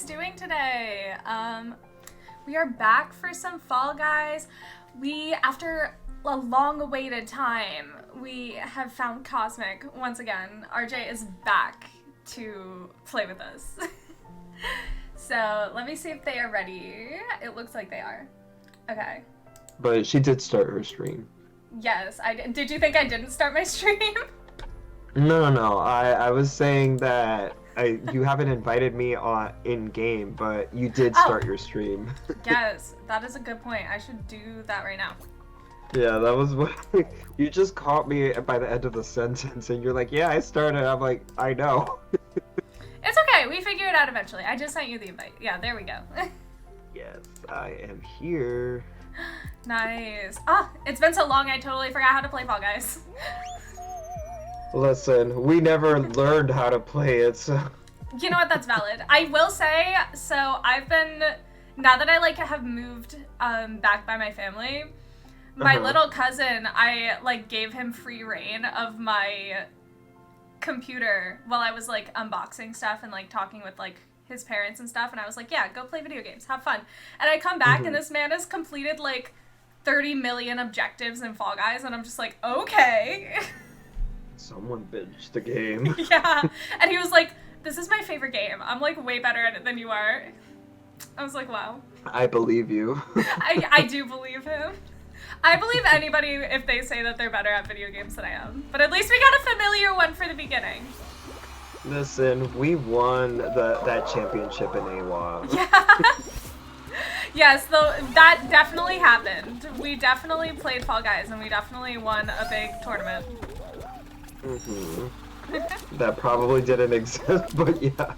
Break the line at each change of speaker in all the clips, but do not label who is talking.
guys doing today? We are back for some Fall Guys. After a long-awaited time, we have found Cosmic once again. RJ is back to play with us. So let me see if they are ready. It looks like they are. Okay.
But she did start her stream.
Yes, I did. Did you think I didn't start my stream?
No. I was saying that you haven't invited me in game, but you did start your stream.
Yes, that is a good point. I should do that right now.
Yeah, that was what you just caught me by the end of the sentence, and you're like, "Yeah, I started." I'm like, "I know."
It's okay. We figure it out eventually. I just sent you the invite. Yeah, there we go.
Yes, I am here.
Nice. It's been so long. I totally forgot how to play Fall Guys.
Listen, we never learned how to play it, so...
You know what? That's valid. I will say, so I've been, now that I, have moved back by my family, my little cousin, I, gave him free reign of my computer while I was, unboxing stuff and, talking with, his parents and stuff, and I was like, yeah, go play video games, have fun. And I come back, and this man has completed, 30 million objectives in Fall Guys, and I'm just like, okay.
Someone binged the game.
Yeah, and he was like, this is my favorite game. I'm, way better at it than you are. I was like, wow.
I believe you.
I do believe him. I believe anybody if they say that they're better at video games than I am. But at least we got a familiar one for the beginning.
Listen, we won that championship in AWA.
Yeah. Yes, that definitely happened. We definitely played Fall Guys, and we definitely won a big tournament.
That probably didn't exist, but yeah.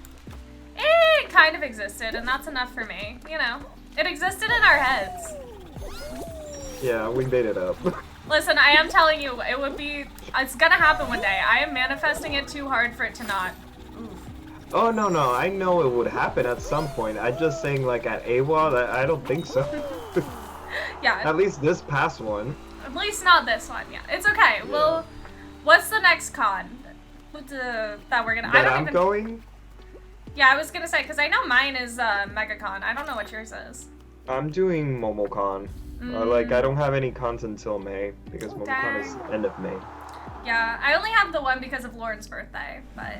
It kind of existed, and that's enough for me. You know, it existed in our heads.
Yeah, we made it up.
Listen, I am telling you, it's gonna happen one day. I am manifesting it too hard for it to not. Oof.
Oh, no, I know it would happen at some point. I'm just saying, at AWA, I don't think so.
Yeah.
At least this past one.
At least not this one, yeah. It's okay.
Yeah.
Well, what's the next con? That we're gonna...
I'm going?
Yeah, I was gonna say, because I know mine is MegaCon. I don't know what yours is.
I'm doing MomoCon. I don't have any cons until May, because MomoCon is end of May.
Yeah, I only have the one because of Lauren's birthday, but...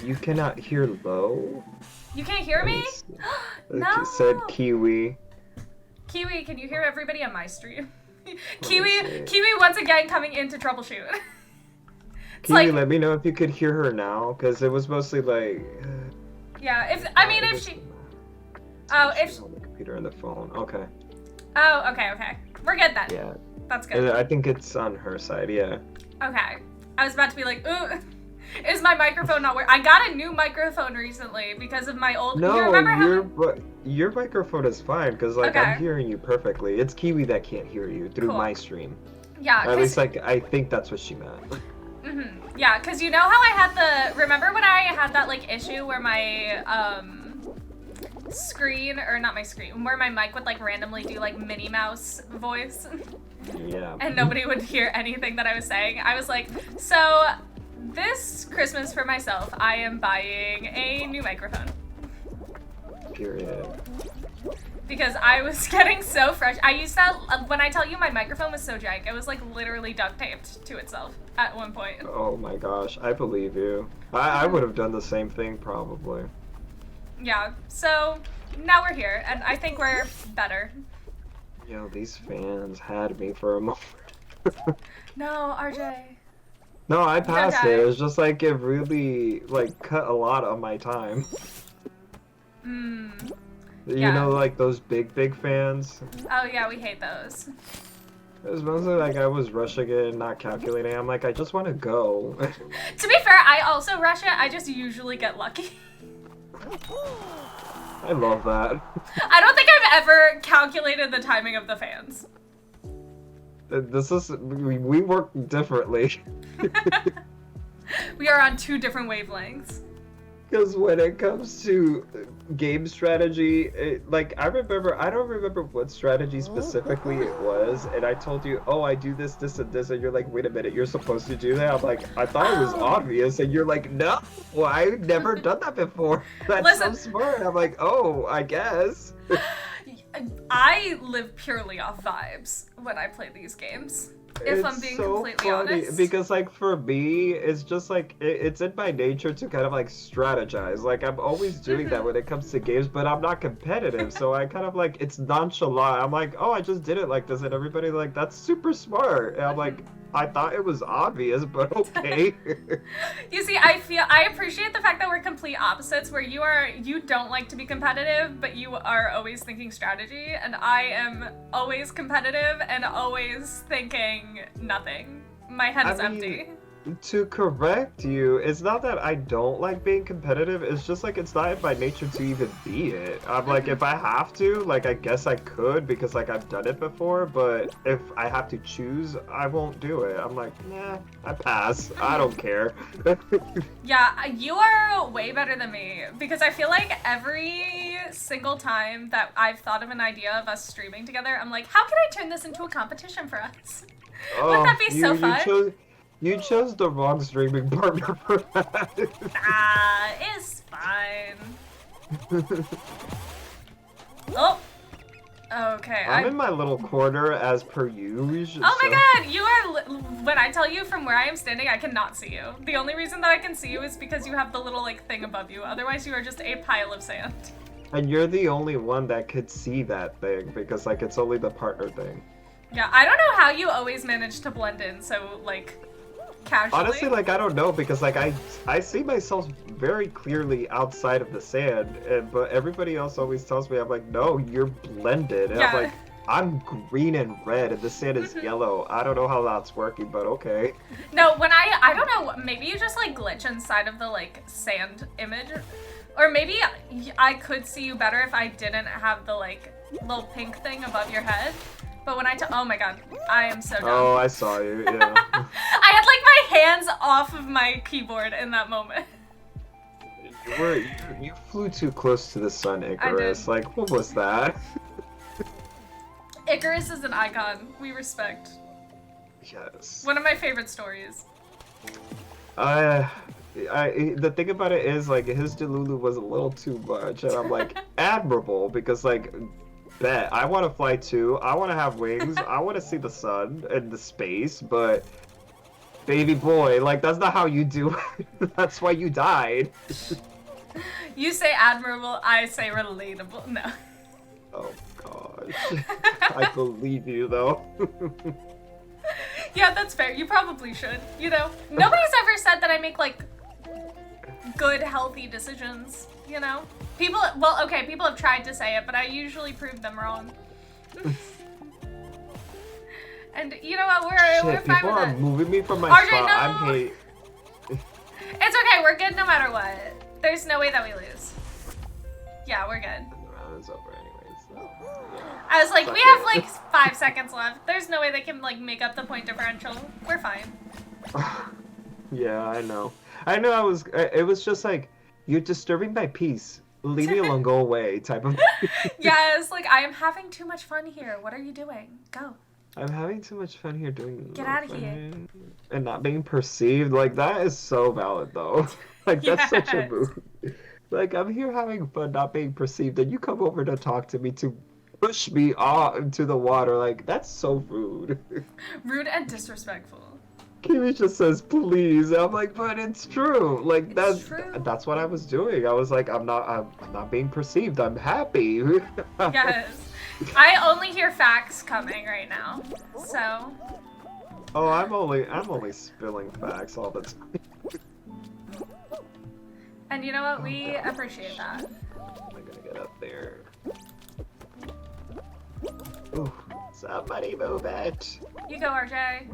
You cannot hear low?
You can't hear me? No!
It said Kiwi.
Kiwi, can you hear everybody on my stream? Kiwi once again coming in to troubleshoot.
Kiwi, let me know if you could hear her now, because it was mostly
Yeah, if she...
She's on the computer and the phone. Okay.
Oh, okay. We're good then.
Yeah.
That's good.
I think it's on her side, yeah.
Okay. I was about to be like, ooh, is my microphone not working? I got a new microphone recently because of my old...
No,
you remember
your microphone is fine, because,
Okay.
I'm hearing you perfectly. It's Kiwi that can't hear you through my stream.
Yeah,
at least, I think that's what she meant.
Yeah, because you know how I had remember when I had that, issue where my, where my mic would, randomly do, Minnie Mouse voice?
Yeah.
And nobody would hear anything that I was saying? I was like, so, this Christmas for myself, I am buying a new microphone.
Period.
Because I was getting so fresh. I used that, when I tell you my microphone was so jank, it was literally duct taped to itself at one point.
Oh my gosh, I believe you. I would have done the same thing probably.
Yeah, so now we're here, and I think we're better.
Yo, these fans had me for a moment.
No, RJ.
No, I passed it. It was just it really cut a lot of my time. You know, those big fans?
Oh yeah, we hate those.
It was mostly I was rushing it and not calculating. I'm I just want to go.
To be fair, I also rush it. I just usually get lucky.
I love that.
I don't think I've ever calculated the timing of the fans.
We work differently.
We are on two different wavelengths.
Because when it comes to game strategy, like I don't remember what strategy specifically it was, and I told you, oh, I do this, this, and this, and you're like, wait a minute, you're supposed to do that? I'm like, I thought it was
Oh.
obvious, and you're like, no, well, I've never done that before. That's so
Listen,
smart. I'm like, oh, I guess.
I live purely off vibes when I play these games. If I'm being completely honest.
Because like for me, it's just like it's in my nature to kind of like strategize. Like I'm always doing that when it comes to games, but I'm not competitive, so I kind of like it's nonchalant. I'm like, oh, I just did it like this, and everybody like that's super smart. And I'm like, I thought it was obvious, but okay.
You see, I appreciate the fact that we're complete opposites, where you don't like to be competitive, but you are always thinking strategy, and I am always competitive and always thinking nothing. My head is empty.
To correct you, it's not that I don't like being competitive, it's just like it's not in my nature to even be it. I'm like, if I have to, like I guess I could because like I've done it before, but if I have to choose, I won't do it. I'm like, nah, I pass. I don't care.
Yeah, you are way better than me, because I feel like every single time that I've thought of an idea of us streaming together, I'm like, how can I turn this into a competition for us? Wouldn't that be so fun?
You chose the wrong streaming partner for that.
Ah, it's fine. Oh. Okay.
I'm in my little corner as per usual.
Oh my god, you are. When I tell you from where I am standing, I cannot see you. The only reason that I can see you is because you have the little like thing above you. Otherwise, you are just a pile of sand.
And you're the only one that could see that thing because like it's only the partner thing.
Yeah, I don't know how you always manage to blend in so like casually.
Honestly, like I don't know because like I see myself very clearly outside of the sand, but everybody else always tells me I'm like, no, you're blended, and
yeah.
I'm like, I'm green and red, and the sand is yellow. I don't know how that's working, but okay.
No, when I don't know, maybe you just like glitch inside of the like sand image, or maybe I could see you better if I didn't have the like little pink thing above your head. But when oh my god, I am so dumb.
Oh, I saw you, yeah.
I had like my hands off of my keyboard in that moment.
You flew too close to the sun, Icarus. Like, what was that?
Icarus is an icon. We respect.
Yes.
One of my favorite stories.
The thing about it is, like, his Delulu was a little too much, and I'm like, admirable, because, like, bet. I want to fly too. I want to have wings. I want to see the sun and the space, but baby boy, like, that's not how you do it. That's why you died.
You say admirable, I say relatable. No.
Oh, gosh. I believe you, though.
Yeah, that's fair. You probably should. You know, nobody's ever said that I make, like, good, healthy decisions, you know? People have tried to say it, but I usually prove them wrong. And you know what? We're fine with
people are
that.
moving me from my
RJ,
spot.
no!
I'm hate.
It's okay. We're good no matter what. There's no way that we lose. Yeah, we're good.
And the round is over anyways. So, yeah.
I was like, we have like 5 seconds left. There's no way they can like make up the point differential. We're fine.
Yeah, I know. It was just like, you're disturbing my peace. Leave me alone, go away, type of.
Yes, like I am having too much fun here. What are you doing? Go.
I'm having too much fun here doing.
Get out of here.
And not being perceived. Like, that is so valid, though. Like, that's such a move. Like, I'm here having fun, not being perceived, and you come over to talk to me to push me off into the water. Like, that's so rude.
Rude and disrespectful.
Kimi just says, please. And I'm like, but it's true. Like, that's what I was doing. I was like, I'm not being perceived. I'm happy.
Yes. I only hear facts coming right now. So.
Oh, I'm only spilling facts all the time.
And you know what? We appreciate that.
I'm gonna get up there. Ooh, somebody move it.
You go, RJ.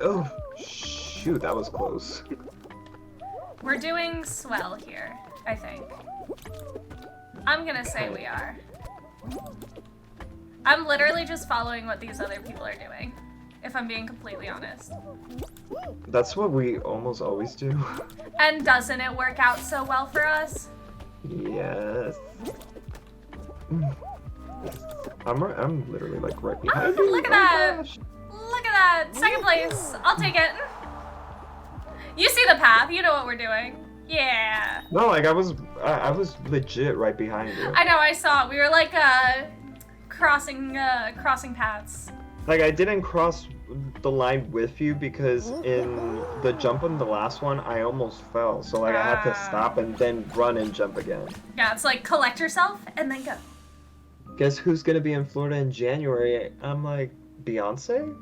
Oh, shoot, that was close.
We're doing swell here, I think. I'm gonna say we are. I'm literally just following what these other people are doing. if I'm being completely honest.
That's what we almost always do.
And doesn't it work out so well for us?
Yes. I'm literally like right behind you.
Look at that! Look at that! Second place. I'll take it. You see the path. You know what we're doing. Yeah.
No, like I was legit right behind you.
I know. I saw. We were like crossing paths.
Like I didn't cross the line with you because in the jump on the last one I almost fell, so like I had to stop and then run and jump again.
Yeah, it's like collect yourself and then go.
Guess who's gonna be in Florida in January? I'm like, Beyonce?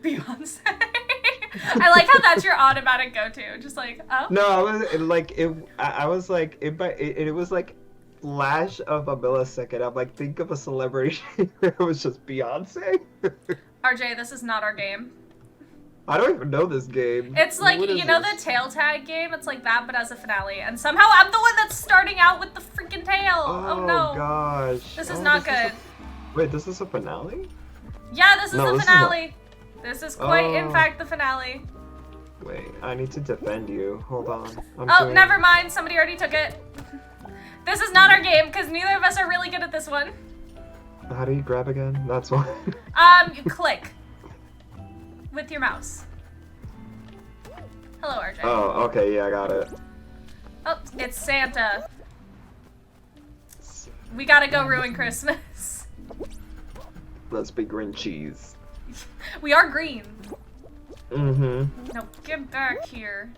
Beyonce. I like how that's your automatic go-to. Just like, oh.
No, I was like, it was like flash of a millisecond. I'm like, think of a celebrity. It was just Beyonce.
RJ, this is not our game.
I don't even know this game.
It's like, you know the tail tag game? It's like that, but as a finale. And somehow I'm the one that's starting out with the freaking tail. Oh no.
Gosh.
This is not good.
Wait, this is a finale?
Yeah, this is the finale. This is quite, in fact, the finale.
Wait, I need to defend you. Hold on.
Never mind. Somebody already took it. This is not our game, because neither of us are really good at this one.
How do you grab again? That's why.
You click. With your mouse. Hello, RJ.
Oh, okay, yeah, I got it.
Oh, it's Santa. We gotta go ruin Christmas.
Let's be green cheese.
We are green.
Mm-hmm.
No, get back here.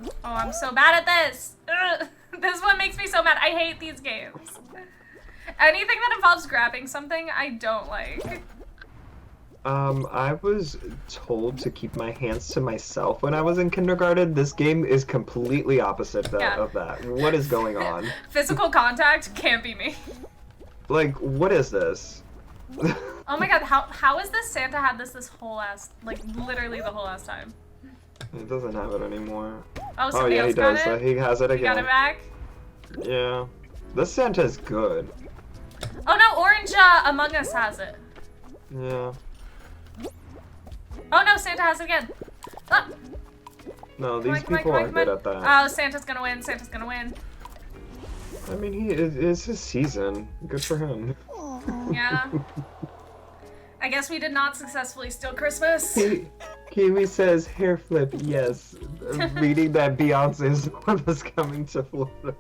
Oh, I'm so bad at this. Ugh. This one makes me so mad. I hate these games. Anything that involves grabbing something, I don't like.
I was told to keep my hands to myself when I was in kindergarten. This game is completely opposite of that. What is going on?
Physical contact can't be me.
Like, what is this?
Oh my god, how is this Santa had this whole ass, like, literally the whole ass time?
He doesn't have it anymore.
Oh,
yeah, he does.
Got it?
He has it again.
You got it back?
Yeah. This Santa is good.
Oh no, Orange Among Us has it.
Yeah.
Oh no, Santa has it again. Oh.
No, these people aren't good at that.
Oh, Santa's gonna win. Santa's gonna win.
I mean, it's his season. Good for him.
Yeah. I guess we did not successfully steal Christmas.
Kiwi says hair flip, yes. Meaning that Beyonce is the one that's coming to Florida.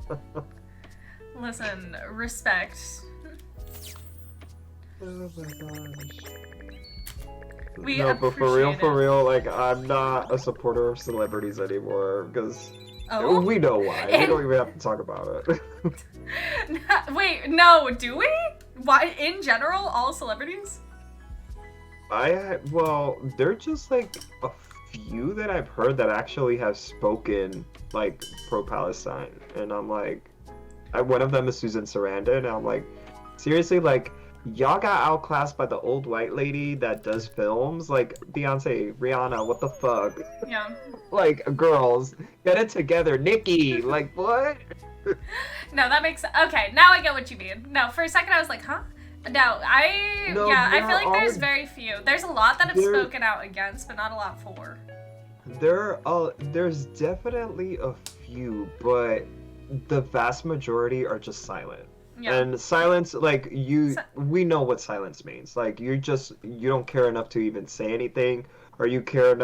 Listen, respect.
Oh my gosh.
No,
but for real, like, I'm not a supporter of celebrities anymore, because we know why. We don't even have to talk about it.
Wait, no, do we? Why, in general, all celebrities?
Well, they're just, like, a few that I've heard that actually have spoken, like, pro-Palestine, and I'm like, one of them is Susan Sarandon, and I'm like, seriously, like, y'all got outclassed by the old white lady that does films, like Beyonce, Rihanna, what the fuck?
Yeah.
Like, girls, get it together, Nikki, like, what?
No, that makes, okay, now I get what you mean. No, for a second I was like, huh? No, I feel like there's very few. There's a lot that have spoken out against, but not a lot for.
There's definitely a few, but the vast majority are just silent. Yeah. And silence, like, we know what silence means. Like, you don't care enough to even say anything, or you care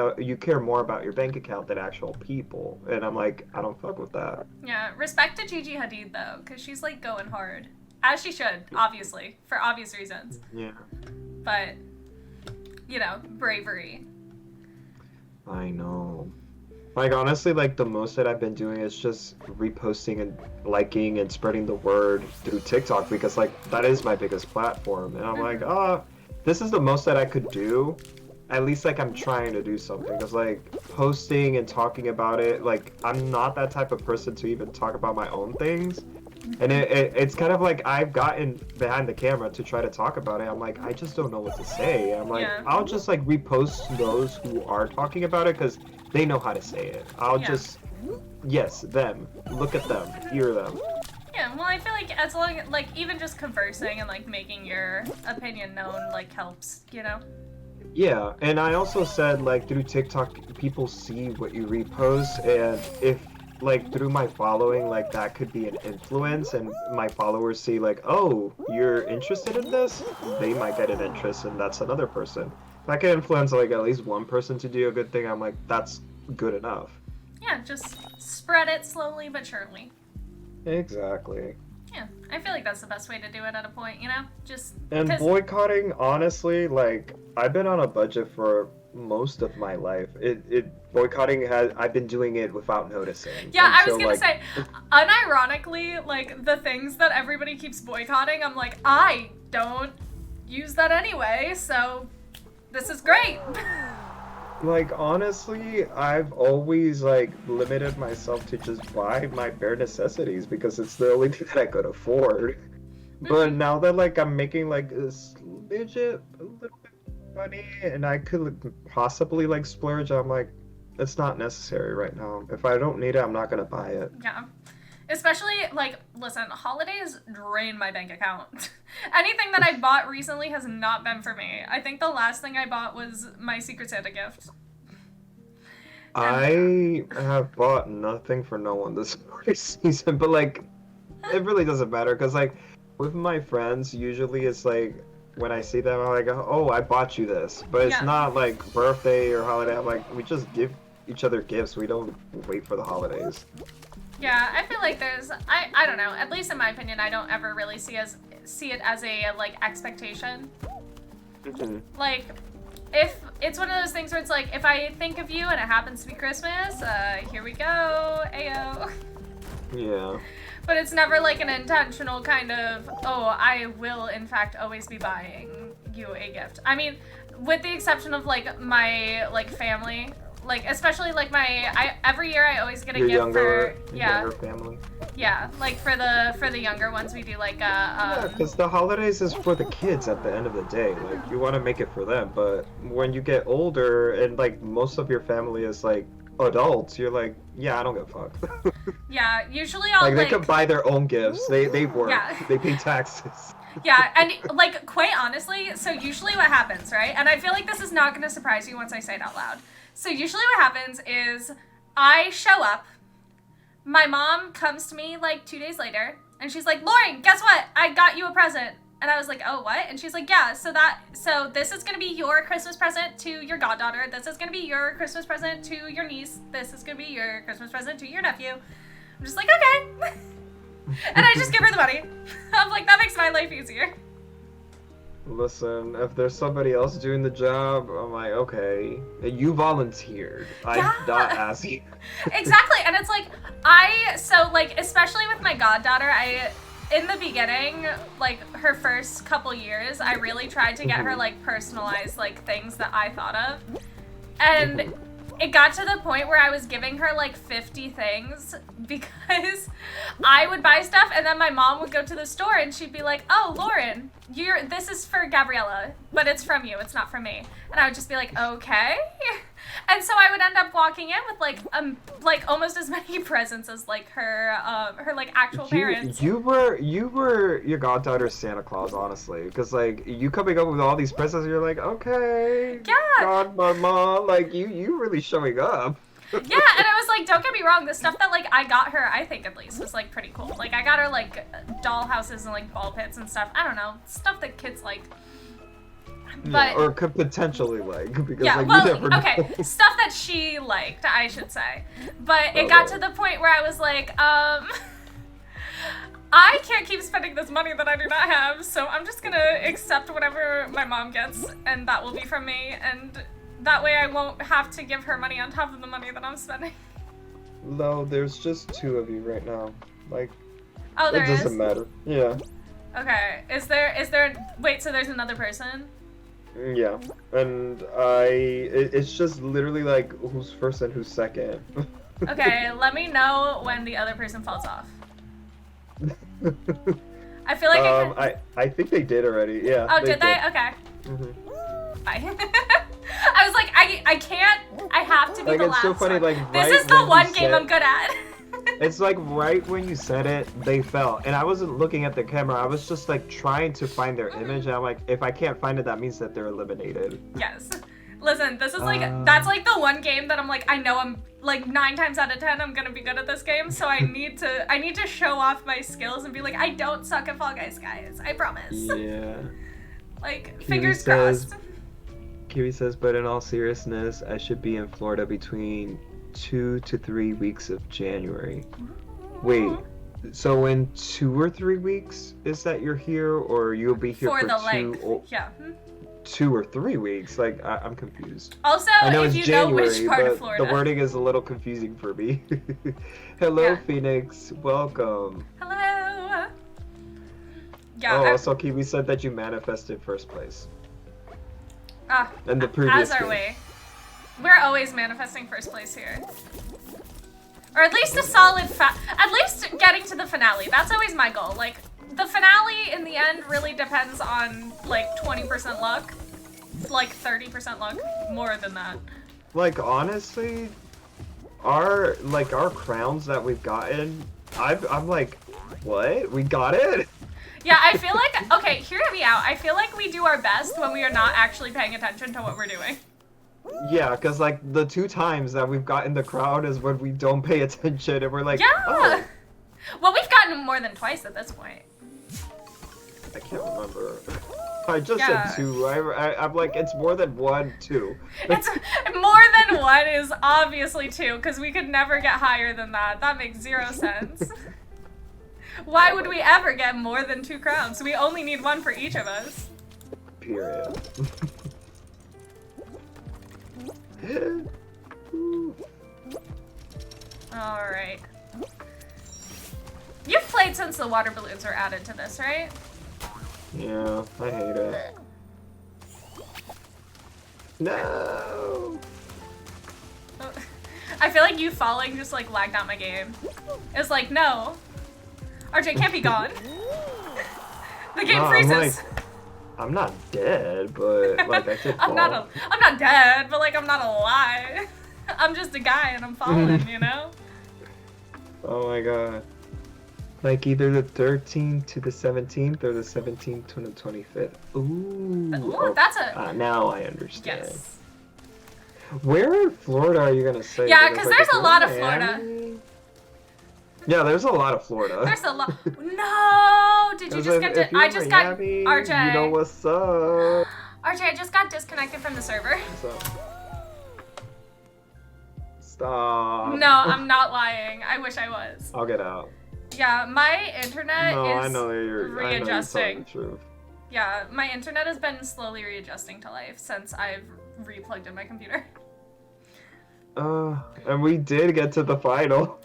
more about your bank account than actual people. And I'm like, I don't fuck with that.
Yeah, respect to Gigi Hadid, though, because she's, like, going hard. As she should, obviously, for obvious reasons.
Yeah.
But, you know, bravery.
I know. Like, honestly, like, the most that I've been doing is just reposting and liking and spreading the word through TikTok, because, like, that is my biggest platform. And I'm like, this is the most that I could do. At least, like, I'm trying to do something. Because, like, posting and talking about it, like, I'm not that type of person to even talk about my own things. And it's kind of like I've gotten behind the camera to try to talk about it. I'm like, I just don't know what to say. I'm like, I'll just, like, repost those who are talking about it, because they know how to say it. I'll just, yes, them. Look at them. Hear them.
Yeah, well, I feel like as long like even just conversing and like making your opinion known like helps, you know.
Yeah, and I also said like through TikTok, people see what you repost, and if like through my following, like that could be an influence, and my followers see like, oh, you're interested in this, they might get an interest, and that's another person. If I can influence like at least one person to do a good thing, I'm like, that's good enough.
Yeah, just spread it slowly but surely.
Exactly.
Yeah, I feel like that's the best way to do it at a point, you know? Just
And boycotting, honestly, like I've been on a budget for most of my life. Boycotting I've been doing it without noticing.
Yeah, I was
until,
gonna say, unironically, like the things that everybody keeps boycotting, I'm like, I don't use that anyway, so this is great.
Like honestly, I've always like limited myself to just buy my bare necessities because it's the only thing that I could afford. But now that like I'm making like a little bit money and I could possibly like splurge, I'm like, it's not necessary right now. If I don't need it, I'm not gonna buy it.
Yeah. Especially, like, listen, holidays drain my bank account. Anything that I bought recently has not been for me. I think the last thing I bought was my Secret Santa gift.
I have bought nothing for no one this season, but like, it really doesn't matter because like, with my friends, usually it's like, when I see them, I'm like, oh, I bought you this. But it's not like birthday or holiday. I'm like, we just give each other gifts. We don't wait for the holidays.
Yeah, I feel like there's, I don't know, at least in my opinion, I don't ever really see it as a, like, expectation.
Mm-hmm.
Like, if it's one of those things where it's like, if I think of you and it happens to be Christmas, here we go, ayo.
Yeah.
But it's never like an intentional kind of, oh, I will in fact always be buying you a gift. I mean, with the exception of like my like family, like especially like every year I always get a gift for
younger family.
Yeah, like for the younger ones we do like
yeah, because the holidays is for the kids at the end of the day. Like you want to make it for them, but when you get older and like most of your family is like adults, you're like, yeah, I don't give a fuck.
Yeah, usually I'll
like they can buy their own gifts. They work.
Yeah.
They pay taxes.
Yeah, and like quite honestly, so usually what happens, right? And I feel like this is not going to surprise you once I say it out loud. So usually what happens is I show up, my mom comes to me like 2 days later, and she's like, Lauren, guess what? I got you a present. And I was like, oh, what? And she's like, yeah, so this is going to be your Christmas present to your goddaughter. This is going to be your Christmas present to your niece. This is going to be your Christmas present to your nephew. I'm just like, okay. And I just give her the money. I'm like, that makes my life easier.
Listen, if there's somebody else doing the job, I'm like, okay, you volunteered. I'm not asking.
Exactly, and it's like, especially with my goddaughter, in the beginning, like, her first couple years, I really tried to get her, like, personalized, like, things that I thought of. And it got to the point where I was giving her, like, 50 things because I would buy stuff and then my mom would go to the store and she'd be like, oh, Lauren, this is for Gabriella, but it's from you, it's not from me. And I would just be like, okay. And so I would end up walking in with like almost as many presents as like her like actual parents.
You were your goddaughter's Santa Claus, honestly, because like you coming up with all these presents, you're like, okay,
yeah,
godmama, like you really showing up.
Yeah, and I was like, don't get me wrong, the stuff that like I got her, I think at least, was like pretty cool. Like I got her like doll houses and like ball pits and stuff. I don't know, stuff that kids like. But,
yeah, or could potentially like, because
yeah,
like,
well,
you never know.
Okay, stuff that she liked, I should say. But it got to the point where I was like, I can't keep spending this money that I do not have, so I'm just gonna accept whatever my mom gets, and that will be from me, and that way I won't have to give her money on top of the money that I'm spending.
No, there's just two of you right now. Like,
oh, there is?
It doesn't matter. Yeah.
Okay, is there, wait, so there's another person?
Yeah, and it's just literally like who's first and who's second.
Okay, let me know when the other person falls off. I feel like
I think they did already. Yeah.
Oh, did they? Okay. Bye. I was like, I can't. I have to be
like,
the
it's
last
so funny,
one.
like,
this
right
is the one game I'm good at.
It's like right when you said it, they fell. And I wasn't looking at the camera. I was just like trying to find their image. And I'm like, if I can't find it, that means that they're eliminated.
Yes. Listen, this is like, that's like the one game that I'm like, I know I'm like 9 times out of 10 I'm gonna be good at this game, so I need to show off my skills and be like, I don't suck at Fall Guys, guys. I promise.
Yeah.
Like,
Kiwi
fingers crossed.
Kiwi says, but in all seriousness, I should be in Florida between 2 to 3 weeks of January. Wait, so in 2 or 3 weeks is that you're here, or you'll be here for
the
2
length.
or...
Yeah.
2 or 3 weeks? Like, I'm confused.
Also,
I know
if
it's
you
January,
know which part
but
of Florida.
the wording is a little confusing for me. Hello,
Yeah.
Phoenix. Welcome.
Hello. Yeah.
Oh, also Kiwi said that you manifested first place. In the
As
previous
our
game.
way. We're always manifesting first place here. Or at least a solid at least getting to the finale. That's always my goal. Like, the finale in the end really depends on like 20% luck. Like 30% luck. More than that.
Like, honestly, our crowns that we've gotten, I'm like, what? We got it?
Yeah, I feel like, okay, hear me out. I feel like we do our best when we are not actually paying attention to what we're doing.
Yeah, because like the 2 times that we've gotten the crown is when we don't pay attention and we're like,
Yeah!
oh.
Well, we've gotten more than twice at this point.
I can't remember. I just
Yeah.
said 2. I'm like, it's more than 1, 2.
It's more than 1 is obviously 2, because we could never get higher than that. That makes 0 sense. Why would we ever get more than 2 crowns? We only need 1 for each of us.
Period.
Alright. You've played since the water balloons were added to this, right?
Yeah, I hate it. No!
I feel like you falling just like lagged out my game. It's like, no. RJ can't be gone. The game freezes.
I'm not dead, but like I could fall.
I'm not dead, but like I'm not alive. I'm just a guy and I'm falling, you know?
Oh my god. Like either the 13th to the 17th or the 17th to the 25th. Ooh.
That's a...
now I understand.
Yes.
Where in Florida are you gonna say?
Yeah, because there's a lot of Florida.
Yeah, there's a lot of Florida.
There's a lot. No! Did you just get to... I just got...
Miami,
RJ.
You know what's up.
RJ, I just got disconnected from the server.
What's up? Stop.
No, I'm not lying. I wish I was.
I'll get out.
Yeah, my internet
I
is
know you're
readjusting.
the truth.
Yeah, my internet has been slowly readjusting to life since I've replugged in my computer.
And we did get to the final.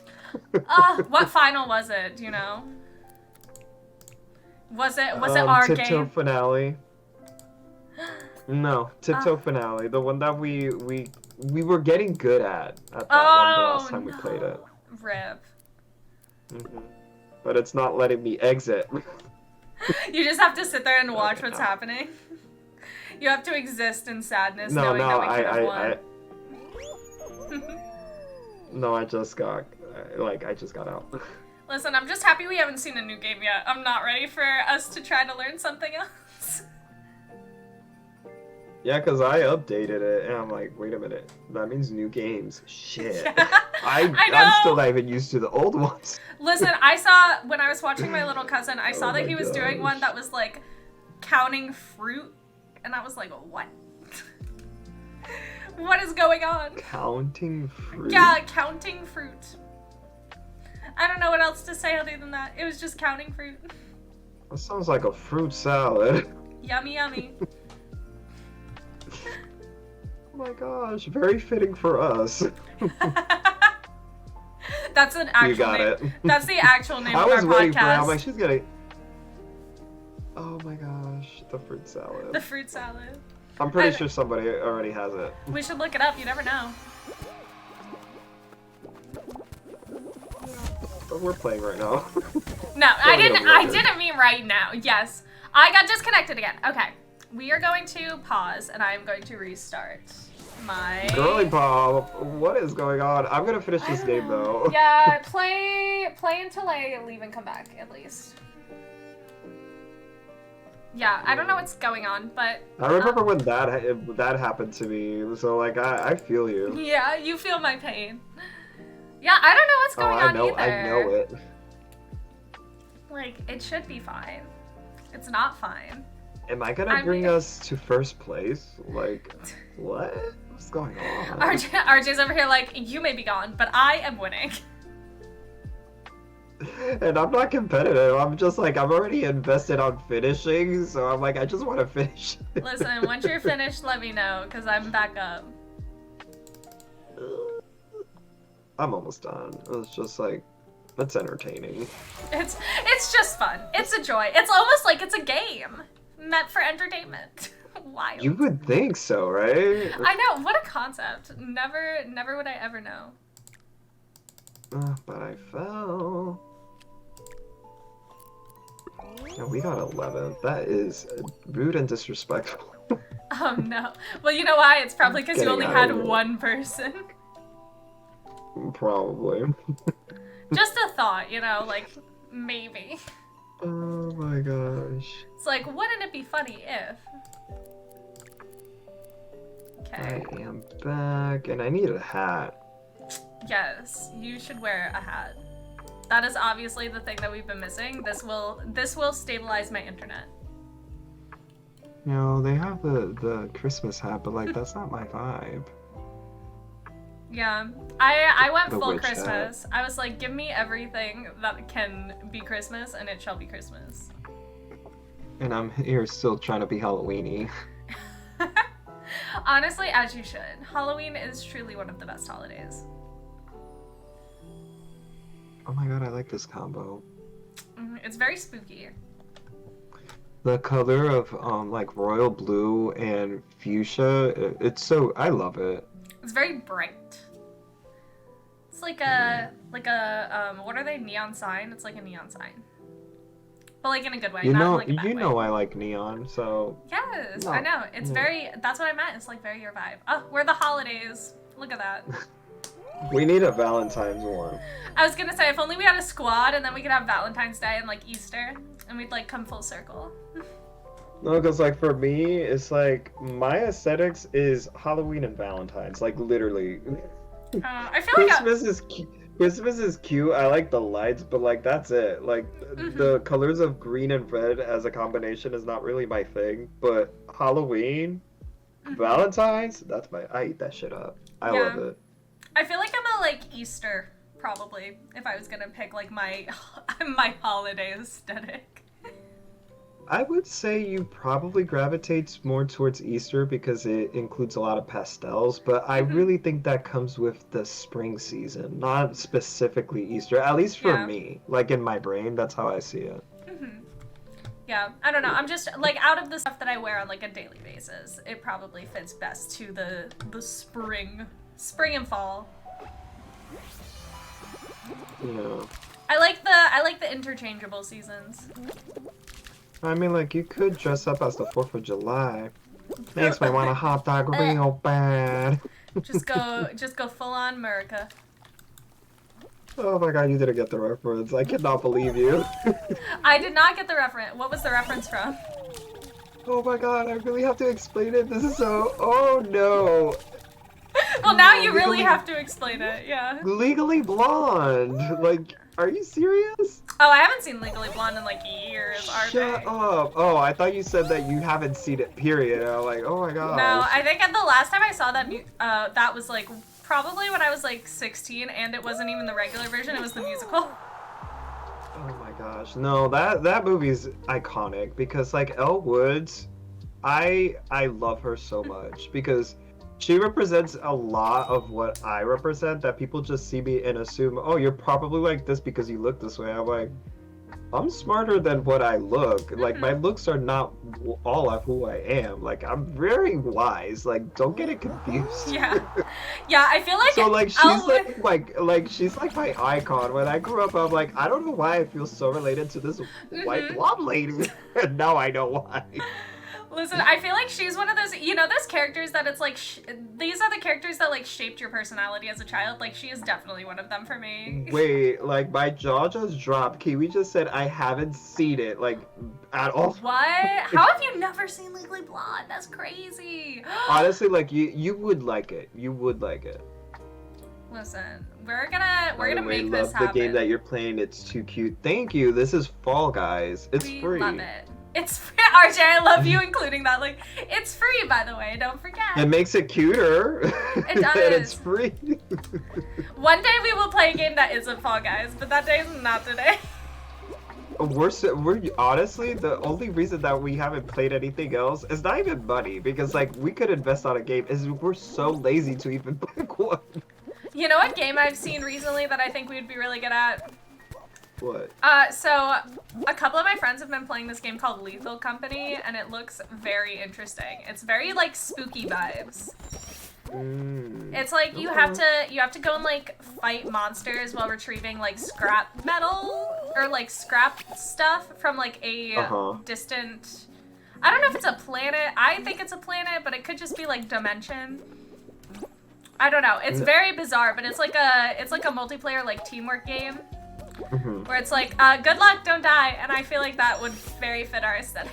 What final was it? Do you know? Was it our
Tiptoe
game?
Finale. No, Tiptoe Finale. The one that we were getting good at that one the last time we played it.
Rip.
But it's not letting me exit.
You just have to sit there and watch what's happening. You have to exist in sadness knowing that we could have won.
No, I just got out.
Listen, I'm just happy we haven't seen a new game yet. I'm not ready for us to try to learn something else.
Yeah, because I updated it, and I'm like, wait a minute. That means new games. Shit.
Yeah,
I'm still not even used to the old ones.
Listen, I saw, when I was watching my little cousin, I saw that he was doing one that was, like, counting fruit, and I was like, what? What is going on?
Counting fruit?
Yeah, counting fruit. I don't know what else to say other than that. It was just counting fruit.
That sounds like a fruit salad.
Yummy, yummy.
Oh my gosh, very fitting for us.
That's an actual
You got
name.
it.
That's the actual name
I
of our
was waiting for it.
podcast.
I'm like, she's gonna... Oh my gosh, the fruit salad.
The fruit salad.
I'm pretty sure somebody already has it.
We should look it up. You never know.
But we're playing right now.
No, I didn't mean right now. Yes. I got disconnected again. Okay. We are going to pause and I'm going to restart my...
Girly pop, what is going on? I'm gonna finish this game though.
Yeah, play until I leave and come back, at least. Yeah, I don't know what's going on, but...
I remember when that happened to me, so like, I feel you.
Yeah, you feel my pain. Yeah, I don't know what's going on either.
I know it.
Like, it should be fine. It's not fine.
Am I gonna bring us to first place? Like, what? What's going on?
RJ's over here like, you may be gone, but I am winning.
And I'm not competitive. I'm just like, I'm already invested on finishing, so I'm like, I just want to finish.
Listen, once you're finished, let me know, because I'm back up.
I'm almost done. It's just like, it's entertaining.
It's just fun. It's a joy. It's almost like it's a game meant for entertainment. Wild.
You would think so, right?
I know. What a concept. Never would I ever know.
But I fell. Yeah, we got 11th. That is rude and disrespectful.
Oh no. Well, you know why? It's probably because you only had one person.
Probably.
Just a thought, you know, like, maybe.
Oh my gosh.
It's like, wouldn't it be funny if? Okay.
I am back, and I need a hat.
Yes, you should wear a hat. That is obviously the thing that we've been missing. This will stabilize my internet.
You know, they have the Christmas hat, but like, that's not my vibe.
Yeah, I went
The
full
witch
Christmas. I was like, give me everything that can be Christmas, and it shall be Christmas.
And I'm here still trying to be Halloweeny.
Honestly, as you should. Halloween is truly one of the best holidays.
Oh my god, I like this combo.
It's very spooky.
The color of like royal blue and fuchsia, it's so, I love it.
It's very bright. It's like a what are they? Neon sign? It's like a neon sign. But like in a good way, not in like a bad way.
I like neon, so
Yes,
no.
I know. It's very, that's what I meant. It's like very your vibe. Oh, we're the holidays. Look at that.
We need a Valentine's one.
I was gonna say, if only we had a squad and then we could have Valentine's Day and like Easter and we'd like come full circle.
No, because like for me, it's like my aesthetics is Halloween and Valentine's, like literally.
I feel like
Christmas is cute. I like the lights, but like that's it. Like the colors of green and red as a combination is not really my thing. But Halloween, Valentine's, I eat that shit up. I love it.
I feel like I'm a like Easter probably if I was gonna pick like my holiday aesthetic.
I would say you probably gravitates more towards Easter because it includes a lot of pastels, but I really think that comes with the spring season, not specifically Easter, at least for me. Like in my brain, that's how I see it.
Yeah, I don't know. I'm just like out of the stuff that I wear on like a daily basis, it probably fits best to the spring and fall.
Yeah.
I like the interchangeable seasons.
I mean, like, you could dress up as the 4th of July. Makes me want a hot dog real bad.
Just go full on America.
Oh my god, you didn't get the reference. I cannot believe you.
I did not get the reference. What was the reference from?
Oh my god, I really have to explain it. This is so... Oh no.
Well, now you really have to explain it, yeah.
Legally Blonde. Like, are you serious?
Oh, I haven't seen Legally Blonde in like years,
Shut up. Oh, I thought you said that you haven't seen it, period. I'm like, oh my god.
No, I think the last time I saw that, that was like probably when I was like 16, and it wasn't even the regular version, it was the musical.
Oh my gosh. No, that movie's iconic because like Elle Woods, I love her so much because she represents a lot of what I represent, that people just see me and assume, oh, you're probably like this because you look this way. I'm like, I'm smarter than what I look. Like, my looks are not all of who I am. Like, I'm very wise. Like, don't get it confused.
Yeah. Yeah, I feel like...
So, like, she's she's like my icon. When I grew up, I'm like, I don't know why I feel so related to this white blonde lady. And now I know why.
Listen, I feel like she's one of those, you know, those characters that it's like, these are the characters that like shaped your personality as a child. Like, she is definitely one of them for me.
Wait, like my jaw just dropped. Kiwi just said I haven't seen it, like, at all.
What? How have you never seen Legally Blonde? That's crazy.
Honestly, like you would like it. You would like it.
Listen, we're gonna make this
love
happen.
the game that you're playing. It's too cute. Thank you. This is Fall Guys. It's
we
free.
Love it. It's free. RJ, I love you including that. Like, it's free, by the way. Don't forget.
It makes it cuter.
It does.
And it's free.
One day we will play a game that isn't Fall Guys, but that day is not today.
We're honestly, the only reason that we haven't played anything else is not even money, because like we could invest on a game. Is we're so lazy to even pick one.
You know what game I've seen recently that I think we'd be really good at?
What?
So a couple of my friends have been playing this game called Lethal Company, and it looks very interesting. It's very like spooky vibes. It's like you have to go and like fight monsters while retrieving like scrap metal or like scrap stuff from like a distant. I don't know if it's a planet. I think it's a planet, but it could just be like dimension. I don't know. It's very bizarre, but it's like a multiplayer like teamwork game where it's like good luck, don't die, and I feel like that would very fit our aesthetic.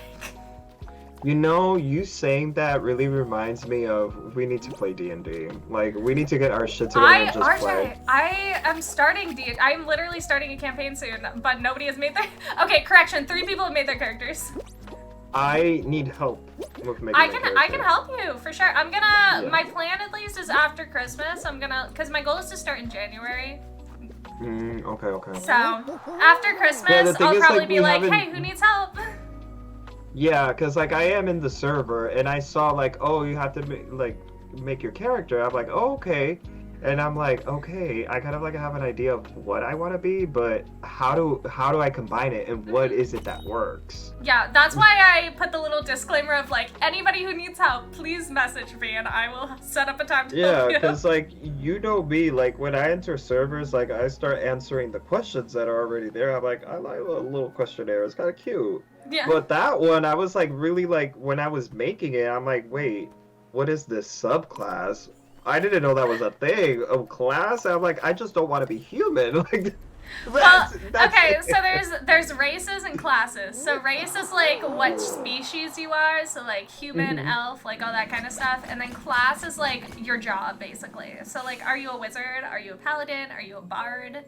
You know, you saying that really reminds me of we need to play D&D. Like, we need to get our shit together and just play.
I am starting I'm literally starting a campaign soon, but nobody has made their... Okay, correction, 3 people have made their characters.
I need help with making
I can help you, for sure. I'm gonna... My plan, at least, is after Christmas. I'm gonna... Because my goal is to start in January.
Okay.
So, after Christmas, I'll probably be like, hey, who needs help?
Yeah, because, like, I am in the server, and I saw, like, oh, you have to, make your character. I'm like, oh, okay. And I'm like, okay, I kind of, like, have an idea of what I want to be, but how do I combine it, and what is it that works?
Yeah, that's why I put the little disclaimer of, like, anybody who needs help, please message me, and I will set up a time to help you.
Yeah, because, like, you know me, like, when I enter servers, like, I start answering the questions that are already there. I'm like, I like a little questionnaire. It's kind of cute.
Yeah.
But that one, I was like, really, like, when I was making it, I'm like, wait, what is this subclass? I didn't know that was a thing. A class? I'm like, I just don't want to be human. Like,
that's okay, so there's races and classes. So race is like what species you are, so like human, elf, like all that kind of stuff. And then class is like your job, basically. So like, are you a wizard? Are you a paladin? Are you a bard?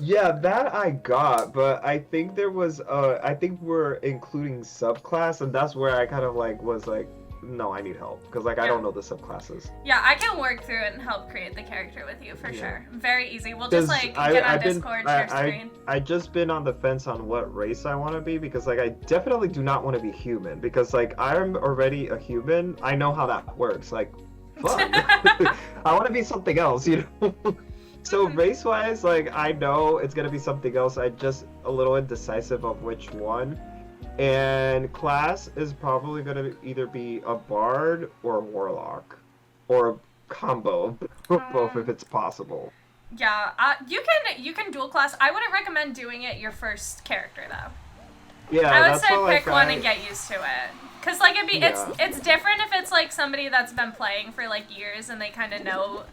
Yeah, that I got, but I think there was, I think we're including subclass, and that's where I kind of, like, was like, no, I need help, because, like, I don't know the subclasses.
Yeah, I can work through it and help create the character with you, for sure. Very easy. We'll just, like, get on Discord, share screen.
I just been on the fence on what race I want to be, because, like, I definitely do not want to be human, because, like, I'm already a human. I know how that works. Like, fuck. I want to be something else, you know? So race-wise, like, I know it's gonna be something else. I'm just a little indecisive of which one. And class is probably gonna either be a bard or a warlock, or a combo of both if it's possible.
Yeah, you can dual class. I wouldn't recommend doing it your first character though.
Yeah,
I would say pick one and get used to it. Cause like it's different if it's like somebody that's been playing for like years and they kind of know.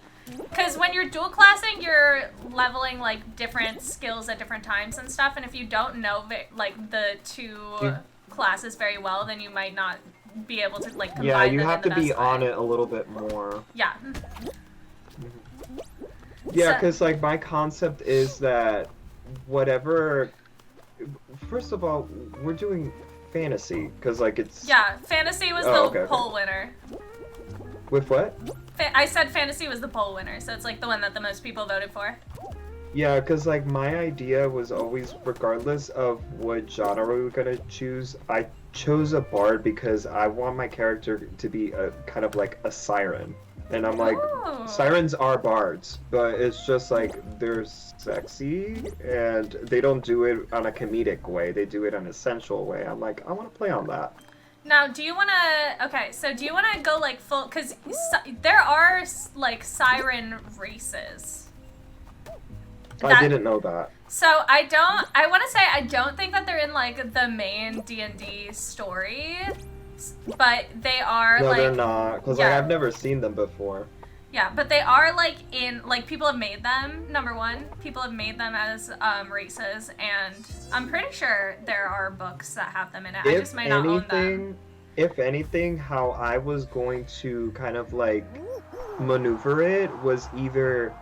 Because when you're dual classing, you're leveling like different skills at different times and stuff, and if you don't know like the two classes very well, then you might not be able to like combine them.
Yeah, you have to be on
way.
it a little bit more.
Yeah.
Yeah, because like my concept is that whatever. First of all, we're doing fantasy because like it's.
Yeah, fantasy was the poll winner.
With what?
I said fantasy was the poll winner, so it's like the one that the most people voted for.
Yeah, because like my idea was always, regardless of what genre we were gonna choose, I chose a bard because I want my character to be a kind of like a siren. And I'm like, sirens are bards, but it's just like they're sexy and they don't do it on a comedic way. They do it in a sensual way. I'm like, I want to play on that.
Now, do you want to go like full, because there are like siren races.
I didn't know that.
So I want to say I don't think that they're in like the main D&D story. but they are
No,
like
they're not, because like I've never seen them before.
Yeah, but they are like in like people have made them. Number one, people have made them as races, and I'm pretty sure there are books that have them in it. I just might not own them.
If anything, how I was going to kind of like maneuver it was either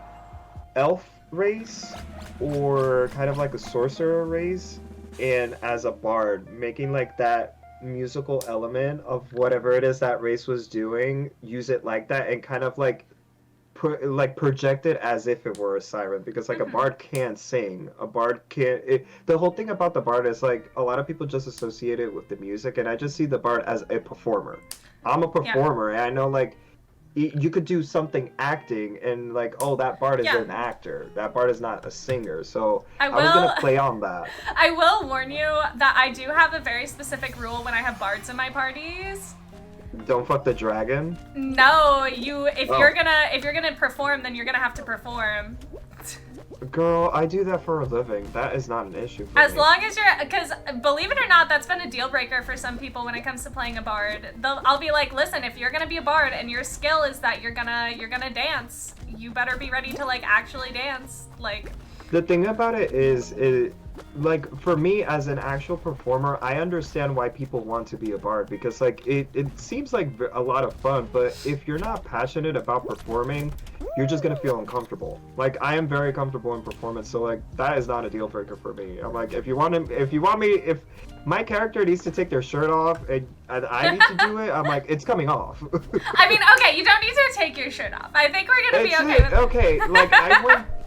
elf race or kind of like a sorcerer race, and as a bard, making like that musical element of whatever it is that race was doing, use it like that, and kind of like project it as if it were a siren, because like a bard can't sing, a bard can't the whole thing about the bard is like a lot of people just associate it with the music, and I just see the bard as a performer. I'm a performer, and I know like you could do something acting and like, oh, that bard is an actor, that bard is not a singer, so I was gonna play on that.
I will warn you that I do have a very specific rule when I have bards in my parties.
Don't fuck the dragon?
No, if you're gonna perform, then you're gonna have to perform.
Girl, I do that for a living. That is not an issue for
as
me.
Long as because believe it or not, that's been a deal breaker for some people when it comes to playing a bard. I'll be like, listen, if you're gonna be a bard and your skill is that you're gonna dance, you better be ready to like actually dance. Like,
the thing about it is, like, for me as an actual performer, I understand why people want to be a bard, because like it seems like a lot of fun, but if you're not passionate about performing, you're just gonna feel uncomfortable. Like, I am very comfortable in performance, so like that is not a deal breaker for me. I'm like, if my character needs to take their shirt off and I need to do it, I'm like, it's coming off.
I mean, okay, you don't need to take your shirt off. I think we're gonna be okay with
okay, like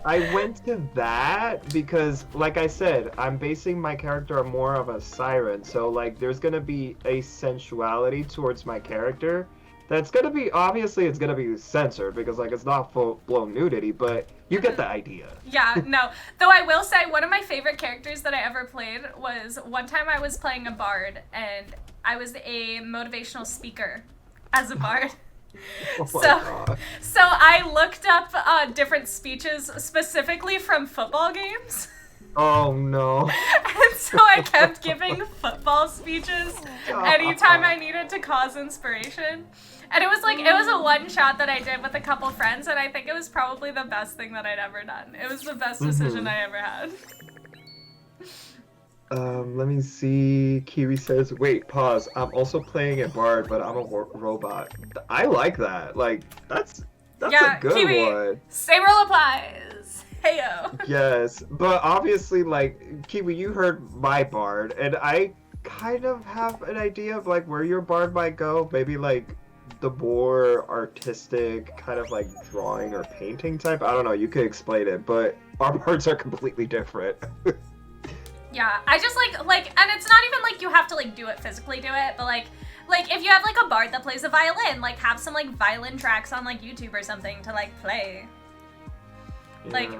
I went to that because, like I said, I'm basing my character on more of a siren, so like there's gonna be a sensuality towards my character that's gonna be, obviously it's gonna be censored because like it's not full-blown nudity, but you get the idea.
Yeah, no. Though I will say one of my favorite characters that I ever played was one time I was playing a bard and I was a motivational speaker as a bard.
Oh
so I looked up different speeches specifically from football games.
Oh no.
And so I kept giving football speeches anytime I needed to cause inspiration. And it was a one shot that I did with a couple friends, and I think it was probably the best thing that I'd ever done. It was the best decision I ever had.
Let me see. Kiwi says, wait, pause. I'm also playing a bard, but I'm a robot. I like that. Like, that's a good
Kiwi,
one.
Same rule applies. Heyo.
Yes, but obviously, like, Kiwi, you heard my bard, and I kind of have an idea of, like, where your bard might go. Maybe, like, the more artistic, kind of, like, drawing or painting type. I don't know, you could explain it, but our bards are completely different.
Yeah, I just like, and it's not even like you have to like do it physically do it, but like if you have like a bard that plays a violin, like have some like violin tracks on like YouTube or something to like play. Yeah. Like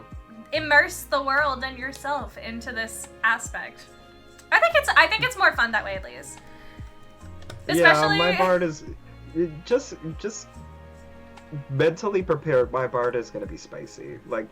immerse the world and yourself into this aspect. I think it's more fun that way at least. Especially...
Yeah, my bard is just mentally prepared. My bard is gonna be spicy. Like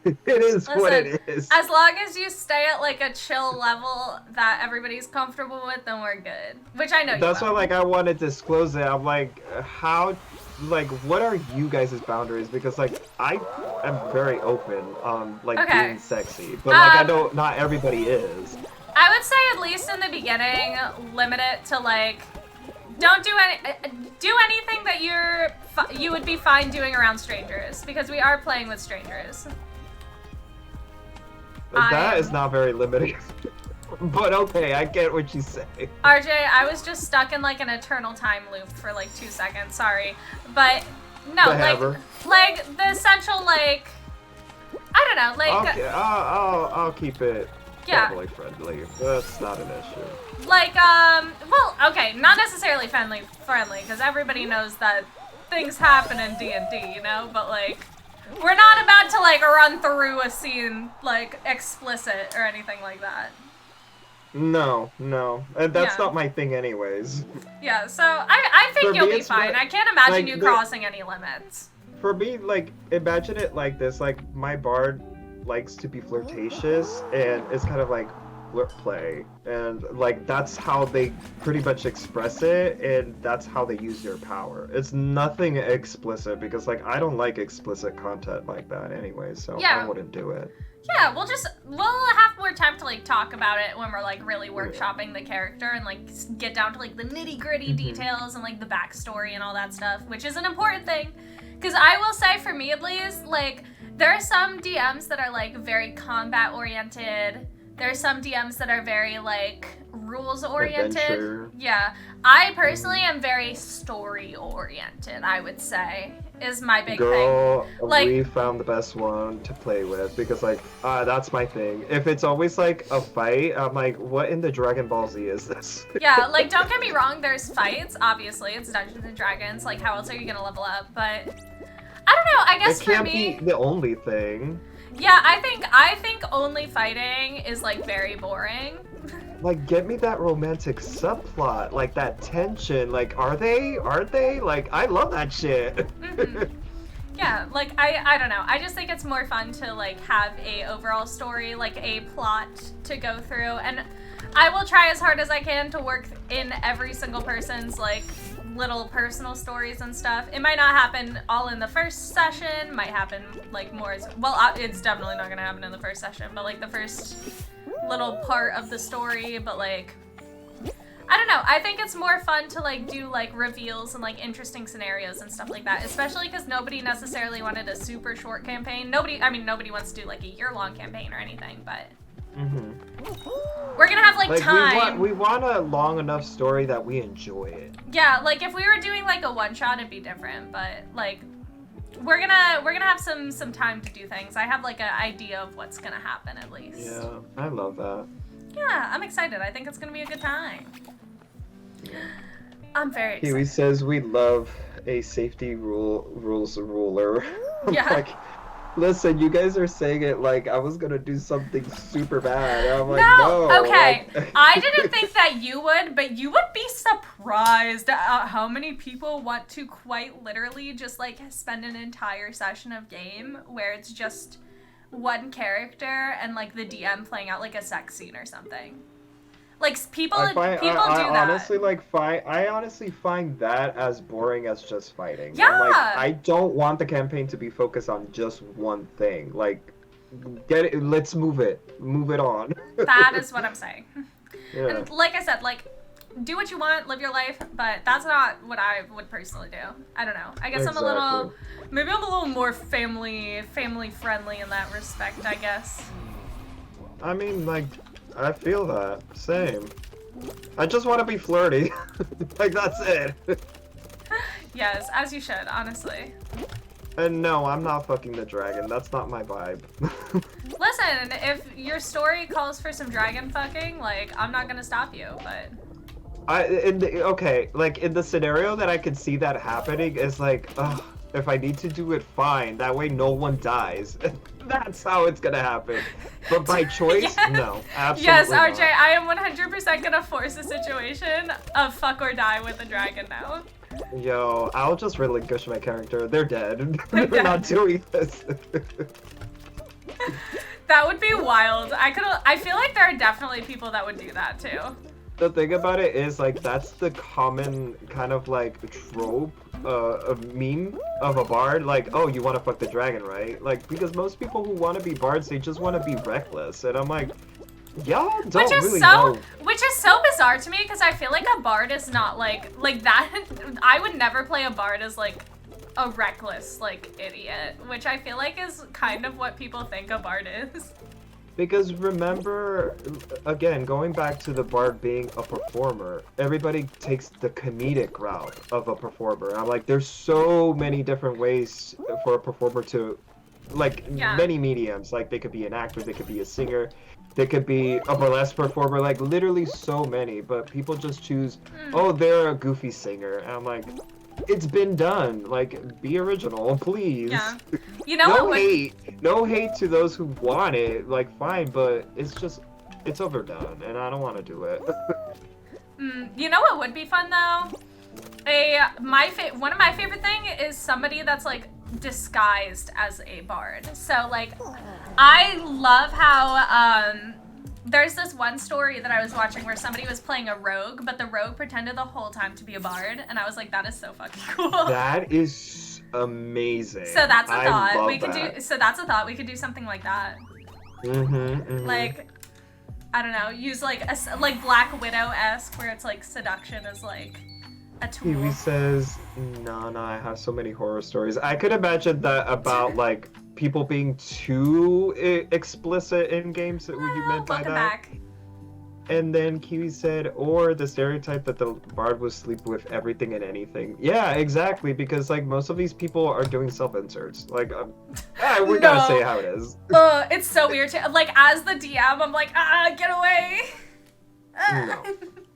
it is. Listen, what it is.
As long as you stay at like a chill level that everybody's comfortable with, then we're good. Which I know.
That's why, like, I want to disclose it. I'm like, how, like, what are you guys' boundaries? Because like I am very open on like being sexy, but like I know not everybody is.
I would say at least in the beginning, limit it to like. Don't do anything that you would be fine doing around strangers, because we are playing with strangers.
That is not very limiting. But okay, I get what you say.
RJ, I was just stuck in like an eternal time loop for like 2 seconds, sorry. But no, like the essential like I don't know, like
okay, I'll keep it family friendly. That's not an issue.
Like, well, okay, not necessarily friendly, because everybody knows that things happen in D&D, you know? But, like, we're not about to, like, run through a scene, like, explicit or anything like that.
No. And that's not my thing anyways.
Yeah, so I think you'll be fine. I can't imagine you crossing any limits.
For me, like, imagine it like this. Like, my bard likes to be flirtatious, and it's kind of like, play, and like that's how they pretty much express it, and that's how they use your power. It's nothing explicit because like I don't like explicit content like that anyway, so I wouldn't do it.
Yeah, we'll have more time to like talk about it when we're like really workshopping the character and like get down to like the nitty-gritty details and like the backstory and all that stuff, which is an important thing. Because I will say, for me at least, like there are some DMs that are like very combat oriented. There are some DMs that are very like rules oriented.
Adventure.
Yeah, I personally am very story oriented. I would say is my big thing.
Like, we found the best one to play with because like that's my thing. If it's always like a fight, I'm like, what in the Dragon Ball Z is this?
Yeah, like don't get me wrong, there's fights. Obviously, it's Dungeons and Dragons. Like, how else are you gonna level up? But I don't know. I guess for me,
it can't be the only thing.
Yeah, I think only fighting is like very boring.
Like, get me that romantic subplot, like that tension. Like, are they? Like, I love that shit.
Mm-hmm. Yeah, like I don't know. I just think it's more fun to like have a overall story, like a plot to go through, and I will try as hard as I can to work in every single person's like little personal stories and stuff. It might not happen all in the first session, might happen like more as well. It's definitely not gonna happen in the first session, but like the first little part of the story. But like, I don't know, I think it's more fun to like do like reveals and like interesting scenarios and stuff like that, especially because nobody necessarily wanted a super short campaign. Nobody wants to do like a year-long campaign or anything, but we're gonna have like time.
We want a long enough story that we enjoy it.
Yeah, like if we were doing like a one-shot, it'd be different, but like we're gonna have some time to do things. I have like an idea of what's gonna happen at least.
Yeah, I love that.
Yeah, I'm excited. I think it's gonna be a good time. I'm very excited.
Kiwi says we love a safety rules ruler.
Yeah.
Like, listen, you guys are saying it like I was gonna do something super bad. I'm like, no.
Okay.
Like...
I didn't think that you would, but you would be surprised at how many people want to quite literally just like spend an entire session of game where it's just one character and like the DM playing out like a sex scene or something. Like people do that.
I honestly find that as boring as just fighting.
Yeah.
I'm like, I don't want the campaign to be focused on just one thing. Like, let's move it on.
That is what I'm saying.
Yeah.
And like I said, like, do what you want, live your life, but that's not what I would personally do. I don't know. I guess
exactly.
I'm a little more family friendly in that respect, I guess.
I mean, like, I feel that. Same. I just want to be flirty. Like, that's it.
Yes, as you should, honestly.
And no, I'm not fucking the dragon. That's not my vibe.
Listen, if your story calls for some dragon fucking, like, I'm not gonna stop you, but...
Okay, like, in the scenario that I could see that happening is like, ugh, if I need to do it, fine. That way no one dies. That's how it's gonna happen. But by choice, yes. No, absolutely
yes,
not.
RJ, I am 100% gonna force a situation of fuck or die with a dragon now.
Yo, I'll just relinquish my character. They're dead. They're not doing this.
That would be wild. I feel like there are definitely people that would do that too.
The thing about it is, like, that's the common kind of, like, trope, a meme of a bard. Like, oh, you want to fuck the dragon, right? Like, because most people who want to be bards, they just want to be reckless. And I'm like, y'all don't really know.
Which is so bizarre to me, because I feel like a bard is not, like that. I would never play a bard as, like, a reckless, like, idiot. Which I feel like is kind of what people think a bard is.
Because remember, again, going back to the bard being a performer, everybody takes the comedic route of a performer. I'm like, there's so many different ways for a performer to, like, many mediums. Like, they could be an actor, they could be a singer, they could be a burlesque performer, like, literally so many. But people just choose, oh, they're a goofy singer. And I'm like, it's been done. Like, be original, please. Yeah.
You know
No hate to those who want it. Like, fine, but it's overdone, and I don't want to do it.
You know what would be fun though? One of my favorite thing is somebody that's like disguised as a bard. So like, I love how there's this one story that I was watching where somebody was playing a rogue, but the rogue pretended the whole time to be a bard, and I was like, that is so fucking cool.
That is amazing.
So that's a thought.
Love
We could
that.
do. So that's a thought. We could do something like that. Like, I don't know. Use like like Black Widow-esque, where it's like seduction is like a tool.
Kiwi says, "No, I have so many horror stories." I could imagine that about like people being too explicit in games. That you meant by
Welcome
that.
back.
And then Kiwi said, or the stereotype that the bard would sleep with everything and anything. Yeah, exactly, because like most of these people are doing self-inserts. Like, we gotta say how it is.
It's so weird too. Like, as the DM, I'm like, get away.
No.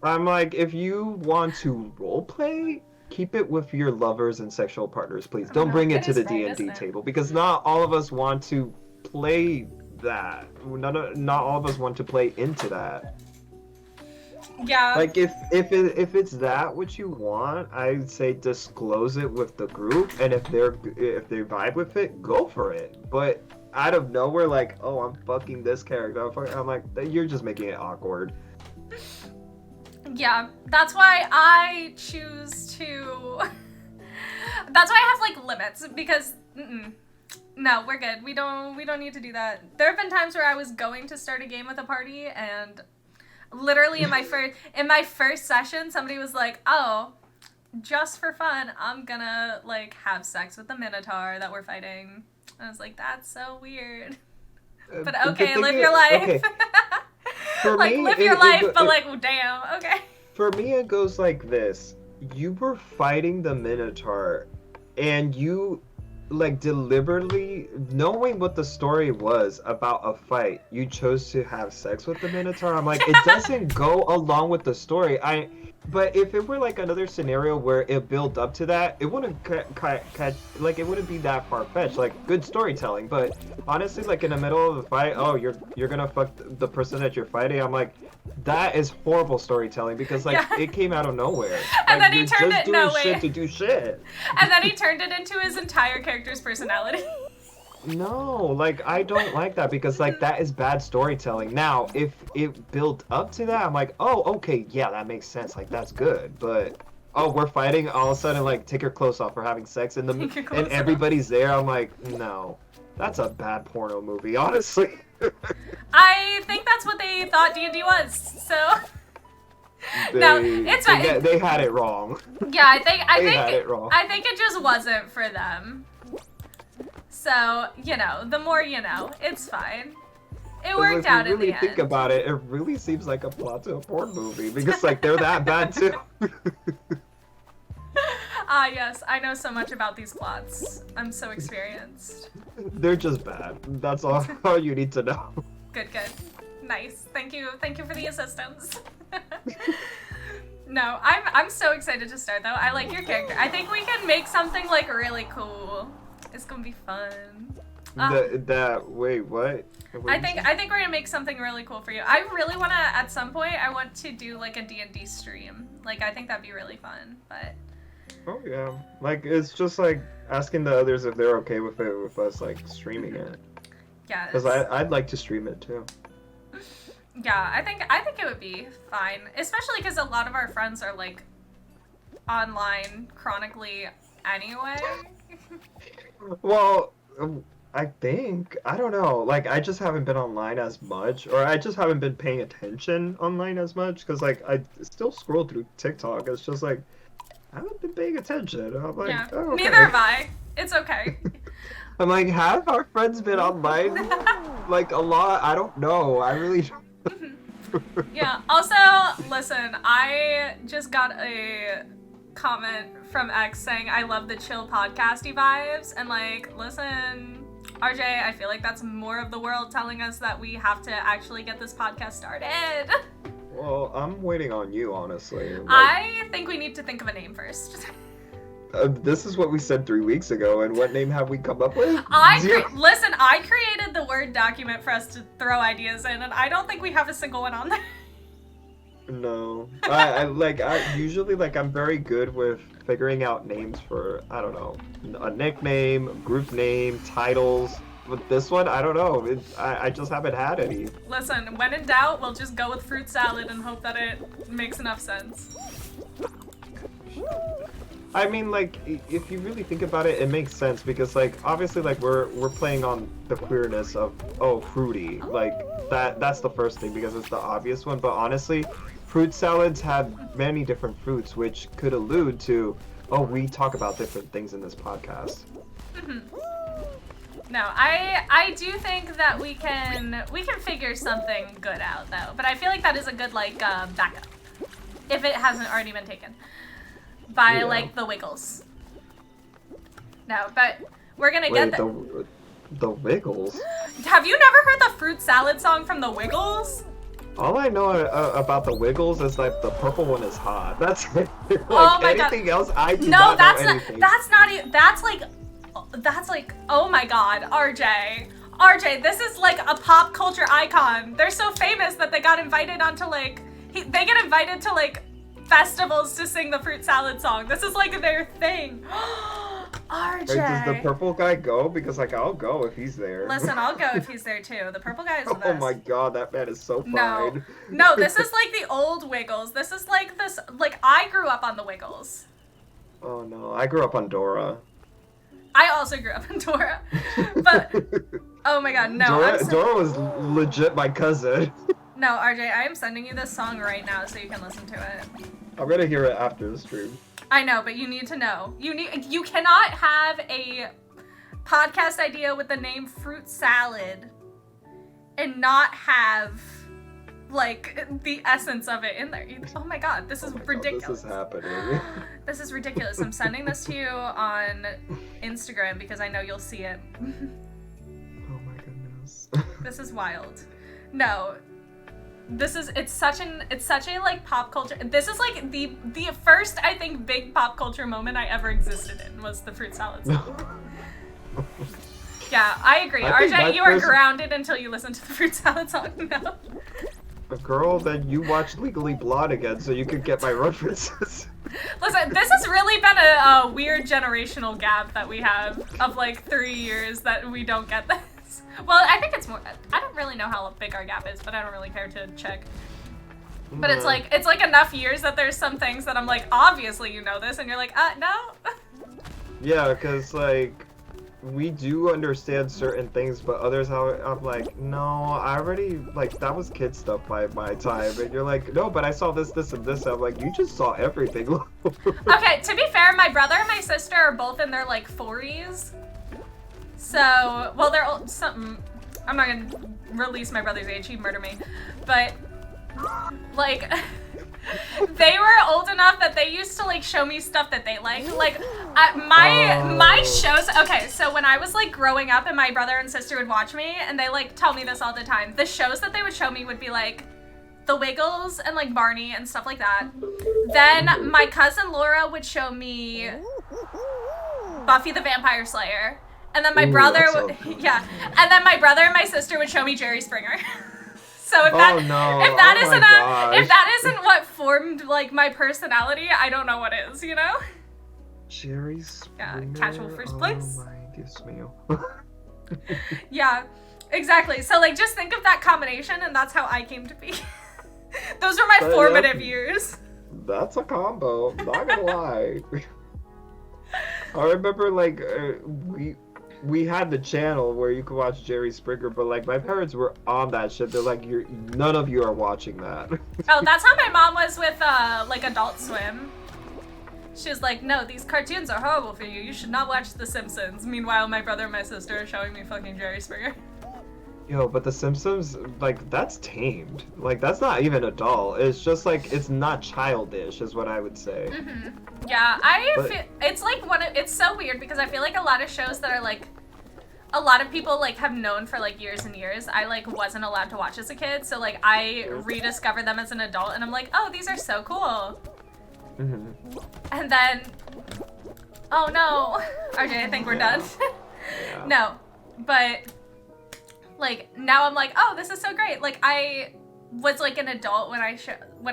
I'm like, if you want to roleplay, keep it with your lovers and sexual partners, please. Don't bring it to the D&D table, because not all of us want to play that. Not all of us want to play into that.
Yeah.
Like if it's that what you want, I'd say disclose it with the group, and if they vibe with it, go for it. But out of nowhere, like, oh, I'm fucking this character, I'm like, you're just making it awkward.
Yeah, that's why I choose to. That's why I have like limits, because no, we're good. We don't need to do that. There have been times where I was going to start a game with a party, and literally in my first session, somebody was like, "Oh, just for fun, I'm gonna like have sex with the Minotaur that we're fighting." I was like, "That's so weird." But okay, live your life.
Okay. For
like,
me,
live your life, but like, damn, okay.
For me, it goes like this: you were fighting the Minotaur, and you, like, deliberately, knowing what the story was about a fight, you chose to have sex with the Minotaur. I'm like, it doesn't go along with the story. But if it were like another scenario where it built up to that, it wouldn't like it wouldn't be that far fetched. Like, good storytelling, but honestly, like in the middle of the fight, oh, you're gonna fuck the person that you're fighting. I'm like, that is horrible storytelling, because like it came out of nowhere.
And
like,
then he turned it
shit to do shit.
And then he turned it into his entire character's personality.
No, like, I don't like that, because like that is bad storytelling. Now, if it built up to that, I'm like, oh, okay, yeah, that makes sense. Like, that's good. But oh, we're fighting, all of a sudden, like, take your clothes off, we're having sex, and everybody's there. I'm like, no, that's a bad porno movie, honestly.
I think that's what they thought D&D was. So no, it's fine.
They had it wrong.
Yeah, I think
had it wrong.
I think it just wasn't for them. So, you know, the more you know, it's fine. It worked out in the end. If you really think
about it, it really seems like a plot to a porn movie, because like they're that bad too.
Yes, I know so much about these plots. I'm so experienced.
They're just bad. That's all you need to know.
Good. Nice. Thank you for the assistance. No, I'm so excited to start though. I like your character. I think we can make something like really cool. It's gonna be fun.
Wait, what?
I think we're gonna make something really cool for you. I really wanna, at some point, I want to do like a D&D stream. Like, I think that'd be really fun, but.
Oh yeah, like it's just like asking the others if they're okay with it, with us like streaming it.
Yeah.
Because I'd like to stream it too.
Yeah, I think it would be fine, especially because a lot of our friends are like online chronically anyway.
Well, I don't know. Like, I just haven't been online as much, or I just haven't been paying attention online as much, because like I still scroll through TikTok. It's just like I haven't been paying attention. I'm like,
yeah,
oh, okay.
Neither have I. It's okay.
I'm like, have our friends been online like a lot? I don't know. I really.
Yeah. Also, listen, I just got a comment from X saying I love the chill podcasty vibes, and like, listen, RJ, I feel like that's more of the world telling us that we have to actually get this podcast started.
Well, I'm waiting on you, honestly. Like,
I think we need to think of a name first.
This is what we said 3 weeks ago, and what name have we come up with?
Listen, I created the Word document for us to throw ideas in, and I don't think we have a single one on there.
No. I usually, like, I'm very good with figuring out names for, I don't know, a nickname, group name, titles. But this one, I don't know. I just haven't had any.
Listen, when in doubt, we'll just go with fruit salad and hope that it makes enough sense.
I mean, like, if you really think about it, it makes sense because, like, obviously, like, we're playing on the queerness of, oh, fruity. Like, that's the first thing because it's the obvious one. But honestly, fruit salads have many different fruits, which could allude to, oh, we talk about different things in this podcast.
No, I do think that we can figure something good out though. But I feel like that is a good like backup, if it hasn't already been taken by like the Wiggles. No, but we're gonna get
the Wiggles.
Have you never heard the fruit salad song from the Wiggles?
All I know about the Wiggles is like the purple one is hot. That's like
oh my
anything
God.
else. I do
no,
not
that's
know anything.
That's not even. That's like. Oh my God, RJ. RJ, this is like a pop culture icon. They're so famous that they got invited onto like. They get invited to like festivals to sing the fruit salad song. This is like their thing. RJ.
Wait, does the purple guy go? Because like I'll go if he's there.
Listen, I'll go if he's there too. The purple guy is the best.
Oh my God, that man is so fine.
No, this is like the old Wiggles. This is like this. Like I grew up on the Wiggles.
Oh no, I grew up on Dora.
I also grew up on Dora, but oh my God, no.
Dora was legit my cousin.
No, RJ, I am sending you this song right now so you can listen to it.
I'm gonna hear it after the stream.
I know, but you need to know. You cannot have a podcast idea with the name Fruit Salad and not have like the essence of it in there. Oh my God, this is ridiculous.
This is happening.
This is ridiculous. I'm sending this to you on Instagram because I know you'll see it.
Oh my goodness.
This is wild. No. It's such a like pop culture. This is like the first I think big pop culture moment I ever existed in was the fruit salad song. Yeah, I agree. RJ, you are grounded until you listen to the fruit salad song. No.
A girl, then you watch Legally Blonde again so you could get my references.
Listen, this has really been a weird generational gap that we have of like 3 years that we don't get this. Well, I think it's more. I don't really know how big our gap is, but I don't really care to check. But it's like enough years that there's some things that I'm like, obviously you know this, and you're like, no.
Yeah, because like we do understand certain things, but others I'm like, no, I already like that was kid stuff by my time, and you're like, no, but I saw this, and this. I'm like, you just saw everything.
Okay, to be fair, my brother and my sister are both in their like 40s. So, well, they're old, something. I'm not gonna release my brother's age; he'd murder me. But like, they were old enough that they used to like show me stuff that they liked. Like, my shows. Okay, so when I was like growing up, and my brother and sister would watch me, and they like tell me this all the time. The shows that they would show me would be like The Wiggles and like Barney and stuff like that. Then my cousin Laura would show me Buffy the Vampire Slayer. And then my brother and then my brother and my sister would show me Jerry Springer. So if that isn't what formed like my personality, I don't know what is, you know?
Jerry Springer.
Yeah, casual first place.
Oh my Dios mío.
Yeah, exactly. So like just think of that combination and that's how I came to be. Those are my formative years.
That's a combo, not gonna lie. I remember like we had the channel where you could watch Jerry Springer, but like my parents were on that shit. They're like, none of you are watching that.
Oh, that's how my mom was with like Adult Swim. She was like, no, these cartoons are horrible for you. You should not watch The Simpsons. Meanwhile, my brother and my sister are showing me fucking Jerry Springer.
Yo, but The Simpsons, like, that's tamed. Like, that's not even adult. It's just like, it's not childish, is what I would say.
Mm-hmm. Yeah, feel, it's like it's so weird because I feel like a lot of shows that are like, a lot of people like have known for like years and years, I like wasn't allowed to watch as a kid. So like I rediscovered them as an adult and I'm like, oh, these are so cool. Mm-hmm. And then, oh no, RJ, I think we're done. Yeah. No, but like now I'm like, oh, this is so great. Like I was like an adult when I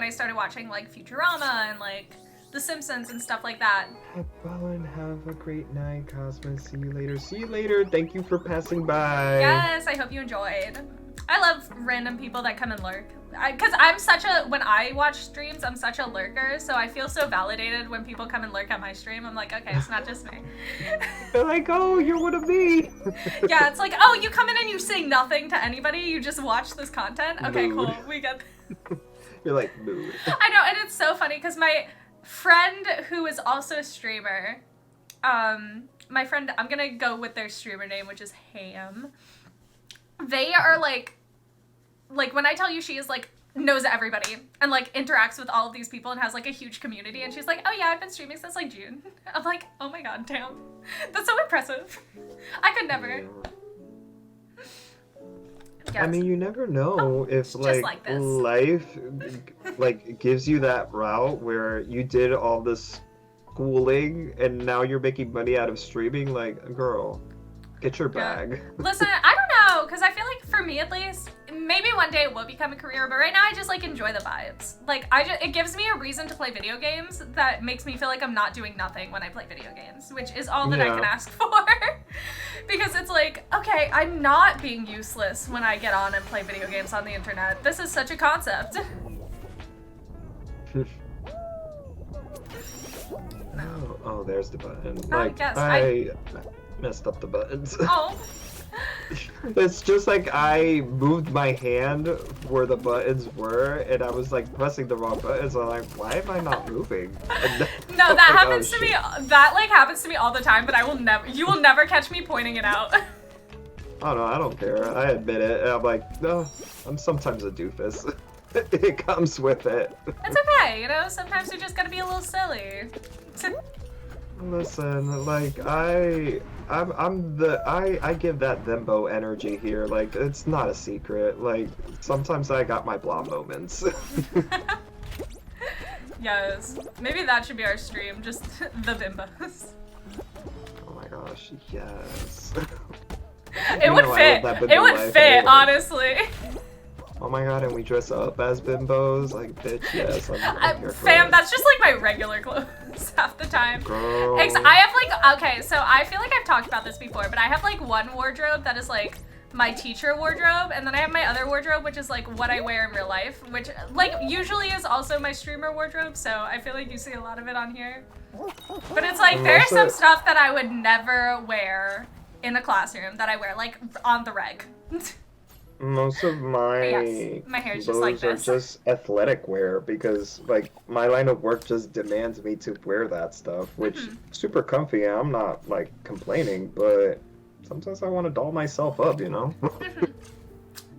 started watching like Futurama and like The Simpsons and stuff like that.
I fell in heaven Have a great night, Cosmos. See you later. See you later. Thank you for passing by.
Yes, I hope you enjoyed. I love random people that come and lurk. Because when I watch streams, I'm such a lurker, so I feel so validated when people come and lurk at my stream. I'm like, okay, it's not just me.
They're like, oh, you're one of me.
Yeah, it's like, oh, you come in and you say nothing to anybody, you just watch this content? Okay,
Mood.
cool, we get
You're like, mood.
I know, and it's so funny, because my friend who is also a streamer, my friend, I'm gonna go with their streamer name, which is Ham. They are like when I tell you she is like knows everybody and like interacts with all of these people and has like a huge community, and she's like, oh yeah, I've been streaming since like June. I'm like, oh my god, damn, that's so impressive. I could never. Yes.
I mean, you never know if like life like gives you that route where you did all this schooling and now you're making money out of streaming. Like, girl, get your bag.
Listen, I don't know, because I feel like for me at least, maybe one day it will become a career, but right now I just like enjoy the vibes. Like it gives me a reason to play video games that makes me feel like I'm not doing nothing when I play video games, which is all that I can ask for. Because it's like, okay, I'm not being useless when I get on and play video games on the internet. This is such a concept.
Oh, there's the button.
Like, yes,
I messed up the buttons.
Oh.
It's just like I moved my hand where the buttons were, and I was like pressing the wrong buttons. I'm like, why am I not moving?
No, that happens to me. That like happens to me all the time, but you will never catch me pointing it out.
Oh no, I don't care. I admit it. And I'm like, no, I'm sometimes a doofus. It comes with it.
It's okay, you know. Sometimes you just gotta be a little silly.
Listen, like I give that Thembo energy here. Like, it's not a secret. Like, sometimes I got my blah moments.
Yes, maybe that should be our stream, just the bimbos.
Oh my gosh, yes.
It would fit. It would fit, honestly.
Oh my god, and we dress up as bimbos? Like, bitch, yes. I'm here for
fam,
it.
that's just like my regular clothes half the time.
Girl.
I have like, okay, so I feel like I've talked about this before, but I have like one wardrobe that is like my teacher wardrobe, and then I have my other wardrobe, which is like what I wear in real life, which like usually is also my streamer wardrobe, so I feel like you see a lot of it on here. But it's like, there's some stuff that I would never wear in a classroom that I wear like on the reg.
Most of my
my hair is just like this.
are just athletic wear because like my line of work just demands me to wear that stuff, which super comfy. And I'm not like complaining, but sometimes I want to doll myself up, you know?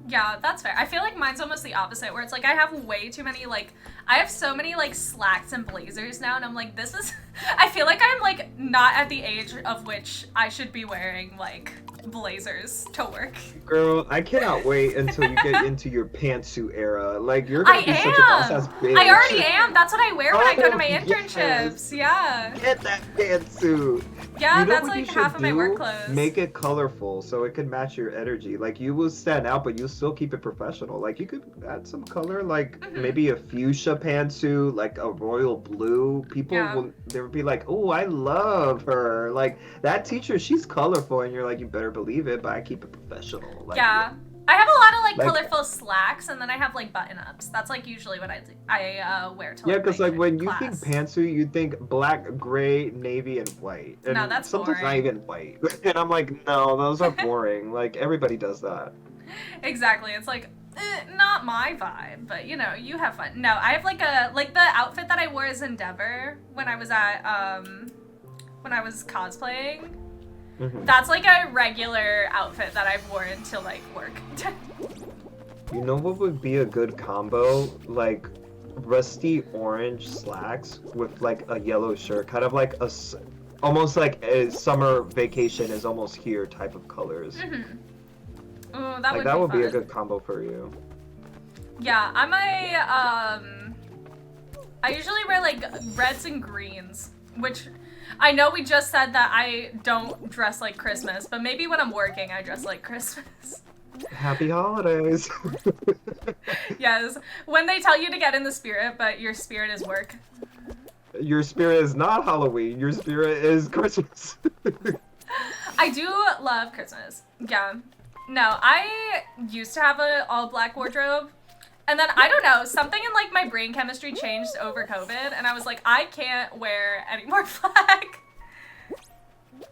Yeah, that's fair. I feel like mine's almost the opposite, where it's like I have way too many, like, I have so many, like, slacks and blazers now, and I'm like, this is, I feel like I'm, like, not at the age of which I should be wearing, like, blazers to work.
Girl, I cannot wait until you get into your pantsuit era. Like, you're gonna be such a boss-ass bitch.
I already am. That's what I wear when I go to my internships.
Yes.
Yeah.
Get that pantsuit.
Yeah,
you know
that's like half of my work clothes.
Make it colorful so it can match your energy. Like, you will stand out, but you'll still keep it professional. Like, you could add some color, like maybe a fuchsia pantsuit, like a royal blue. People will, they would be like, oh, I love her. Like, that teacher, she's colorful, and you're like, you better believe it, but I keep it professional. Like,
yeah. I have a lot of like colorful slacks, and then I have like button-ups. That's like usually what I wear to.
Yeah, because like when you think pantsuit, you think black, gray, navy, and white. And
no, that's
sometimes
boring.
not even white. And I'm like, no, those are boring. Like, everybody does that.
Exactly. It's like not my vibe, but you know, you have fun. No, I have like the outfit that I wore as Endeavor when I was at when I was cosplaying. That's like a regular outfit that I've worn to like work.
You know what would be a good combo? Like rusty orange slacks with like a yellow shirt, kind of like almost like a summer vacation is almost here type of colors.
Ooh,
that would be a good combo for you.
Yeah, I'm I usually wear like reds and greens, which I know we just said that I don't dress like Christmas, but maybe when I'm working, I dress like Christmas.
Happy holidays.
Yes, when they tell you to get in the spirit, but your spirit is work.
Your spirit is not Halloween. Your spirit is Christmas.
I do love Christmas. Yeah. No, I used to have an all-black wardrobe. And then, I don't know, something in, like, my brain chemistry changed over COVID. And I was like, I can't wear any more black.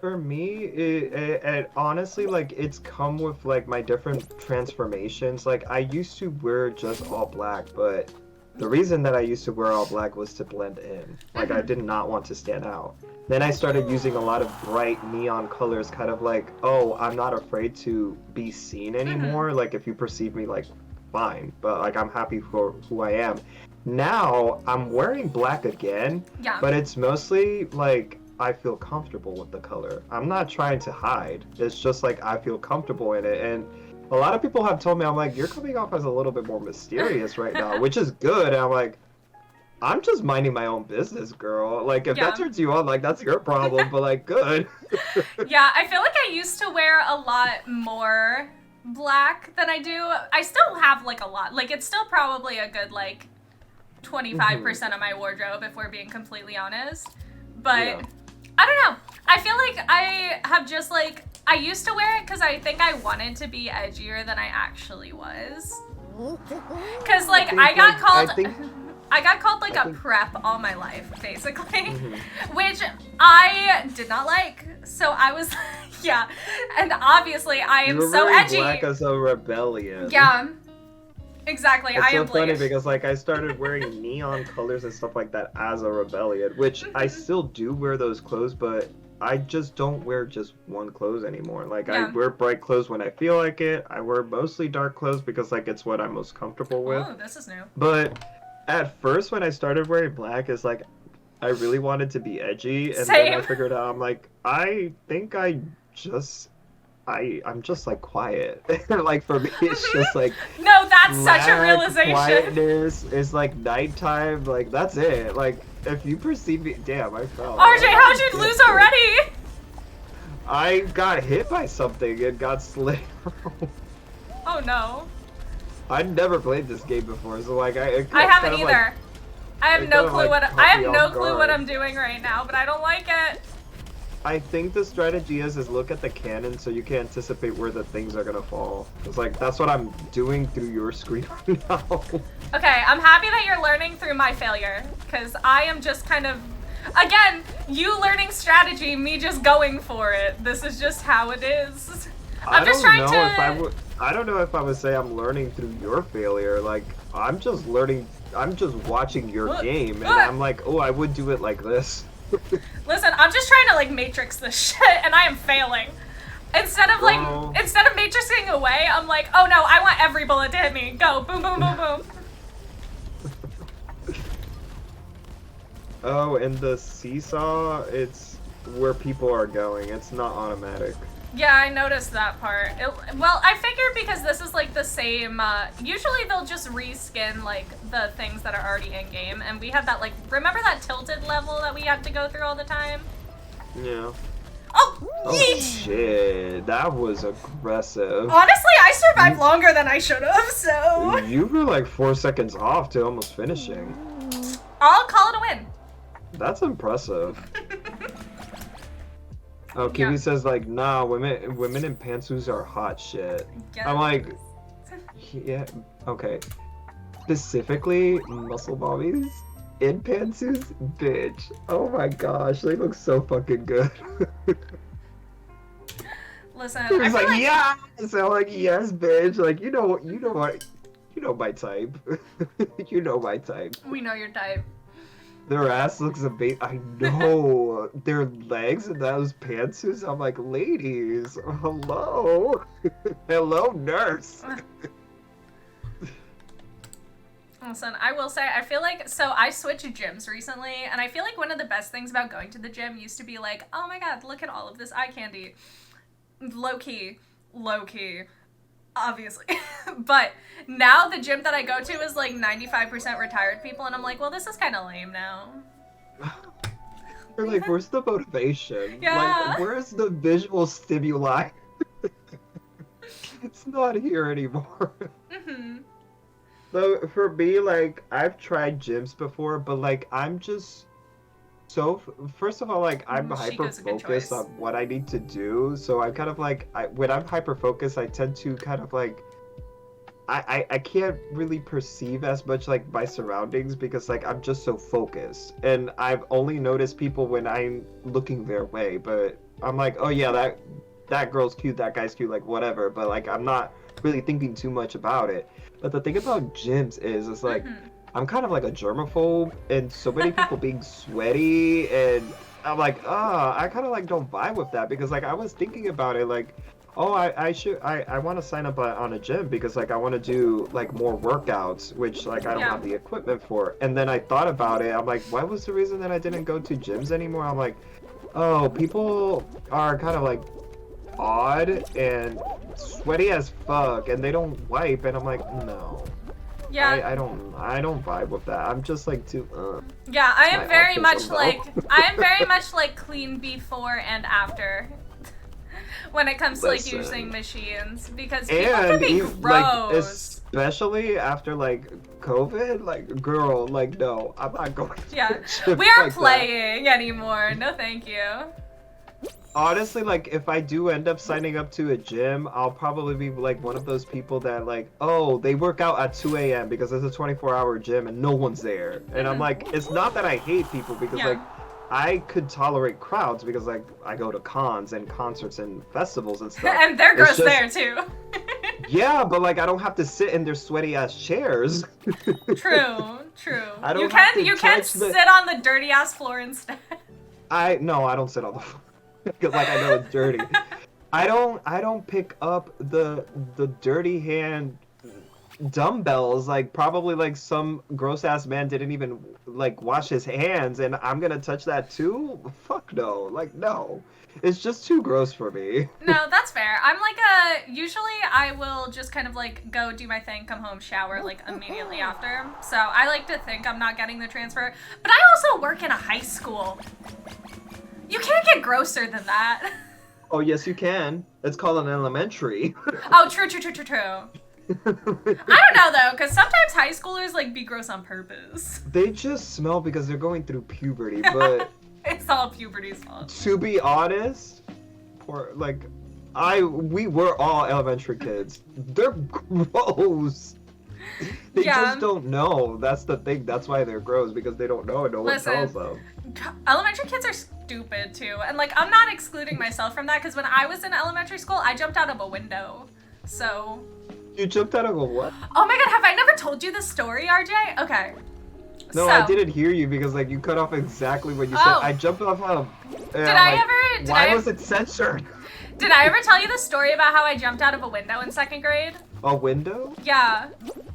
For me, it honestly, like, it's come with, like, my different transformations. Like, I used to wear just all black, but the reason that I used to wear all black was to blend in. Like, I did not want to stand out. Then I started using a lot of bright neon colors, kind of like, oh, I'm not afraid to be seen anymore. Like, if you perceive me, like, fine, but, like, I'm happy for who I am. Now, I'm wearing black again, but it's mostly, like, I feel comfortable with the color. I'm not trying to hide. It's just like I feel comfortable in it. And a lot of people have told me, I'm like, you're coming off as a little bit more mysterious right now, which is good. And I'm like, I'm just minding my own business, girl. Like, if that turns you on, like, that's your problem, but, like, good.
Yeah, I feel like I used to wear a lot more black than I do. I still have, like, a lot. Like, it's still probably a good, like, 25% of my wardrobe, if we're being completely honest. But... I don't know. I feel like I have just, like, I used to wear it because I think I wanted to be edgier than I actually was. Because, like, I got called, like, a prep all my life, basically. Which I did not like. So I was, yeah. And obviously, I am so edgy.
You're black as a rebellion.
Yeah. Exactly,
it's
I am
so funny because, like, I started wearing neon colors and stuff like that as a rebellion, which I still do wear those clothes, but I just don't wear just one clothes anymore. Like, I wear bright clothes when I feel like it. I wear mostly dark clothes because, like, it's what I'm most comfortable with.
Oh, this is new.
But at first, when I started wearing black, it's like, I really wanted to be edgy, and then I figured out, I'm like, I think I'm just, like, quiet. Like, for me, it's just, like...
No, that's such a realization.
Quietness is, like, nighttime. Like, that's it. Like, if you perceive me... Damn, I fell.
RJ, how'd you lose already?
I got hit by something and got slayed.
Oh, no.
I'd never played this game before, so, like, I
haven't either. Like, I have no clue what I'm doing right now, but I don't like it.
I think the strategy is look at the cannon so you can anticipate where the things are gonna fall. It's like, that's what I'm doing through your screen right now.
Okay, I'm happy that you're learning through my failure, because I am just kind of, again, you learning strategy, me just going for it. This is just how it is. I don't know if I would say I'm learning through your failure. Like, I'm just watching your game, and I'm like, oh, I would do it like this. Listen, I'm just trying to, like, matrix this shit, and I am failing. Instead of matrixing away, I'm like, oh no, I want every bullet to hit me. Go, boom, boom, boom, boom.
Oh, and the seesaw, it's where people are going. It's not automatic.
Yeah, I noticed that part. Well, I figured because this is, like, the same, usually they'll just reskin, like, the things that are already in-game, and we had that, like, remember that tilted level that we had to go through all the time?
Yeah.
Oh,
shit, that was aggressive.
Honestly, I survived longer than I should have, so...
You were, like, 4 seconds off to almost finishing.
I'll call it a win.
That's impressive. Oh, Kiwi says, like, nah, women in pantsuits are hot shit. I'm like, yeah, okay. Specifically, muscle mommies in pantsuits? Bitch. Oh my gosh, they look so fucking good.
Listen,
he's like, yeah! So I'm like, yes, bitch. Like, you know my type. You know my type.
We know your type.
Their ass looks amazing. I know. Their legs and those pantsuits. I'm like, ladies, hello. Hello, nurse.
Listen, I will say, I feel like, so I switched gyms recently, and I feel like one of the best things about going to the gym used to be like, oh my god, look at all of this eye candy. Low-key, obviously. But now the gym that I go to is like 95% retired people, and I'm like, well, this is kind of lame now.
You're like, where's the motivation?
Yeah.
Like, where's the visual stimuli? It's not here anymore.
Mm-hmm.
So for me, like, I've tried gyms before, but like, I'm just So first of all, like I'm hyper
Chico's a good
focused
choice.
on what I need to do. So I'm kind of like when I'm hyper focused, I tend to kind of like I can't really perceive as much like my surroundings because like I'm just so focused. And I've only noticed people when I'm looking their way, but I'm like, oh yeah, that girl's cute, that guy's cute, like whatever. But like I'm not really thinking too much about it. But the thing about gyms is it's like I'm kind of like a germaphobe and so many people being sweaty and I'm like, I kind of like don't vibe with that because like I was thinking about it like oh, I want to sign up on a gym because like I want to do like more workouts, which like I don't
Yeah.
have the equipment for. And then I thought about it. I'm like, what was the reason that I didn't go to gyms anymore? I'm like, oh, people are kind of like odd and sweaty as fuck, and they don't wipe. And I'm like, no,
Yeah.
I don't vibe with that. I'm just like too.
Yeah, I
It's
am
my
very
autism,
much
though.
like I am very much like clean before and after when it comes to like
Listen.
using machines because people can be
like
gross.
especially after like COVID, like girl, like no, I'm not going to
Yeah,
a gym
we aren't
like that.
playing anymore. No, thank you.
Honestly, like if I do end up signing up to a gym, I'll probably be like one of those people that like, oh, they work out at 2 a.m. because it's a 24-hour gym and no one's there. And I'm like, it's not that I hate people because
Yeah.
like I could tolerate crowds because like I go to cons and concerts and festivals and stuff.
And they're
It's
gross
just-
there too.
Yeah, but like I don't have to sit in their sweaty ass chairs.
True.
I don't
You
have
can
to touch
sit on the dirty ass floor instead.
I don't sit on the floor because like I know it's dirty. I don't pick up the dirty hand dumbbells like probably like some gross ass man didn't even like wash his hands and I'm gonna touch that too? Fuck no. Like no. It's just too gross for me.
No, that's fair. I'm like usually I will just kind of like go do my thing, come home, shower like immediately after. So I like to think I'm not getting the transfer. But I also work in a high school. You can't get grosser than that.
Oh yes you can. It's called an elementary.
Oh, true. I don't know though, because sometimes high schoolers like be gross on purpose.
They just smell because they're going through puberty, but
It's all puberty's fault.
to be honest, poor like we were all elementary kids. They're gross. They
Yeah.
just don't know. That's the thing. That's why they're gross because they don't know and no one
Listen.
tells them.
Elementary kids are stupid too. And like I'm not excluding myself from that because when I was in elementary school, I jumped out of a window. So
You jumped out of a what?
oh my god, have I never told you this story, RJ? Okay.
No,
So,
I didn't hear you because like you cut off exactly when you said
Oh.
I jumped off of.
Did I
Was it censored?
Did I ever tell you the story about how I jumped out of a window in second grade?
A window?
Yeah.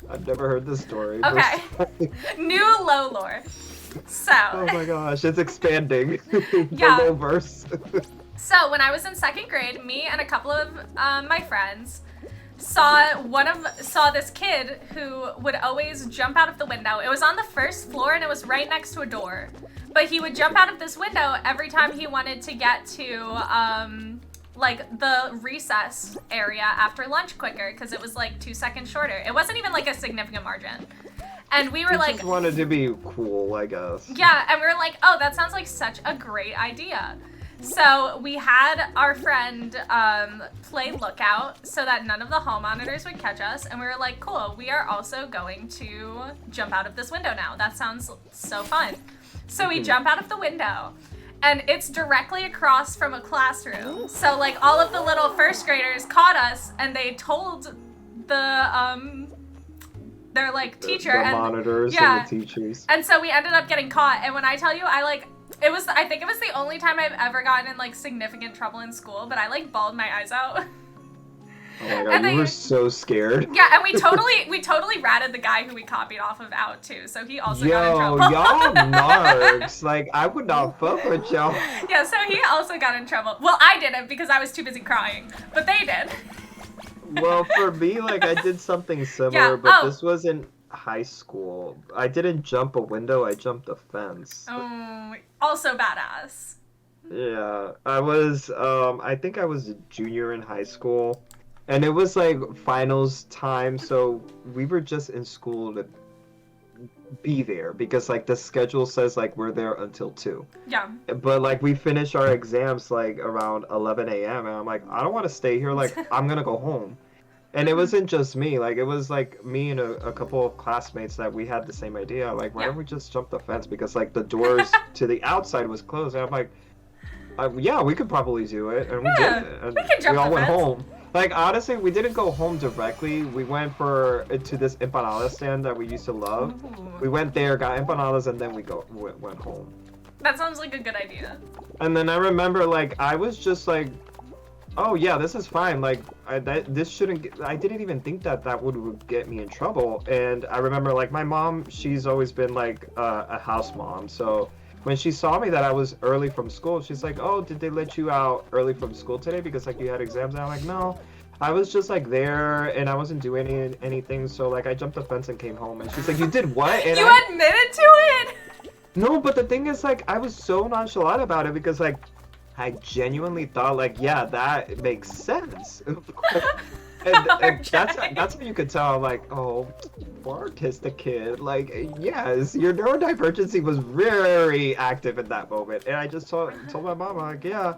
I've never heard this story.
Okay.
Personally.
New low lore. So.
Oh my gosh, it's expanding.
Yeah.
The low verse.
So when I was in second grade, me and a couple of my friends saw this kid who would always jump out of the window. It was on the first floor and it was right next to a door. But he would jump out of this window every time he wanted to get to like the recess area after lunch quicker because it was like 2 seconds shorter. It wasn't even like a significant margin. And we were
He
like,
just wanted to be cool, I guess.
yeah, and we were like, oh, that sounds like such a great idea. So we had our friend play lookout so that none of the hall monitors would catch us. And we were like, cool, we are also going to jump out of this window now. That sounds so fun. So we jump out of the window. And it's directly across from a classroom. So like all of the little first graders caught us and they told their like teacher
The
and
monitors
yeah.
and the teachers.
And so we ended up getting caught. And when I tell you, I think it was the only time I've ever gotten in like significant trouble in school, but I like bawled my eyes out.
Oh my god,
and
you
they-
were so scared.
Yeah, and we totally ratted the guy who we copied off of out too, so he also got in
Yo,
trouble.
y'all narcs. Like, I would not fuck with y'all.
Yeah, so he also got in trouble. Well, I didn't because I was too busy crying, but they did.
Well, for me, like, I did something similar,
Yeah,
but
oh.
this was in high school. I didn't jump a window, I jumped a fence.
Oh, also badass.
Yeah, I was, I think I was a junior in high school. And it was, like, finals time, so we were just in school to be there because like the schedule says like we're there until 2.
Yeah.
But like we finish our exams like around 11 a.m. and I'm like, I don't want to stay here. Like I'm gonna go home. And it wasn't just me. Like it was like me and a couple of classmates that we had the same idea. Like why don't we just jump the fence because like the doors to the outside was closed. And I'm like, yeah, we could probably do it, and we did it. And
we can jump
we all
the
went
fence.
home. Like honestly, we didn't go home directly. We went to this empanada stand that we used to love.
Ooh.
We went there, got empanadas, and then went home.
That sounds like a good idea.
And then I remember like I was just like, oh yeah, this is fine. Like this shouldn't. I didn't even think that would get me in trouble. And I remember like my mom, she's always been like a house mom, so. When she saw me that I was early from school, she's like, oh, did they let you out early from school today because like you had exams? And I'm like, no, I was just like there and I wasn't doing anything. So like I jumped the fence and came home. And she's like, you did what? And
you admitted to it?
No, but the thing is like I was so nonchalant about it because like I genuinely thought like, yeah, that makes sense. And that's how you could tell, like, oh, poor artistic kid. Like, yes, your neurodivergency was very active in that moment. And I just told my mom, like, yeah,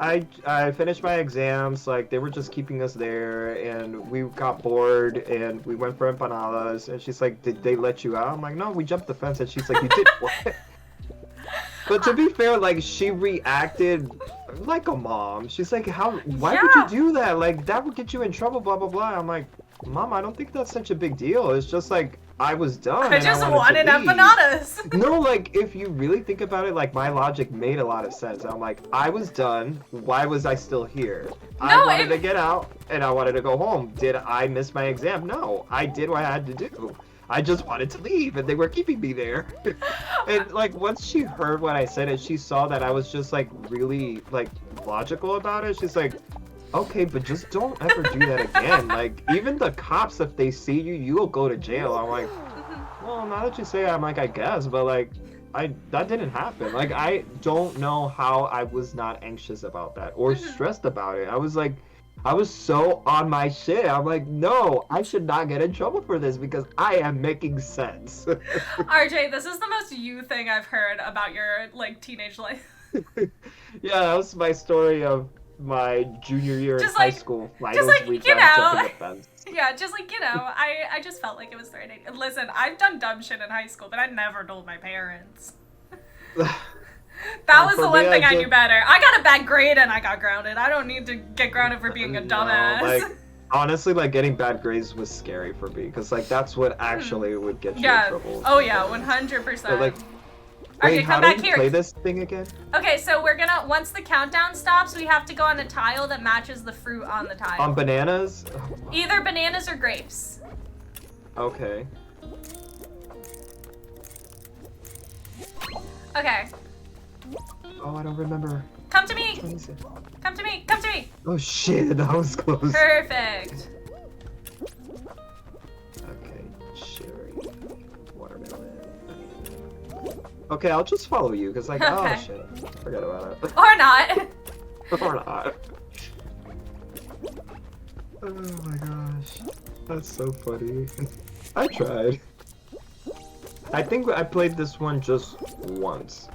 I finished my exams. Like, they were just keeping us there, and we got bored, and we went for empanadas. And she's like, did they let you out? I'm like, no, we jumped the fence. And she's like, you did what? But to be fair, like, she reacted like a mom. She's like, why would you do that? Like, that would get you in trouble, blah, blah, blah. I'm like, Mom, I don't think that's such a big deal. It's just like, I was done.
I just wanted empanadas.
No, like, if you really think about it, like, my logic made a lot of sense. I'm like, I was done. Why was I still here? I wanted to get out, and I wanted to go home. Did I miss my exam? No, I did what I had to do. I just wanted to leave, and they were keeping me there. And, like, once she heard what I said, and she saw that I was just, like, really, like, logical about it, she's like, okay, but just don't ever do that again. Like, even the cops, if they see you, you'll go to jail. I'm like, well, now that you say it, I'm like, I guess, but, like, that didn't happen. Like, I don't know how I was not anxious about that or stressed about it. I was like, I was so on my shit. I'm like, no, I should not get in trouble for this because I am making sense.
RJ, this is the most you thing I've heard about your, like, teenage life.
Yeah, that was my story of my junior year in high school.
Just like, you know, yeah, just like, you know, I just felt like it was threatening. Listen, I've done dumb shit in high school, but I never told my parents. That was the one thing I knew better. I got a bad grade and I got grounded. I don't need to get grounded for being a dumbass.
Like, honestly, like, getting bad grades was scary for me, because, like, that's what actually would get you in trouble.
Oh, yeah, 100%.
But, like,
okay,
how do you play this thing again?
Okay, so we're gonna, once the countdown stops, we have to go on the tile that matches the fruit on the tile.
On bananas?
Either bananas or grapes.
Okay.
Okay.
Oh, I don't remember.
Come to me! Come to me! Come to me!
Oh shit, that was close.
Perfect.
Okay, cherry, watermelon. Okay, I'll just follow you, because like, oh shit, forget about it.
Or not.
Or not. Oh my gosh, that's so funny. I tried. I think I played this one just once.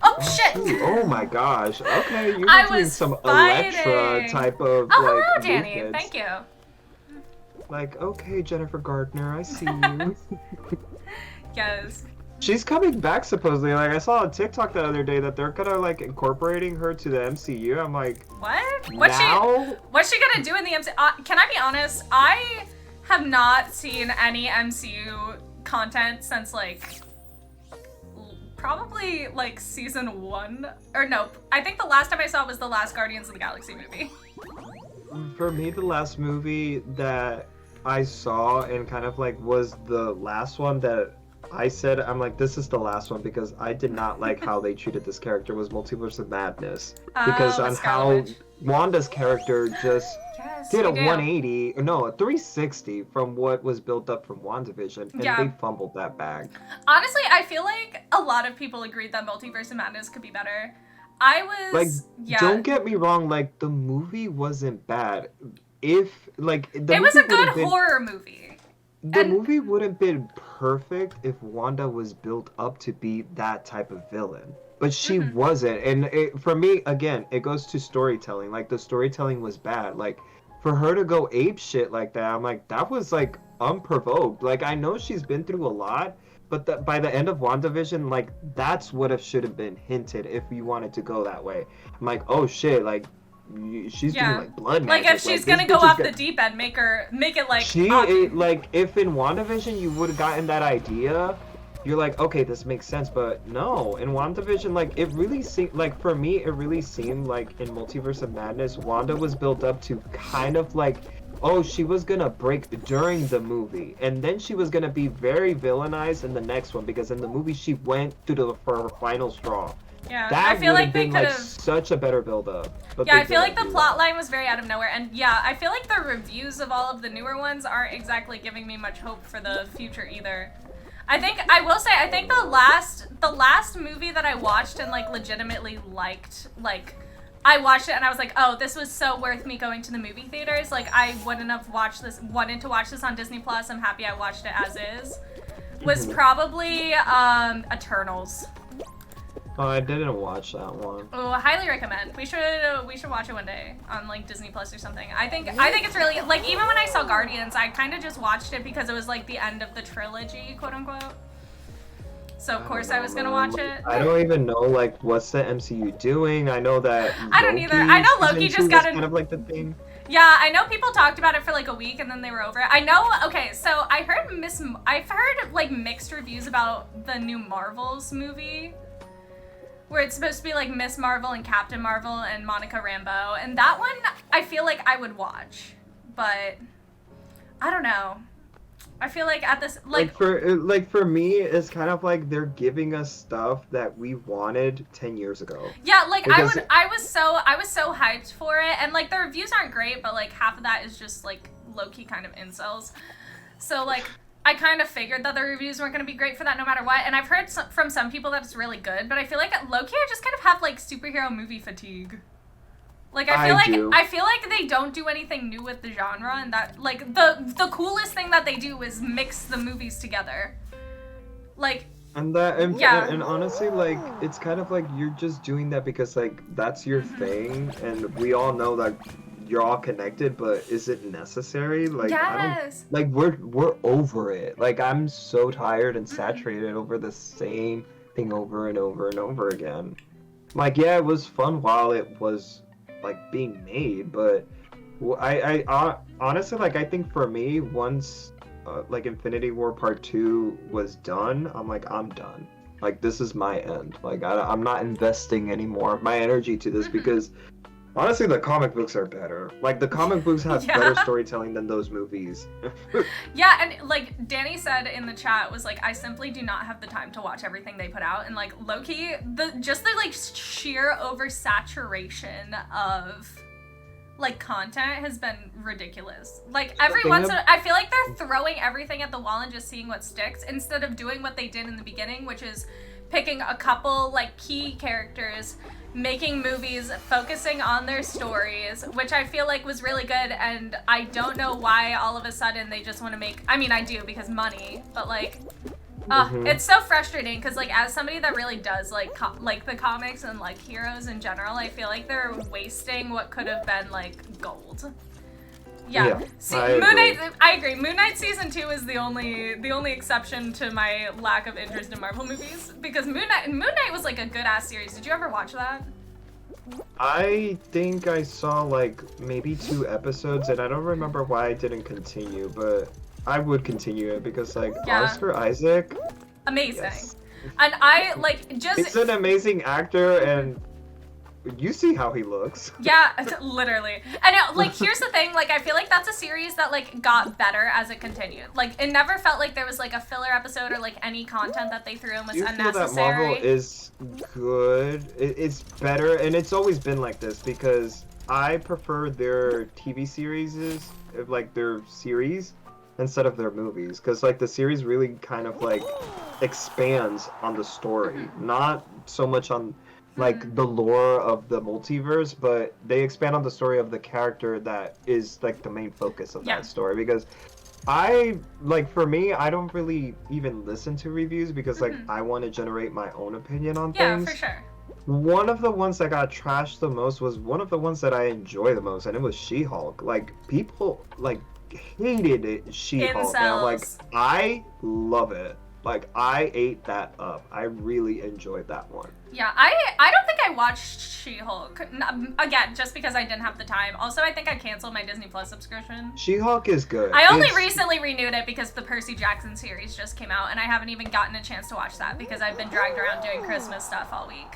Oh shit!
Ooh, oh my gosh. Okay, you were doing some Electra type of
hello, Danny.
movements.
Thank you.
Like, okay, Jennifer Gardner, I see you.
Yes.
She's coming back supposedly. Like, I saw on TikTok the other day that they're kind of like incorporating her to the MCU. I'm like,
what? What's she gonna do in the MCU? Can I be honest? I have not seen any MCU content since like probably like season 1, or no, I think the last time I saw it was the last Guardians of the Galaxy movie.
For me, the last movie that I saw and kind of like was the last one that I said, I'm like, this is the last one, because I did not like how they treated this character, was Multiverse of Madness. Because on how Wanda's character just did a 180, no, a 360 from what was built up from WandaVision, and they fumbled that bag.
Honestly, I feel like a lot of people agreed that Multiverse of Madness could be better. I was
like, don't get me wrong, like, the movie wasn't bad. If like
it was a good horror movie.
the
And
movie would have been perfect if Wanda was built up to be that type of villain. But she
mhm.
wasn't. And for me, again, it goes to storytelling. Like, the storytelling was bad. Like, for her to go ape shit like that, I'm like, that was, like, unprovoked. Like, I know she's been through a lot, but by the end of WandaVision, like, that's what it should have been hinted if you wanted to go that way. I'm like, oh shit, like, she's doing,
Yeah.
like, blood
Like if
magic. Like,
she's
this
gonna go
bitch is
off
gonna...
the deep end, make it like
She,
obvious.
like, if in WandaVision you would have gotten that idea, you're like, okay, this makes sense, but no. In WandaVision, like, it really seemed, like, for me, it really seemed like in Multiverse of Madness, Wanda was built up to kind of like, oh, she was gonna break during the movie, and then she was gonna be very villainized in the next one, because in the movie she went for her final straw.
Yeah, I
That
feel
would
like
have
they
been,
could
like,
have.
such a better build-up. But
Yeah,
they
I feel like
didn't
the
do
plot
that.
line was very out of nowhere, and yeah, I feel like the reviews of all of the newer ones aren't exactly giving me much hope for the future either. I will say I think the last movie that I watched and like legitimately liked, like I watched it and I was like, oh, this was so worth me going to the movie theaters. Like I wouldn't have wanted to watch this on Disney Plus. I'm happy I watched it as is. Was probably Eternals.
Oh, I didn't watch that one.
Oh, highly recommend. We should watch it one day on like Disney Plus or something. I think it's really like even when I saw Guardians, I kind of just watched it because it was like the end of the trilogy, quote unquote. So of course I was gonna watch it.
I don't even know like what's the MCU doing. I know that
I don't either. I know Loki just got
kind of like the thing.
Yeah, I know people talked about it for like a week and then they were over it. I know. Okay, so I've heard like mixed reviews about the new Marvels movie, where it's supposed to be like Miss Marvel and Captain Marvel and Monica Rambeau, and that one I feel like I would watch, but I don't know. I feel like at this
for me, it's kind of like they're giving us stuff that we wanted 10 years ago.
Yeah, like
Because
I was so hyped for it, and like the reviews aren't great, but like half of that is just like low-key kind of incels. So like I kind of figured that the reviews weren't going to be great for that no matter what, and I've heard from some people that it's really good, but I feel like low-key I just kind of have like superhero movie fatigue. Like I feel like they don't do anything new with the genre, and that like the coolest thing that they do is mix the movies together. Like
and honestly, like it's kind of like you're just doing that because like that's your thing, and we all know that you're all connected, but is it necessary? Like
yes.
I don't like we're over it. Like I'm so tired and saturated over the same thing over and over and over again. Like yeah, it was fun while it was like being made, but I honestly like I think for me once like Infinity War Part 2 was done, I'm like I'm done. Like this is my end. Like I'm not investing any more of my energy to this because honestly the comic books are better. Like the comic books have better storytelling than those movies.
Yeah, and like Danny said in the chat was like I simply do not have the time to watch everything they put out, and like low-key the like sheer oversaturation of like content has been ridiculous. Like I feel like they're throwing everything at the wall and just seeing what sticks instead of doing what they did in the beginning, which is picking a couple like key characters, making movies, focusing on their stories, which I feel like was really good, and I don't know why all of a sudden they just want to make, I mean I do because money, but like it's so frustrating because like as somebody that really does like like the comics and like heroes in general, I feel like they're wasting what could have been like gold. Yeah. See,
I agree.
I agree. Moon Knight season 2 is the only exception to my lack of interest in Marvel movies, because Moon Knight was like a good ass series. Did you ever watch that?
I think I saw like maybe 2 episodes and I don't remember why I didn't continue, but I would continue it because like Oscar Isaac,
amazing.
Yes.
And I like just
he's an amazing actor, and you see how he looks.
Yeah, literally. And like here's the thing, like I feel like that's a series that like got better as it continued. Like it never felt like there was like a filler episode or like any content that they threw in was unnecessary.
Feel that Marvel is good. It's better, and it's always been like this because I prefer their TV series, like their series, instead of their movies, because like the series really kind of like expands on the story, not so much on like the lore of the multiverse, but they expand on the story of the character that is like the main focus of that story, because For me, I don't really even listen to reviews because like I want to generate my own opinion on
Yeah,
things.
for sure.
One of the ones that got trashed the most was one of the ones that I enjoy the most, and it was She-Hulk. Like people like hated it, She-Hulk, and I'm like,
Incels.
I love it. Like I ate that up. I really enjoyed that one.
Yeah, I don't think I watched She-Hulk. Again, just because I didn't have the time. Also, I think I canceled my Disney Plus subscription.
She-Hulk is good.
I only recently renewed it because the Percy Jackson series just came out, and I haven't even gotten a chance to watch that because I've been dragged around doing Christmas stuff all week.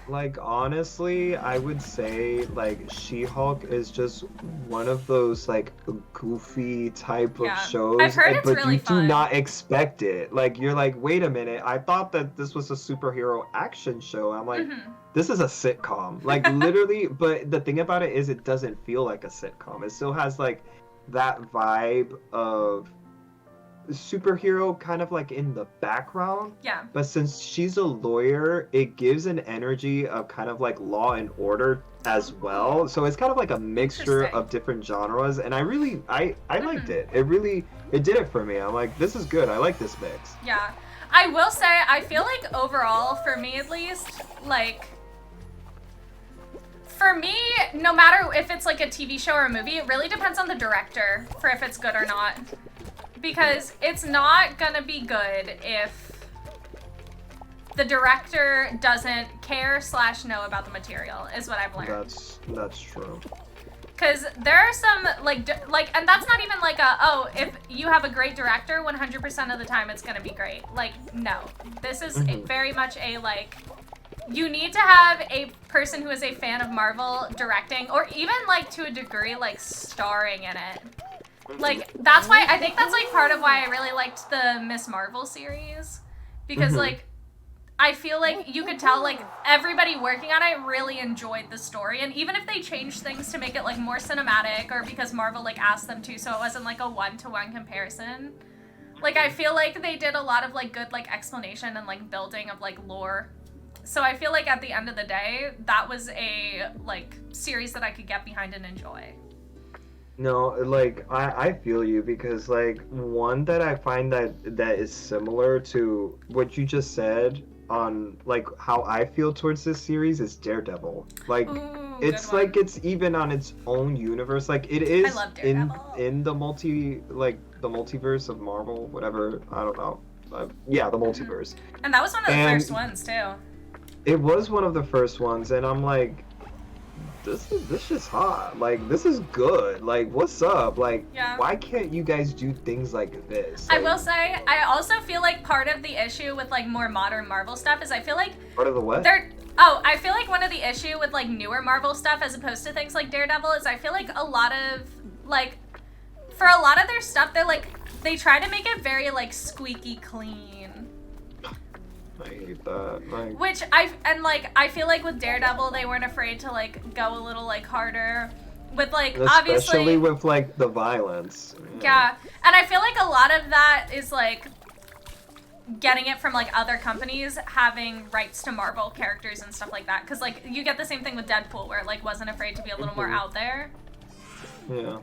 Like honestly, I would say like She-Hulk is just one of those like goofy type of shows,
I've heard it's
but
really
you
fun.
do not expect it. Like you're like, wait a minute, I thought that this was a superhero action show. I'm like, this is a sitcom, like literally. But the thing about it is, it doesn't feel like a sitcom. It still has like that vibe of superhero kind of like in the background.
Yeah.
But since she's a lawyer, it gives an energy of kind of like Law and Order as well. So it's kind of like a mixture of different genres, and I liked it. It did it for me. I'm like, this is good. I like this mix.
Yeah. I will say, I feel like overall, for me at least, like, for me, no matter if it's like a TV show or a movie, it really depends on the director for if it's good or not. Because it's not gonna be good if the director doesn't care / know about the material, is what I've learned.
That's true.
Because there are some, and that's not even like if you have a great director, 100% of the time it's gonna be great. Like, no. This is very much a, like, you need to have a person who is a fan of Marvel directing, or even, like, to a degree, like, starring in it. Like, that's why, I think that's, like, part of why I really liked the Miss Marvel series. Because, like, I feel like you could tell, like, everybody working on it really enjoyed the story. And even if they changed things to make it, like, more cinematic, or because Marvel, like, asked them to, so it wasn't, like, a one-to-one comparison. Like, I feel like they did a lot of, like, good, like, explanation and, like, building of, like, lore. So I feel like at the end of the day, that was a, like, series that I could get behind and enjoy.
No, like I feel you, because like one that I find that is similar to what you just said on like how I feel towards this series is Daredevil. Like it's like it's even on its own universe. Like it is
I love Daredevil.
in the multiverse of Marvel, whatever. I don't know. Yeah, the multiverse.
And that was one of the first ones too.
It was one of the first ones, and I'm like, this is hot. Like, this is good. Like, what's up? Like, why can't you guys do things like this? Like,
I will say, I also feel like part of the issue with, like, more modern Marvel stuff is I feel like...
Part of the what?
I feel like one of the issue with, like, newer Marvel stuff as opposed to things like Daredevil is I feel like a lot of, like... For a lot of their stuff, they're, like... They try to make it very, like, squeaky clean.
I hate that. Like,
which I feel like with Daredevil they weren't afraid to like go a little like harder with like obviously,
especially with like the violence.
Yeah, and I feel like a lot of that is like getting it from like other companies having rights to Marvel characters and stuff like that. Because like you get the same thing with Deadpool where it like wasn't afraid to be a little more out there.
Yeah.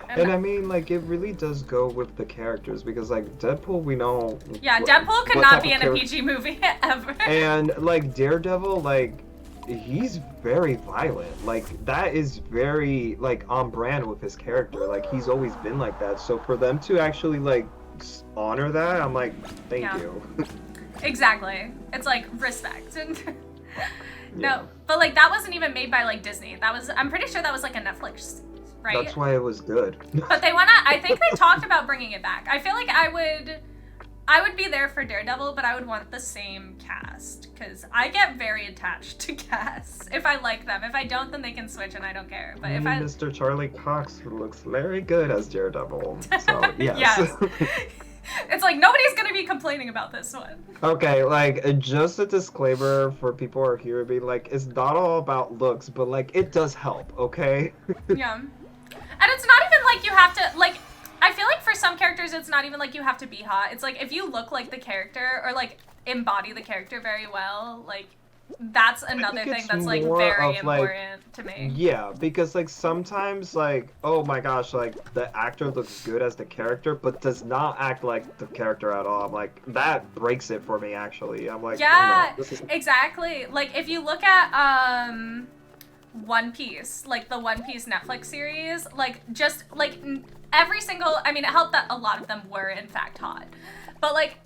And I mean, like, it really does go with the characters, because, like, Deadpool, we know...
Yeah, Deadpool could not be in a PG movie, ever.
And, like, Daredevil, like, he's very violent. Like, that is very, like, on brand with his character. Like, he's always been like that. So for them to actually, like, honor that, I'm like, thank you.
Exactly. It's, like, respect. No, but, like, that wasn't even made by, like, Disney. That was... I'm pretty sure that was, like, a Netflix... Right?
That's why it was good.
But I think they talked about bringing it back. I feel like I would be there for Daredevil, but I would want the same cast, because I get very attached to casts if I like them. If I don't, then they can switch and I don't care. But if
Mr. Charlie Cox looks very good as Daredevil, so yes.
Yes. It's like, nobody's gonna be complaining about this one.
Okay, like, just a disclaimer for people who are here being like, it's not all about looks, but like, it does help, okay?
Yeah. And it's not even like you have to, like, I feel like for some characters it's not even like you have to be hot. It's like if you look like the character or like embody the character very well, like that's another thing that's like very important to me.
Yeah, because like sometimes like, oh my gosh, like the actor looks good as the character, but does not act like the character at all. I'm like, that breaks it for me actually. I'm like,
yeah,
no, this is...
exactly. Like if you look at One Piece, like the One Piece Netflix series, like just like every single, I mean, it helped that a lot of them were in fact hot, but like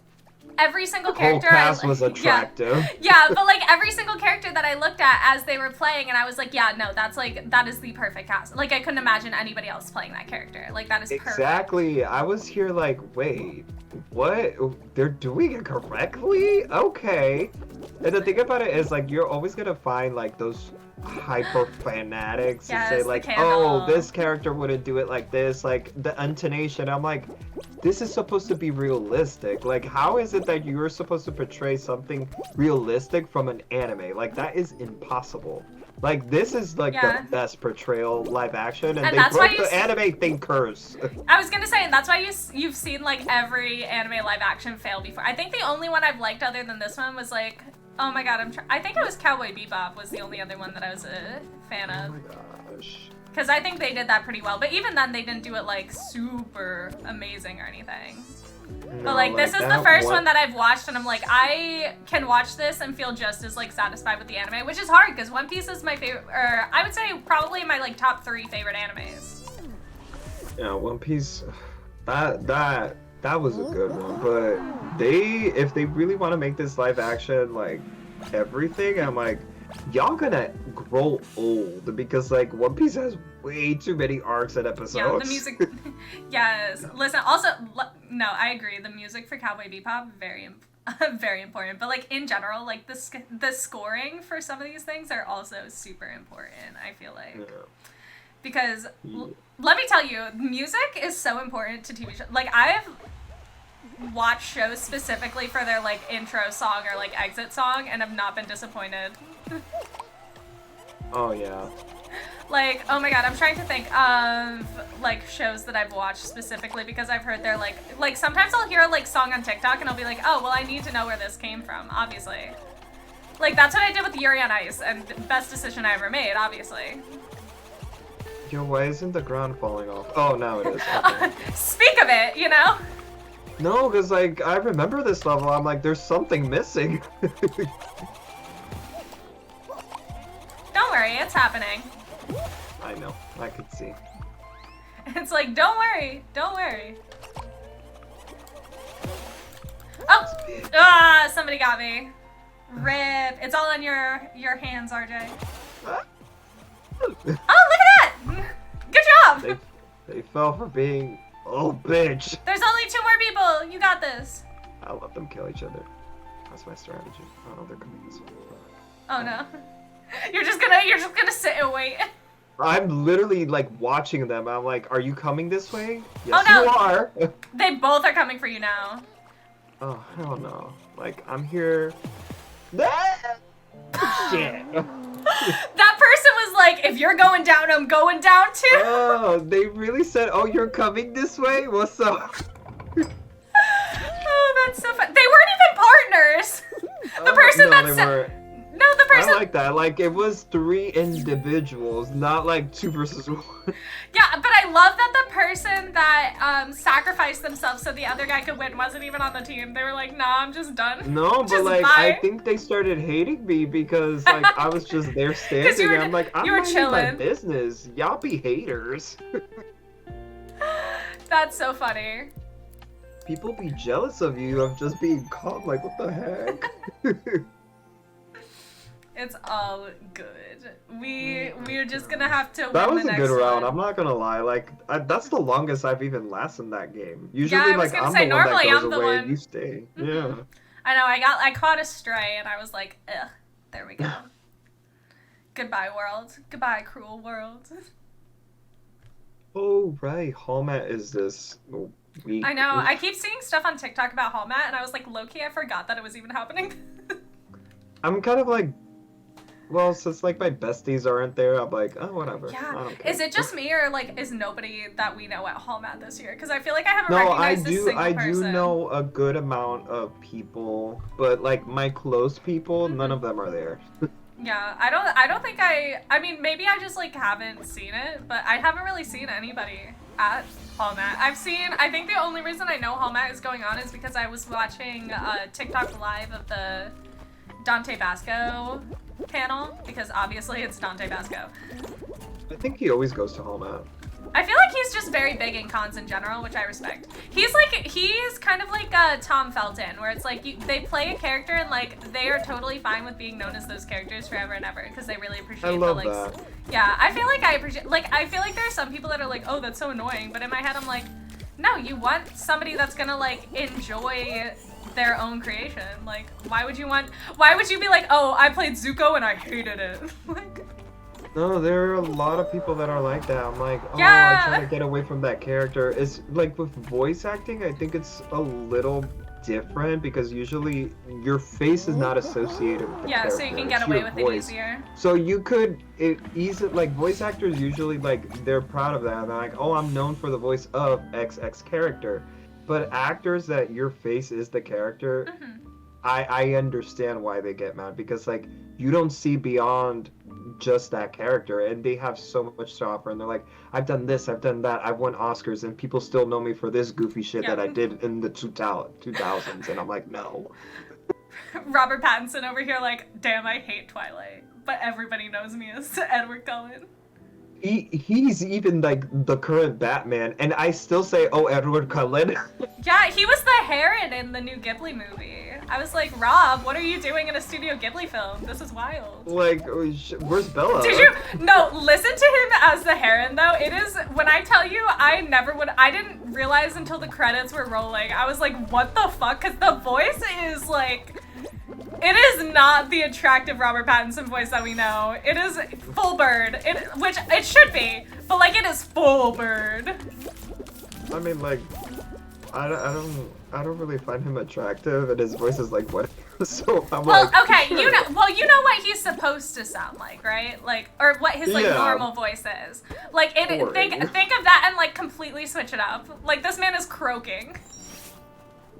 every single character
whole cast was attractive.
Yeah, but like every single character that I looked at as they were playing, and I was like, yeah, no, that's like, that is the perfect cast. Like I couldn't imagine anybody else playing that character. Like that is perfect.
Exactly. I was here like, wait, what? They're doing it correctly? Okay. And the thing about it is like, you're always gonna find like those hyper fanatics and say like, oh, this character wouldn't do it like this, like the intonation. I'm like, this is supposed to be realistic. Like, how is it that you're supposed to portray something realistic from an anime? Like, that is impossible. Like, this is like the best portrayal live action, and they broke the anime thing curse.
I was gonna say, and that's why you've seen like every anime live action fail before. I think the only one I've liked other than this one was like, oh my god, I think it was Cowboy Bebop was the only other one that I was a fan of.
Oh my gosh.
Because I think they did that pretty well, but even then they didn't do it like super amazing or anything. No, but like this is the first one that I've watched, and I'm like, I can watch this and feel just as like satisfied with the anime, which is hard because One Piece is my favorite, or I would say probably my like top 3 favorite animes.
Yeah, One Piece, that was a good one, but if they really want to make this live action like everything, I'm like, y'all gonna grow old because like One Piece has way too many arcs and episodes.
Yeah, the music. Yes. Listen. Also, no, I agree. The music for Cowboy Bebop very important. But like in general, like the scoring for some of these things are also super important. I feel like because let me tell you, music is so important to TV shows. Like I've watched shows specifically for their like intro song or like exit song and have not been disappointed.
Oh yeah.
Like, oh my god, I'm trying to think of like shows that I've watched specifically because I've heard they're like sometimes I'll hear a like song on TikTok and I'll be like, oh well, I need to know where this came from, obviously. Like that's what I did with Yuri on Ice, and best decision I ever made, obviously.
Yo, why isn't the ground falling off? Oh, now it is. Okay.
Speak of it, you know?
No, because like I remember this level. I'm like, there's something missing.
Don't worry, it's happening.
I know, I could see.
It's like, don't worry, don't worry. Oh, somebody got me. Rip. It's all on your hands, RJ. Oh, look at that! Good job!
They fell for being bitch.
There's only 2 more people. You got this.
I'll let them kill each other. That's my strategy. Oh, they're coming this way.
Oh no. You're just gonna sit and wait.
I'm literally like watching them. I'm like, are you coming this way? Yes,
oh, no.
You are.
They both are coming for you now.
Oh, hell no. Like, I'm here. Shit.
That person was like, if you're going down, I'm going down too.
Oh, they really said, oh, you're coming this way? What's up?
Oh, that's so fun. They weren't even partners. The person that said... No, the person...
I like that. Like, it was 3 individuals, not like 2 versus 1.
Yeah, but I love that the person that sacrificed themselves so the other guy could win wasn't even on the team. They were like, nah, I'm just done.
No, but like, I think they started hating me because like I was just there standing. I'm like, I'm minding my business. Y'all be haters.
That's so funny.
People be jealous of you of just being caught. Like, what the heck?
It's all good. We're just gonna have to win
That was
the
a
next
good round.
one.
I'm not gonna lie. Like, that's the longest I've even lasted in that game. Usually,
yeah,
like, I'm the one that goes away and you stay.
Mm-hmm.
Yeah.
I know. I caught a stray and I was like, ugh. There we go. Goodbye, world. Goodbye, cruel world.
Oh right, Hallmat is this week.
I know. I keep seeing stuff on TikTok about Hallmat, and I was like, low-key, I forgot that it was even happening.
I'm kind of like, well, since like my besties aren't there, I'm like, oh, whatever.
Yeah.
I don't care.
Is it just me or like is nobody that we know at Hallmat this year? Because I feel like I haven't
No,
recognized a single
I
person.
do know a good amount of people, but like my close people, none of them are there.
Yeah, I don't think I mean, maybe I just like haven't seen it, but I haven't really seen anybody at Hallmat. I think the only reason I know Hallmat is going on is because I was watching TikTok live of the Dante Basco panel, because obviously it's Dante Basco.
I think he always goes to Hallmat.
I feel like he's just very big in cons in general, which I respect. He's kind of like Tom Felton, where it's like they play a character and like they are totally fine with being known as those characters forever and ever because they really appreciate
I love that.
Yeah, I feel like I feel like there are some people that are like, oh, that's so annoying, but in my head I'm like, no, you want somebody that's gonna like enjoy their own creation. Like, why would you be like, oh, I played Zuko and I hated it? Like,
No, there are a lot of people that are like that. I'm like, oh,
yeah.
I try to get away from that character. It's like with voice acting, I think it's a little different because usually your face is not associated with the character.
So you can get
it's
away
your
with
voice.
it easier.
So you could like voice actors usually like they're proud of that. They're like, oh, I'm known for the voice of XX character. But actors that your face is the character, I understand why they get mad because like you don't see beyond just that character and they have so much to offer and they're like, I've done this, I've done that, I've won Oscars and people still know me for this goofy shit that I did in the 2000s and I'm like, no.
Robert Pattinson over here like, damn, I hate Twilight, but everybody knows me as Edward Cullen.
He's even like the current Batman and I still say, oh, Edward Cullen.
Yeah, he was the Heron in the new Ghibli movie. I was like, Rob, what are you doing in a Studio Ghibli film? This is wild.
Like, where's Bella?
No, listen to him as the Heron, though. It is, when I tell you, I didn't realize until the credits were rolling. I was like, what the fuck? Because the voice is like, it is not the attractive Robert Pattinson voice that we know. It is full bird, which it should be, but like it is full bird.
I mean, like, I don't really find him attractive, and his voice is like what? So I'm like,
okay, you know what he's supposed to sound like, right? Like, or what his like normal voice is. Like, think of that and like completely switch it up. Like, this man is croaking.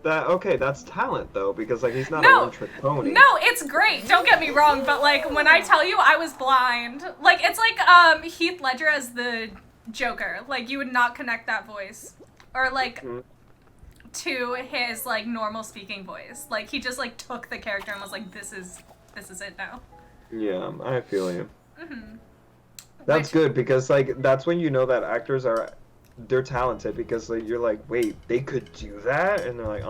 That's talent though, because like he's not a one-trick pony.
No, it's great. Don't get me wrong, but like when I tell you I was blind, like it's like Heath Ledger as the Joker. Like you would not connect that voice, or like to his like normal speaking voice. Like he just like took the character and was like, this is it now.
Yeah, I feel you. That's good because like that's when you know that actors they're talented because like, you're like, wait, they could do that, and they're like,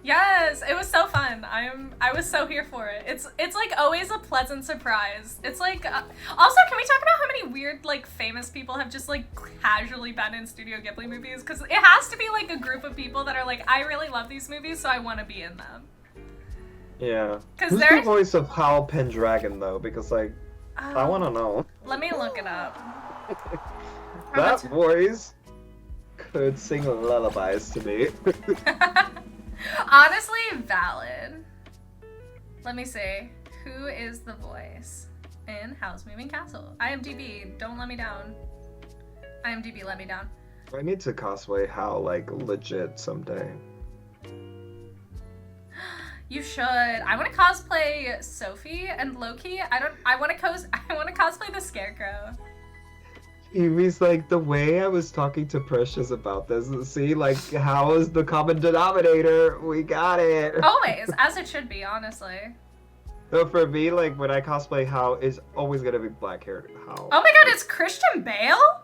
Yes, it was so fun. I was so here for it. It's like always a pleasant surprise. It's like also, can we talk about how many weird like famous people have just like casually been in Studio Ghibli movies? Because it has to be like a group of people that are like, I really love these movies, so I want to be in them.
Yeah. Who's the voice of Hal Pendragon though? Because like, I want to know.
Let me look it up.
That voice could sing lullabies to me.
Honestly, valid. Let me see. Who is the voice in Howl's Moving Castle? IMDb, don't let me down. IMDb, let me down.
I need to cosplay Hal like legit someday.
You should. I want to cosplay Sophie and Loki. I want to cosplay the Scarecrow.
He means like the way I was talking to Precious about this. See, like how is the common denominator? We got it.
Always, as it should be, honestly.
So for me, like when I cosplay Hal, is always gonna be black haired Hal.
Oh my god, it's Christian Bale?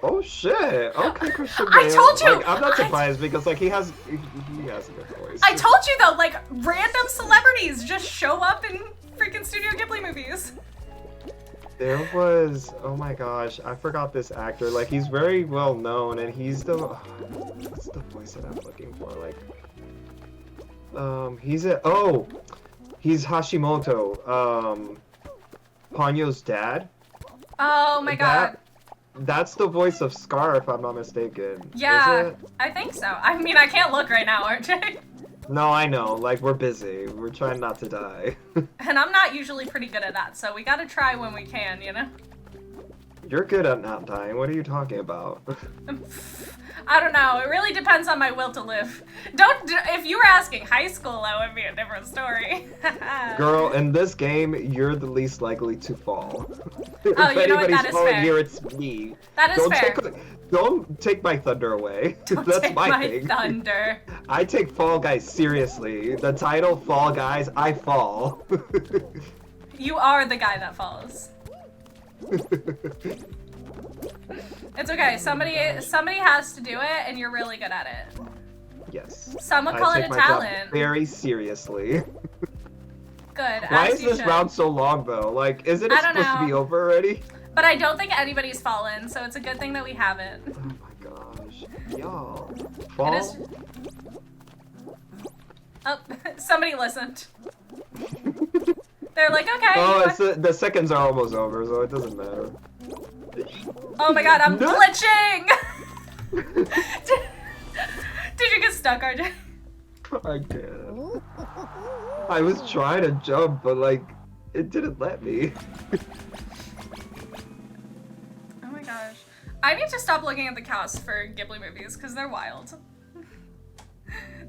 Oh shit! Okay, Christian Bale.
I told you.
Like, I'm not surprised because like he has a good voice.
I told you though, like random celebrities just show up in freaking Studio Ghibli movies.
There was, oh my gosh, I forgot this actor. Like he's very well known, and he's what's the voice that I'm looking for? Like, he's Hashimoto, Ponyo's dad.
Oh my god.
That's the voice of Scar, if I'm not mistaken.
Yeah, I think so. I mean, I can't look right now, RJ.
No, I know. Like, we're busy. We're trying not to die.
And I'm not usually pretty good at that, so we gotta try when we can, you know?
You're good at not dying. What are you talking about?
I don't know. It really depends on my will to live. If you were asking high school, that would be a different story.
Girl, in this game, you're the least likely to fall.
Oh, you know what? That is fair.
Here, it's me.
That is fair.
Don't take my thunder away.
Don't
That's
take
my
my
thing.
thunder.
I take Fall Guys seriously. The title, Fall Guys, I fall.
You are the guy that falls. It's okay. Somebody has to do it, and you're really good at it.
Yes.
Some would call it a talent.
Very seriously.
Good.
Why is this round so long though? Like, isn't it supposed to be over already?
But I don't think anybody's fallen, so it's a good thing that we haven't.
Oh my gosh. Y'all. Fall?
It is... Oh, somebody listened. They're like, okay.
Oh, the seconds are almost over, so it doesn't matter.
Oh my god, I'm glitching! Did you get stuck, RJ?
I did. I was trying to jump, but like, it didn't let me.
Oh my gosh. I need to stop looking at the cast for Ghibli movies, because they're wild.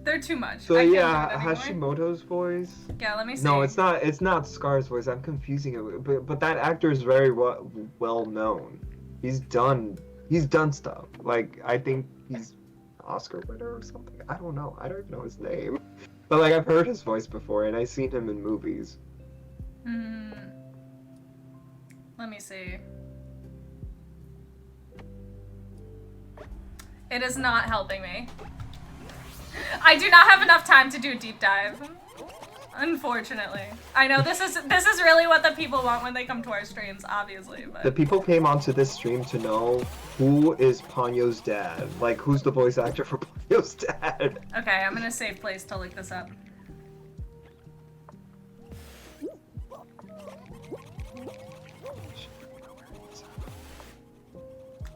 They're too much.
So yeah, Hashimoto's voice.
Yeah, let me see.
No, it's not Scar's voice. I'm confusing it. But that actor is very well known. He's done stuff. Like, I think he's Oscar winner or something. I don't know. I don't even know his name. But like, I've heard his voice before, and I've seen him in movies.
Let me see. It is not helping me. I do not have enough time to do a deep dive. Unfortunately. I know this is really what the people want when they come to our streams, obviously, but...
The people came onto this stream to know who is Ponyo's dad. Like, who's the voice actor for Ponyo's dad?
Okay, I'm in a safe place to look this up.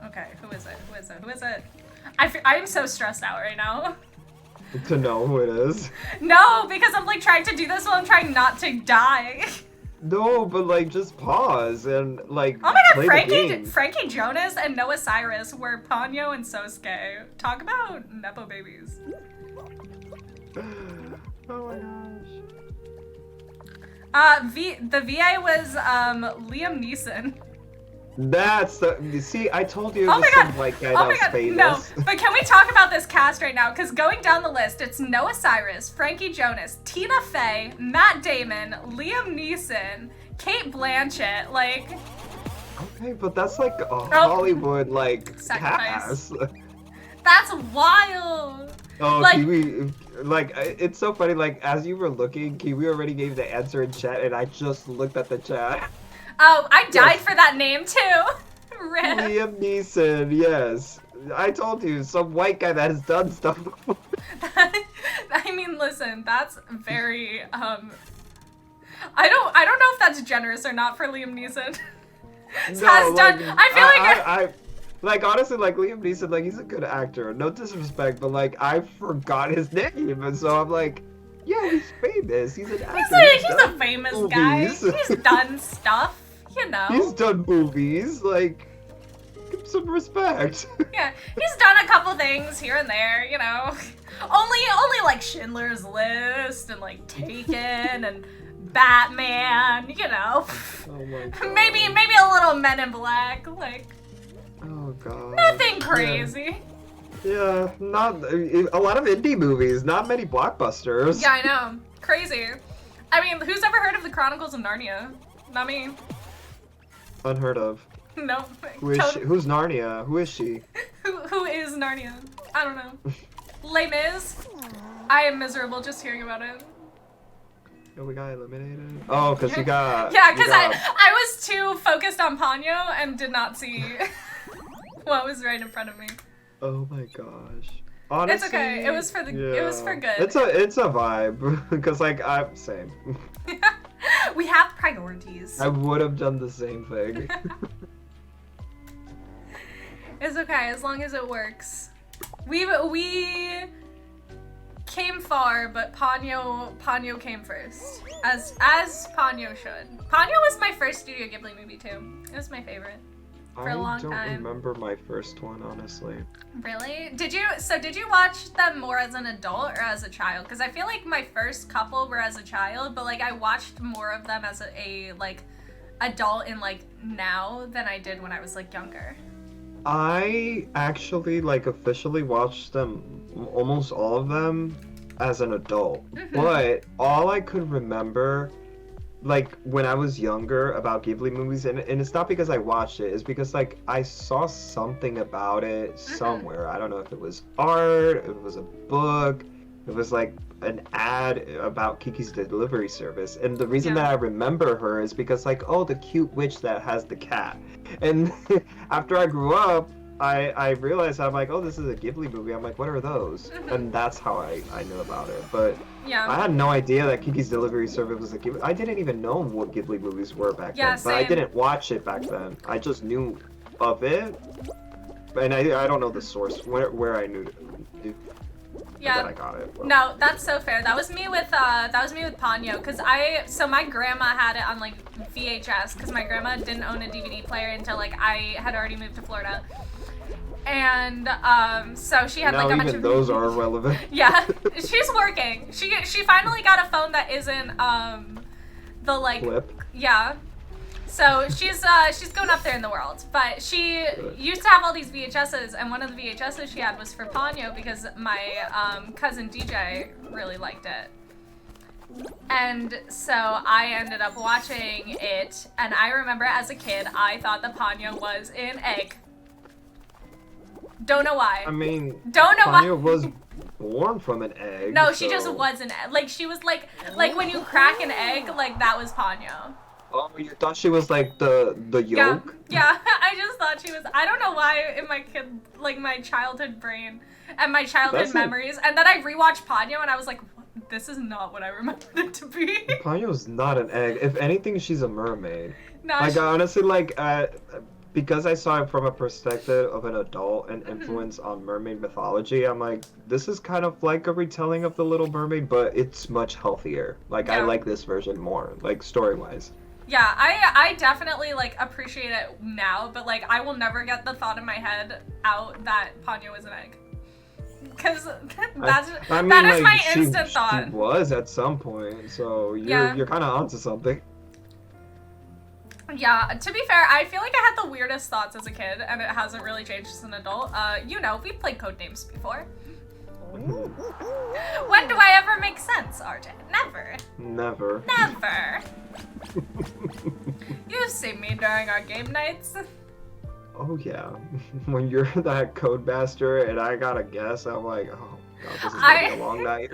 Okay, who is it? Who is it? Who is it? I am so stressed out right now.
To know who it is?
No, because I'm like trying to do this while I'm trying not to die.
No, but like just pause and like.
Oh my god,
play
Frankie Jonas and Noah Cyrus were Ponyo and Sosuke. Talk about nepo babies.
Oh my gosh.
The VA was Liam Neeson.
That's the. You see, I told you.
Oh my god!
Like, guy
Oh my god!
famous.
No, but can we talk about this cast right now? Because going down the list, it's Noah Cyrus, Frankie Jonas, Tina Fey, Matt Damon, Liam Neeson, Cate Blanchett. Like.
Okay, but that's like a Hollywood like
Sacrifice.
cast.
That's wild.
Oh,
like,
Kiwi, like it's so funny. Like as you were looking, Kiwi already gave the answer in chat, and I just looked at the chat.
Oh, I died for that name too. Rip.
Liam Neeson, yes. I told you, some white guy that has done stuff before.
I mean, listen, that's very I don't know if that's generous or not for Liam Neeson.
No, I like honestly, like Liam Neeson, like he's a good actor. No disrespect, but like I forgot his name, and so I'm like, yeah, he's famous. He's an actor.
He's a famous guy. He's done stuff, you know.
He's done movies. Like, give him some respect.
Yeah, he's done a couple things here and there, you know. Only like Schindler's List and like Taken and Batman, you know.
Oh my god.
Maybe a little Men in Black, like.
Oh god.
Nothing crazy.
Yeah, not a lot of indie movies, not many blockbusters.
Yeah, I know. Crazy. I mean, who's ever heard of the Chronicles of Narnia? Not me.
Unheard of.
No.
Who's Narnia? Who is she?
Who is Narnia? I don't know. Les Mis? I am miserable just hearing about it.
Oh, we got eliminated? Oh, because you got...
Yeah, because I was too focused on Ponyo and did not see what was right in front of me.
Oh my gosh. Honestly,
it's okay. It was for it was for good.
It's a vibe because like I'm same.
We have priorities.
I would have done the same thing.
It's okay as long as it works. came far, but Ponyo came first. As Ponyo should. Ponyo was my first Studio Ghibli movie too. It was my favorite for a long time.
I don't remember my first one, honestly.
Really? Did you watch them more as an adult or as a child? Because I feel like my first couple were as a child, but like I watched more of them as a like adult in like now than I did when I was like younger.
I actually like officially watched them, almost all of them, as an adult. But all I could remember, like when I was younger about Ghibli movies, and it's not because I watched it, it's because like I saw something about it somewhere. I don't know if it was art, if it was a book, it was like an ad about Kiki's Delivery Service. And the reason that I remember her is because like, oh, the cute witch that has the cat. And after I grew up, I realized, I'm like, oh, this is a Ghibli movie. I'm like, what are those? And that's how I knew about it. But I had no idea that Kiki's Delivery Service was a Ghibli. I didn't even know what Ghibli movies were back then.
Same.
But I didn't watch it back then. I just knew of it. And I don't know the source, where I knew it.
Yeah.
Then I got it. Well.
No, that's so fair. That was me with Ponyo, cause my grandma had it on like VHS, cause my grandma didn't own a DVD player until like I had already moved to Florida, and so she had
now
like a bunch
even
of
those are irrelevant.
Yeah, she's working. She finally got a phone that isn't the like
flip.
Yeah. So she's going up there in the world, but she used to have all these VHSs, and one of the VHSs she had was for Ponyo because my cousin DJ really liked it. And so I ended up watching it, and I remember as a kid, I thought that Ponyo was an egg. Don't know why.
I mean,
don't know
Ponyo was born from an egg.
No, she just was an egg. Like she was like when you crack an egg, like that was Ponyo.
Oh, you thought she was like the yolk?
Yeah, I just thought she was. I don't know why in my childhood brain and my childhood memories, and then I rewatched Ponyo and I was like, this is not what I remembered it to be.
Ponyo's not an egg. If anything, she's a mermaid.
No,
like honestly, like because I saw it from a perspective of an adult and influence on mermaid mythology, I'm like, this is kind of like a retelling of The Little Mermaid, but it's much healthier. Like I like this version more, like story-wise.
Yeah, I definitely like appreciate it now, but like I will never get the thought in my head out that Ponyo was an egg. Cause that is like, my instant thought.
She was at some point, so you're kind of onto something.
Yeah, to be fair, I feel like I had the weirdest thoughts as a kid, and it hasn't really changed as an adult. We've played Codenames before. When do I ever make sense, RJ? Never.
Never.
Never. You've seen me during our game nights.
Oh yeah, when you're that Codemaster and I gotta guess, I'm like, oh god, this is gonna be a long night.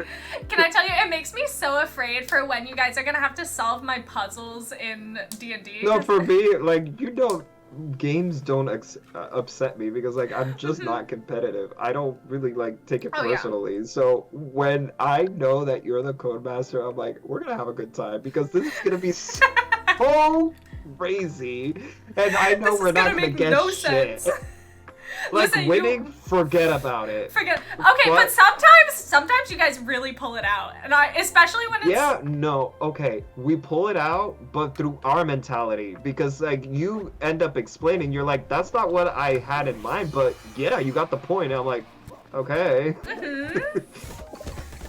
Can I tell you, it makes me so afraid for when you guys are gonna have to solve my puzzles in D&D.
No, for me, like, games don't upset me because like I'm just not competitive. I don't really like take it personally. Yeah. So when I know that you're the Codemaster, I'm like, we're gonna have a good time because this is gonna be so crazy, and I know we're not gonna get shit. Like, listen, winning, forget about it.
Okay, but sometimes you guys really pull it out, and especially when it's...
Yeah, no, okay, we pull it out, but through our mentality, because like you end up explaining, you're like, that's not what I had in mind, but yeah, you got the point. And I'm like, okay.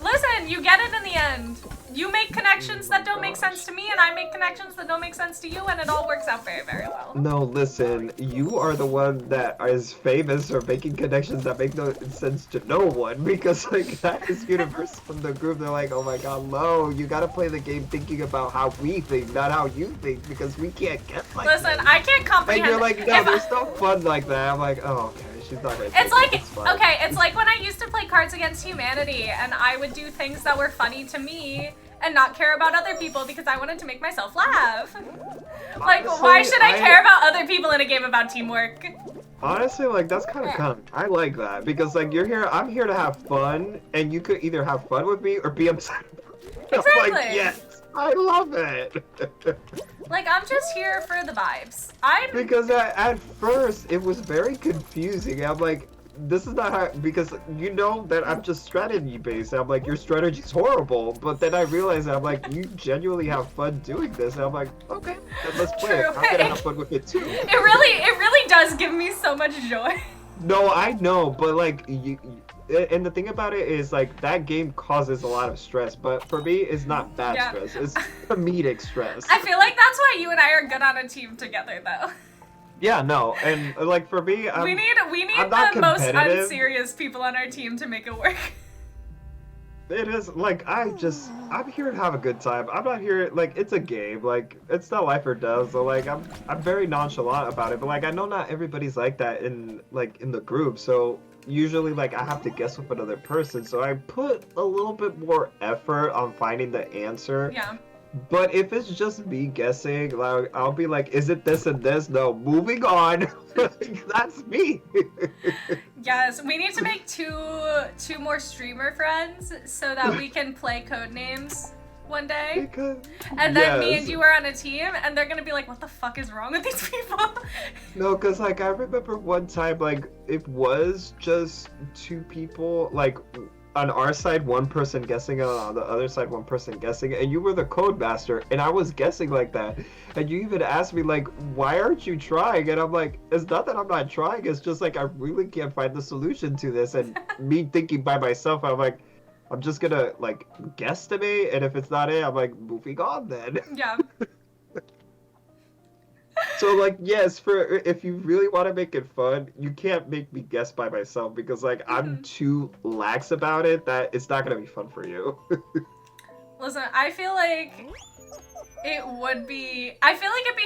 Listen, you get it in the end. You make connections that don't make sense to me, and I make connections that don't make sense to you, and it all works out very, very well.
No, listen, you are the one that is famous for making connections that make no sense to no one, because like that is universal in the group. They're like, oh my god, Lo, you gotta play the game thinking about how we think, not how you think, because we can't get like
Listen,
this.
I can't comprehend.
And you're like, no, there's no fun like that. I'm like, oh, okay.
It's like when I used to play Cards Against Humanity, and I would do things that were funny to me and not care about other people because I wanted to make myself laugh. Like, honestly, why should I care about other people in a game about teamwork?
Honestly, like, that's kind of fun. I like that because, like, I'm here to have fun, and you could either have fun with me or be upset.
Exactly.
I'm like, yes, I love it.
Like, I'm just here for the vibes.
Because at first, it was very confusing. I'm like, this is not how, because you know that I'm just strategy based. I'm like, your strategy's horrible, but then I realize that I'm like, you genuinely have fun doing this, and I'm like, okay, then let's play it.
True.
I'm gonna have fun with it too.
It really does give me so much joy.
No, I know, but like, and the thing about it is like that game causes a lot of stress, but for me, it's not bad stress. It's comedic stress.
I feel like that's why you and I are good on a team together, though.
Yeah, no, and like for me,
we need the most unserious people on our team to make it work.
It is like I'm here to have a good time. I'm not here like it's a game. Like it's not life or death. So like I'm very nonchalant about it. But like I know not everybody's like that in the group. So usually like I have to guess with another person. So I put a little bit more effort on finding the answer.
Yeah.
But if it's just me guessing, like I'll be like, is it this and this? No, moving on. That's me.
Yes, we need to make two more streamer friends so that we can play Codenames one day. And then me and you are on a team, and they're gonna be like, what the fuck is wrong with these people?
No, because like I remember one time, like it was just two people, like on our side, one person guessing, and on the other side, one person guessing, and you were the code master, and I was guessing like that, and you even asked me like, why aren't you trying? And I'm like, it's not that I'm not trying, it's just like I really can't find the solution to this, and me thinking by myself, I'm like, I'm just gonna like guesstimate, and if it's not it, I'm like, moving on then.
Yeah.
So like yes, for if you really want to make it fun, you can't make me guess by myself because like I'm too lax about it that it's not gonna be fun for you.
Listen, I feel like it'd be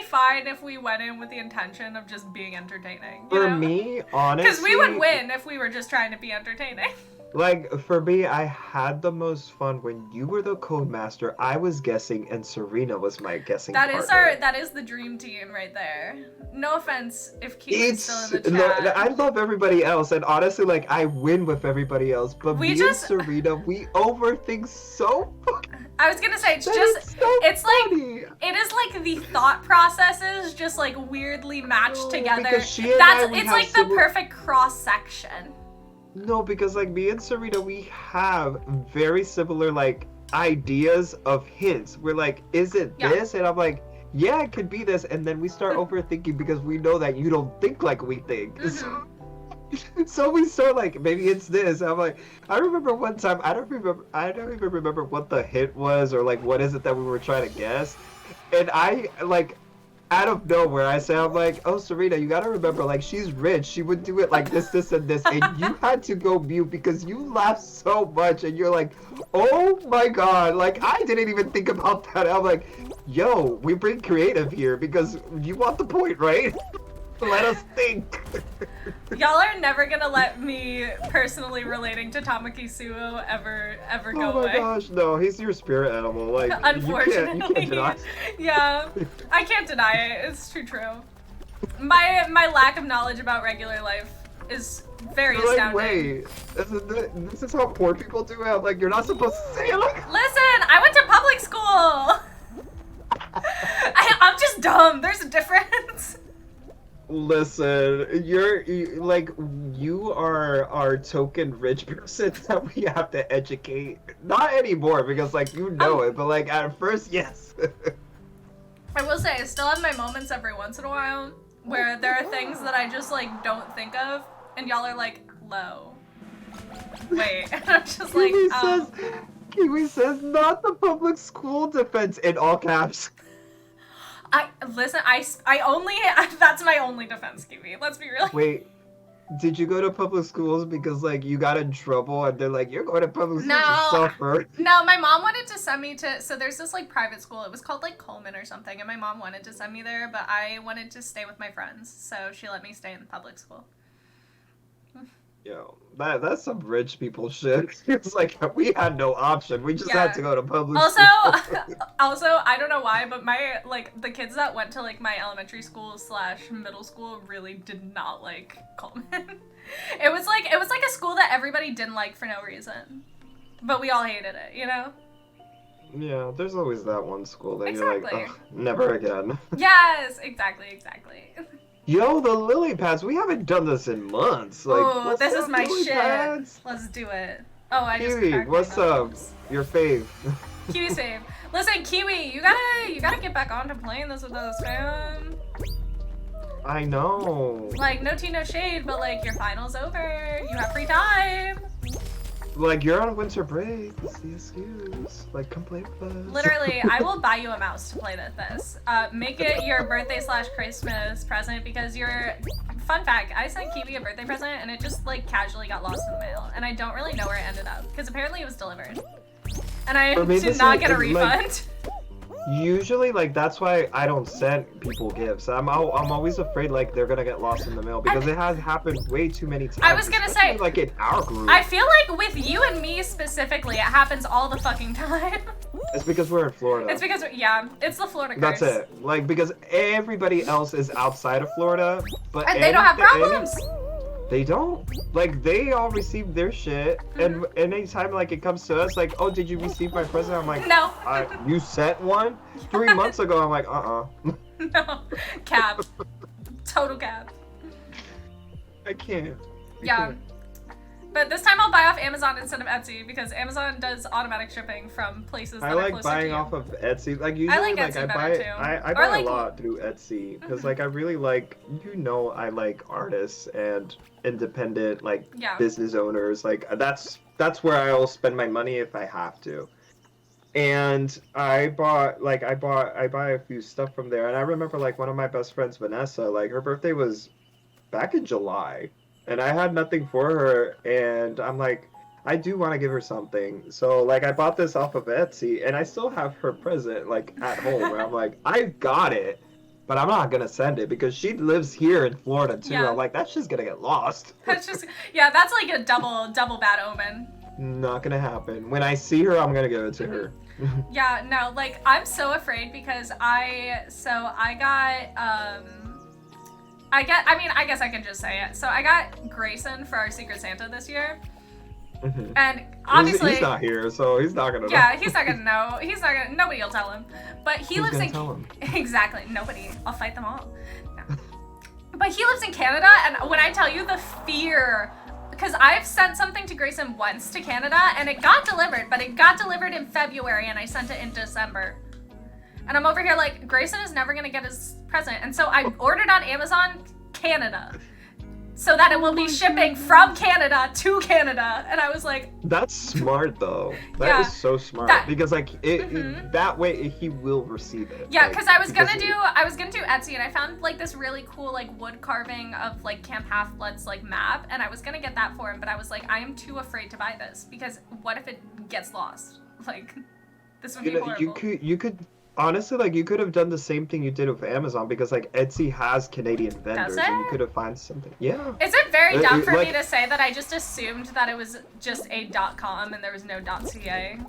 fine if we went in with the intention of just being entertaining.
For me, honestly,
because we would win if we were just trying to be entertaining.
Like, for me, I had the most fun when you were the code master, I was guessing, and Serena was my guessing partner.
That is the dream team right there. No offense if Keaton's still in the chat.
No, I love everybody else, and honestly, like, I win with everybody else, but me and Serena, we overthink so much.
I was gonna say, it is like the thought processes just like weirdly matched together. It's like the perfect cross section.
No, because like me and Serena, we have very similar like ideas of hints. We're like, is it this? And I'm like, yeah, it could be this. And then we start overthinking because we know that you don't think like we think. Mm-hmm. So we start like, maybe it's this. I'm like, I remember one time, I don't even remember what the hint was or like what is it that we were trying to guess. And I like, out of nowhere, I say, I'm like, oh, Serena, you gotta remember, like, she's rich. She would do it like this, this, and this. And you had to go mute because you laughed so much. And you're like, oh my God. Like, I didn't even think about that. I'm like, yo, we bring creative here because you want the point, right? Let us think.
Y'all are never gonna let me personally relating to Tamaki Suo ever go away.
Oh my gosh, no, he's your spirit animal. Like,
unfortunately,
you can't deny.
Yeah, I can't deny it. It's true. My lack of knowledge about regular life is very astounding.
Wait, this is how poor people do it. Like, you're not supposed to say it. Like...
Listen, I went to public school. I'm just dumb. There's a difference.
Listen, you are our token rich person that we have to educate. Not anymore because like you know it, but like at first, yes.
I will say I still have my moments every once in a while where there are things that I just like don't think of, and y'all are like, "Low." Wait, and I'm just like,
Kiwi says, not the public school defense in all caps.
That's my only defense, Kiwi. Let's be real.
Wait, did you go to public schools because like you got in trouble and they're like, you're going to public schools to suffer?
No, my mom wanted to send me to, so there's this like private school, it was called like Coleman or something, and my mom wanted to send me there, but I wanted to stay with my friends, so she let me stay in public school.
Yo, that's some rich people shit. It's like we had no option. We just had to go to public school.
Also, I don't know why, but my the kids that went to like my elementary school / middle school really did not like Coleman. It was like a school that everybody didn't like for no reason, but we all hated it, you know?
Yeah, there's always that one school that you're like, ugh, never again.
Yes, exactly.
Yo, the lily pads. We haven't done this in months. Like,
Oh,
let's
this is
have
my
lily
shit.
pads.
Let's do it. Oh, I just
Kiwi,
cracked my
what's up?
knuckles.
Your fave.
Kiwi's fave. Listen, Kiwi, you gotta get back on to playing this with us, fam.
I know.
Like, no tea, no shade, but like, your final's over. You have free time.
Like, you're on winter break. What's the excuse? Like, come play with us.
Literally, I will buy you a mouse to play this. Make it your birthday/Christmas present because fun fact, I sent Kiwi a birthday present and it just like casually got lost in the mail and I don't really know where it ended up because apparently it was delivered. And I did not get a refund.
Usually, like, that's why I don't send people gifts. I'm always afraid, like, they're gonna get lost in the mail because it has happened way too many times.
I was gonna say,
like, in our group.
I feel like with you and me specifically, it happens all the fucking time.
It's because we're in Florida.
It's because, yeah, it's the Florida curse.
That's it. Like, because everybody else is outside of Florida, but
and they don't have problems.
They don't. Like, they all receive their shit, and anytime, like, it comes to us, like, oh, did you receive my present? I'm like,
no.
You sent one? 3 months ago, I'm like,
No. Cap. Total cap.
I can't.
Yeah. But this time I'll buy off Amazon instead of Etsy because Amazon does automatic shipping from places that are closer to you.
I like buying off of Etsy. Like usually,
I like Etsy
I
better
buy
too.
I buy a lot through Etsy because like I really like I like artists and independent like business owners. Like that's where I'll spend my money if I have to. And I buy a few stuff from there. And I remember like one of my best friends, Vanessa, like her birthday was back in July. And I had nothing for her, and I'm like, I do want to give her something. So, like, I bought this off of Etsy, and I still have her present, like, at home. Where I'm like, I got it, but I'm not going to send it because she lives here in Florida, too. Yeah. I'm like, that's just going to get lost.
That's just, yeah, that's like a double bad omen.
Not going to happen. When I see her, I'm going to give it to her.
Yeah, no, like, I'm so afraid because I guess I can just say it. So I got Grayson for our Secret Santa this year. Mm-hmm. And obviously
he's not here, so he's not gonna know.
Yeah, he's not gonna know. Nobody will tell him. But he lives in
tell him?
Exactly. Nobody. I'll fight them all. No. But he lives in Canada, and when I tell you the fear, because I've sent something to Grayson once to Canada and it got delivered, but it got delivered in February and I sent it in December. And I'm over here like, Grayson is never gonna get his present. And so I ordered on Amazon Canada so that it will be shipping from Canada to Canada. And I was like,
that's smart though. That is so smart because like it, that way he will receive it.
Yeah, because I was gonna do Etsy and I found like this really cool like wood carving of like Camp Half-Blood's like map and I was gonna get that for him, but I was like, I am too afraid to buy this because what if it gets lost? Like this would be horrible.
You could honestly, like, you could have done the same thing you did with Amazon because, like, Etsy has Canadian vendors, and you could have found something. Yeah.
Is it very dumb for me to say that I just assumed that it was just a .com and there was no .ca?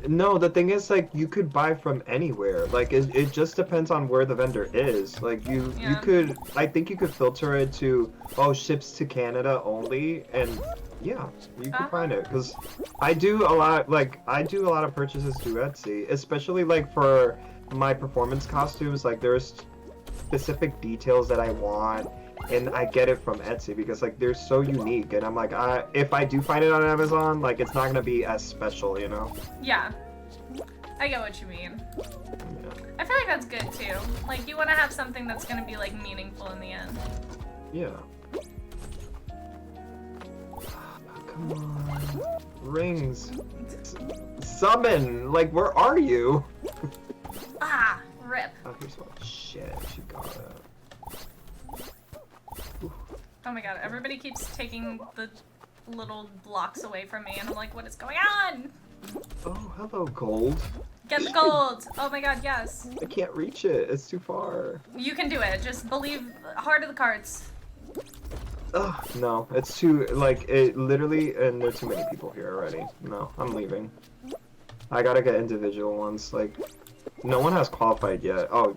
No, the thing is, like, you could buy from anywhere. Like, it just depends on where the vendor is. Like, you could, I think you could filter it to, ships to Canada only, and yeah, you can find it because I do a lot of purchases through Etsy, especially like for my performance costumes. Like there's specific details that I want, and I get it from Etsy because like they're so unique. And I'm like, if I do find it on Amazon, like it's not gonna be as special, you know?
Yeah, I get what you mean. Yeah. I feel like that's good too. Like you want to have something that's gonna be like meaningful in the end.
Yeah. Come on. Rings. Summon! Like, where are you?
Rip.
Oh, here's one. Shit, she got it.
Oh my god, everybody keeps taking the little blocks away from me, and I'm like, what is going on?
Oh, hello, gold.
Get the gold! Oh my god, yes.
I can't reach it. It's too far.
You can do it. Just believe. Heart of the cards.
Ugh, no, it's too, like, it literally, and there are too many people here already. No, I'm leaving. I gotta get individual ones, like, no one has qualified yet. Oh,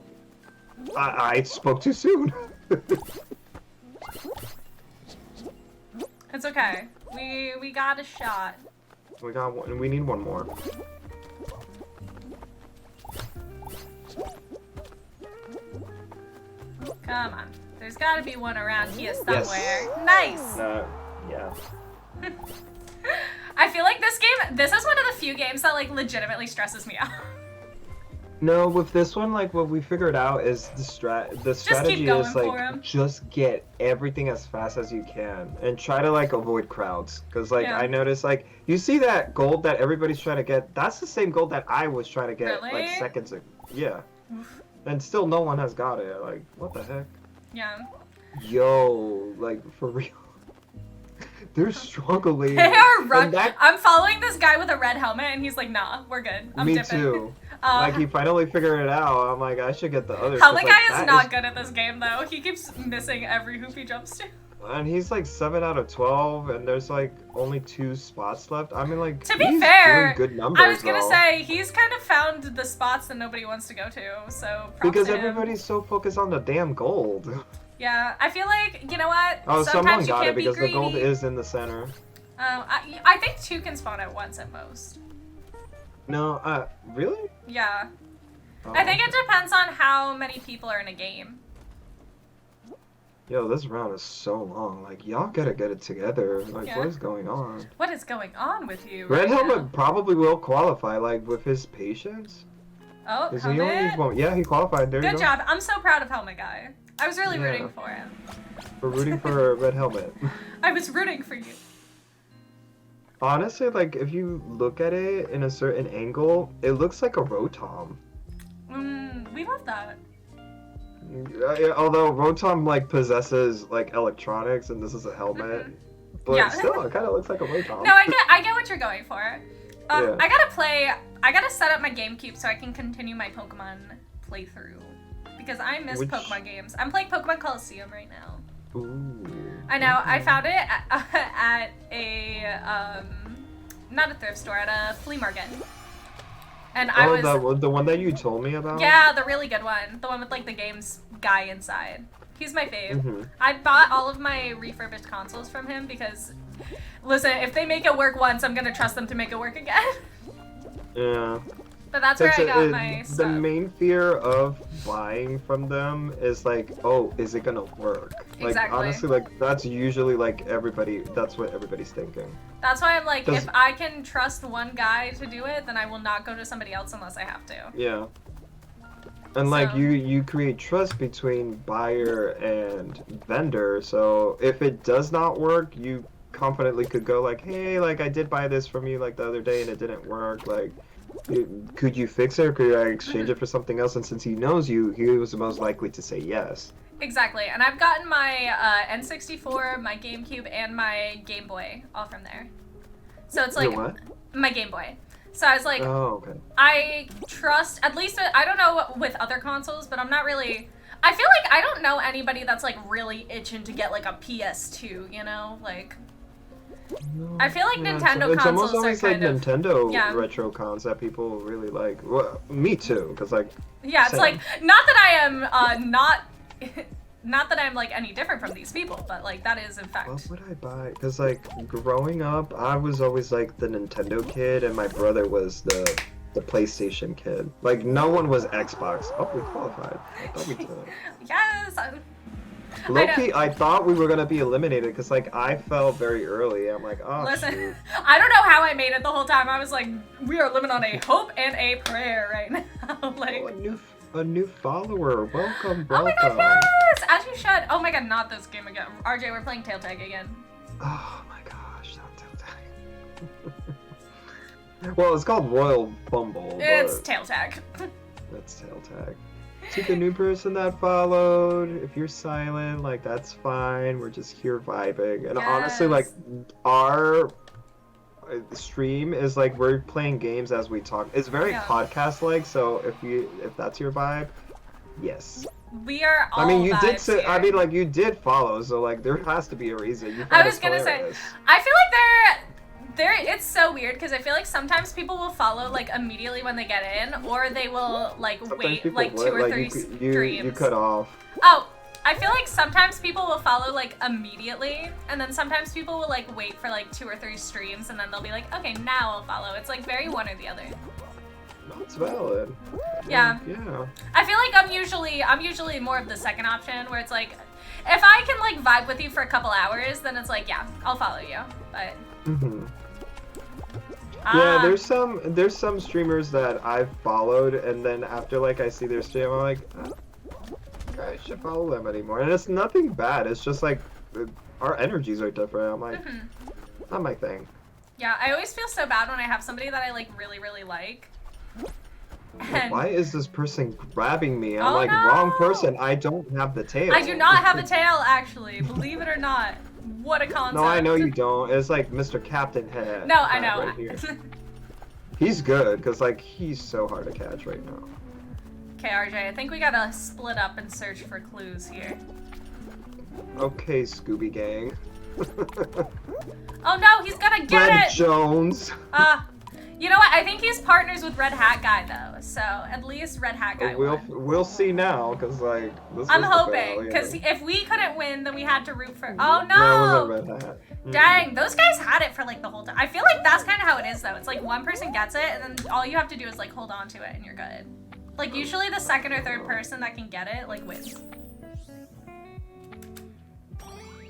I spoke too soon.
It's okay. We got a shot.
We got one, we need one more.
Come on. There's gotta be one around here somewhere.
Yes.
Nice!
Yeah.
I feel like this is one of the few games that like legitimately stresses me out.
No, with this one, like what we figured out is the strategy is like just get everything as fast as you can and try to like avoid crowds. Cause like I noticed like you see that gold that everybody's trying to get. That's the same gold that I was trying to get like seconds ago. Yeah, and still no one has got it. Like what the heck?
Yeah.
Yo, like for real. They're struggling.
They are I'm following this guy with a red helmet, and he's like, "Nah, we're good. I'm dipping."
Me too. Like he finally figured it out. I'm like, I should get the other.
Helmet guy is not good at this game though. He keeps missing every hoop he jumps to.
And he's like 7 out of 12, and there's like only 2 spots left. I mean, like
to be fair,
doing good numbers,
I was gonna say he's kind of found the spots that nobody wants to go to. So
because everybody's so focused on the damn gold.
Yeah, I feel like, you know what?
Oh,
sometimes
someone got it because
the
gold is in the center.
I think 2 can spawn at once at most.
No, really?
Yeah.
Oh,
I think it depends on how many people are in a game.
Yo, this round is so long. Like, y'all gotta get it together. Like, what is going on?
What is going on with you?
Red Helmet probably will qualify, like, with his patience.
Oh,
Helmet? He only needs 1. Yeah, he qualified. There you go.
Good job. I'm so proud of Helmet Guy. I was really rooting for him.
We're rooting for Red Helmet.
I was rooting for you.
Honestly, like, if you look at it in a certain angle, it looks like a Rotom.
We love that.
Although Rotom, like, possesses, like, electronics, and this is a helmet. But still, it kind of looks like a Rotom.
No, I get what you're going for. I gotta set up my GameCube so I can continue my Pokemon playthrough. Because I miss Pokemon games. I'm playing Pokemon Coliseum right now.
Ooh.
I know. I found it at a not a thrift store, at a flea market. And
the one that you told me about?
Yeah, the really good one. The one with like the games guy inside. He's my fave.
Mm-hmm.
I bought all of my refurbished consoles from him because, listen, if they make it work once, I'm gonna trust them to make it work again.
Yeah.
But that's where I got my stuff.
The main fear of buying from them is like, oh, is it gonna work? Like, honestly, like, that's usually like that's what everybody's thinking.
That's why I'm like, if I can trust one guy to do it, then I will not go to somebody else unless I have to.
Yeah. And like, you create trust between buyer and vendor, so if it does not work, you confidently could go like, hey, like, I did buy this from you like the other day and it didn't work, like, could you fix it or could I exchange it for something else? And since he knows you, he was the most likely to say yes.
Exactly, and I've gotten my N64, my GameCube, and my Game Boy all from there. So it's like my Game Boy. So I was like,
oh, okay.
I trust, at least, I don't know with other consoles, but I'm not really, I feel like I don't know anybody that's like really itching to get like a PS2, you know? Like, I feel like Nintendo
it's
consoles
almost always
are kind
like
of
Nintendo retro cons that people really like. Well, me too, because like.
Yeah, it's like not that I am not that I'm like any different from these people, but like that is in fact.
What would I buy? Because like growing up, I was always like the Nintendo kid, and my brother was the PlayStation kid. Like no one was Xbox. Oh, we qualified. I thought we did.
Yes.
Low-key, I thought we were gonna be eliminated because like I fell very early. I'm like, oh.
Listen,
shoot.
I don't know how I made it the whole time. I was like, we are living on a hope and a prayer right now. Like.
Oh, a new follower. Welcome.
Oh my god, yes! As you should. Oh my god, not this game again. RJ, we're playing tail tag again.
Oh my gosh, not tail tag. Well, it's called Royal Fumble.
It's tail tag.
That's tail tag. To the new person that followed, if you're silent, like, that's fine. We're just here vibing. And honestly, like, our stream is like we're playing games as we talk. It's very podcast-like, so if that's your vibe, yes.
We are all
I mean, you did
say,
I mean, like, you did follow, so, like, there has to be a reason.
I was gonna say, I feel like it's so weird because I feel like sometimes people will follow like immediately when they get in, or they will like wait like 2 or 3 streams.
You cut off.
Oh, I feel like sometimes people will follow like immediately, and then sometimes people will like wait for like 2 or 3 streams, and then they'll be like, okay, now I'll follow. It's like very one or the other.
That's valid.
Yeah.
Yeah.
I feel like I'm usually more of the second option where it's like, if I can like vibe with you for a couple hours, then it's like, yeah, I'll follow you. But
yeah, there's some streamers that I've followed, and then after like I see their stream, I'm like, I should follow them anymore. And it's nothing bad. It's just like our energies are different. I'm like, not my thing.
Yeah, I always feel so bad when I have somebody that I like really, really like. And
why is this person grabbing me? I'm
Oh,
like,
no.
wrong person. I don't have the tail.
I do not have a tail, actually. Believe it or not. What a concept.
No, I know you don't. It's like Mr. Captain Head.
No, I know.
Right here. He's good, because like he's so hard to catch right now.
Okay, RJ, I think we gotta split up and search for clues here.
Okay, Scooby Gang.
Oh no, he's gonna get
Fred
it!
Jones.
You know what? I think he's partners with Red Hat Guy though, so at least Red Hat Guy won.
We'll see now, because like this
I'm
was the
hoping,
battle,
because if we couldn't win, then we had to root for. Oh
No,
no!
it wasn't Red Hat.
Dang, those guys had it for like the whole time. I feel like that's kind of how it is though. It's like one person gets it, and then all you have to do is like hold on to it, and you're good. Like usually the second or third person that can get it like wins.